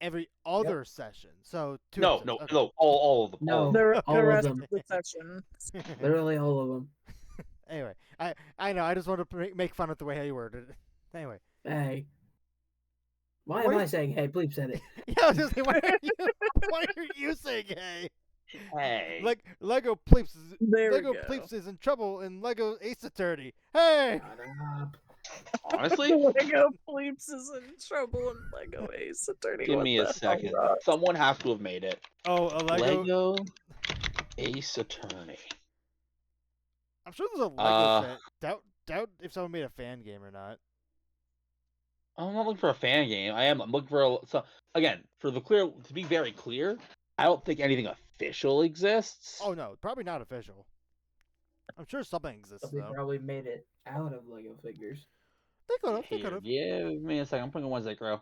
Every other session. So No, all of them. No, The all rest of of them. the session. Literally all of them. Anyway, I know. I just want to make fun of the way you worded it. Anyway. Hey. Why am I saying hey? Bleep said it. Yeah, I was just saying, why are you saying hey? Hey. Like Lego Pleeps There Lego we go. Pleeps is in trouble in Lego Ace Attorney. Hey! Shut up. Honestly, Lego Bleeps is in trouble in Lego Ace Attorney. Give What me the a hell, second. Rob? Someone has to have made it. Oh, a Lego. Lego Ace Attorney. I'm sure there's a Lego Uh, set. Doubt if someone made a fan game or not. I'm not looking for a fan game. I'm looking for so again for the clear. To be very clear, I don't think anything official exists. Oh no, probably not official. I'm sure something exists But they though. probably made it out of Lego figures. They could have. They Here, could have. give me a second. I'm putting one Zekro.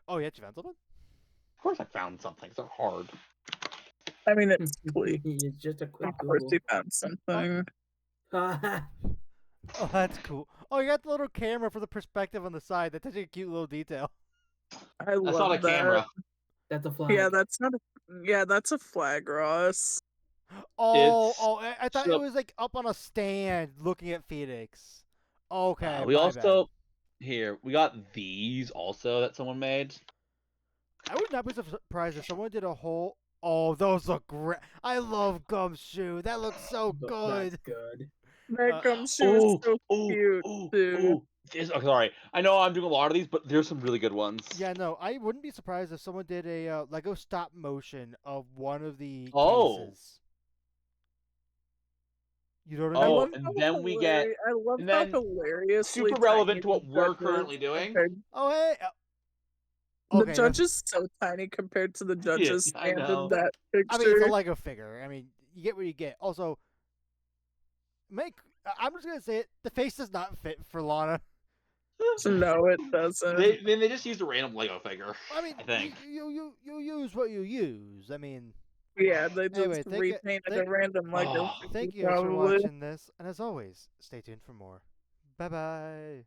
Oh yeah, you found something. Of course, I found something. It's not hard. I mean, it's Bleep. It's just a quick Of course, Google. he found something. Oh, that's cool. Oh, you got the little camera for the perspective on the side. That's such a cute little detail. I That's love not a that. camera. That's a flag. Yeah, that's not a. Yeah, that's a flag, Ross. Oh, It's- I thought it so- was like up on a stand looking at Phoenix. Okay, we my also bad. here we got these also that someone made. I would not be surprised if someone did a whole. Oh, those look great. I love Gumshoe. That looks so good. That's good. That gumshoe is so cute, dude. Sorry, I know I'm doing a lot of these, but there's some really good ones. Yeah, no, I wouldn't be surprised if someone did a Lego stop motion of one of the Oh. cases. You know what I I mean? Oh, love and how then we get I love and how then hilariously super relevant tiny to what the we're judge is currently doing. compared- Oh, hey. The Okay, judge is so tiny compared to the judge's I stand know. in that picture. I mean, it's a Lego figure. I mean, you get what you get. Also, I'm just gonna say it. The face does not fit for Lana. No, it doesn't. They just used a random Lego figure. I mean, I think. you use what you use. I mean, Yeah, they just Anyway, repainted thank- a random Lego Oh. figure, thank you for probably. watching this, and as always, stay tuned for more. Bye bye.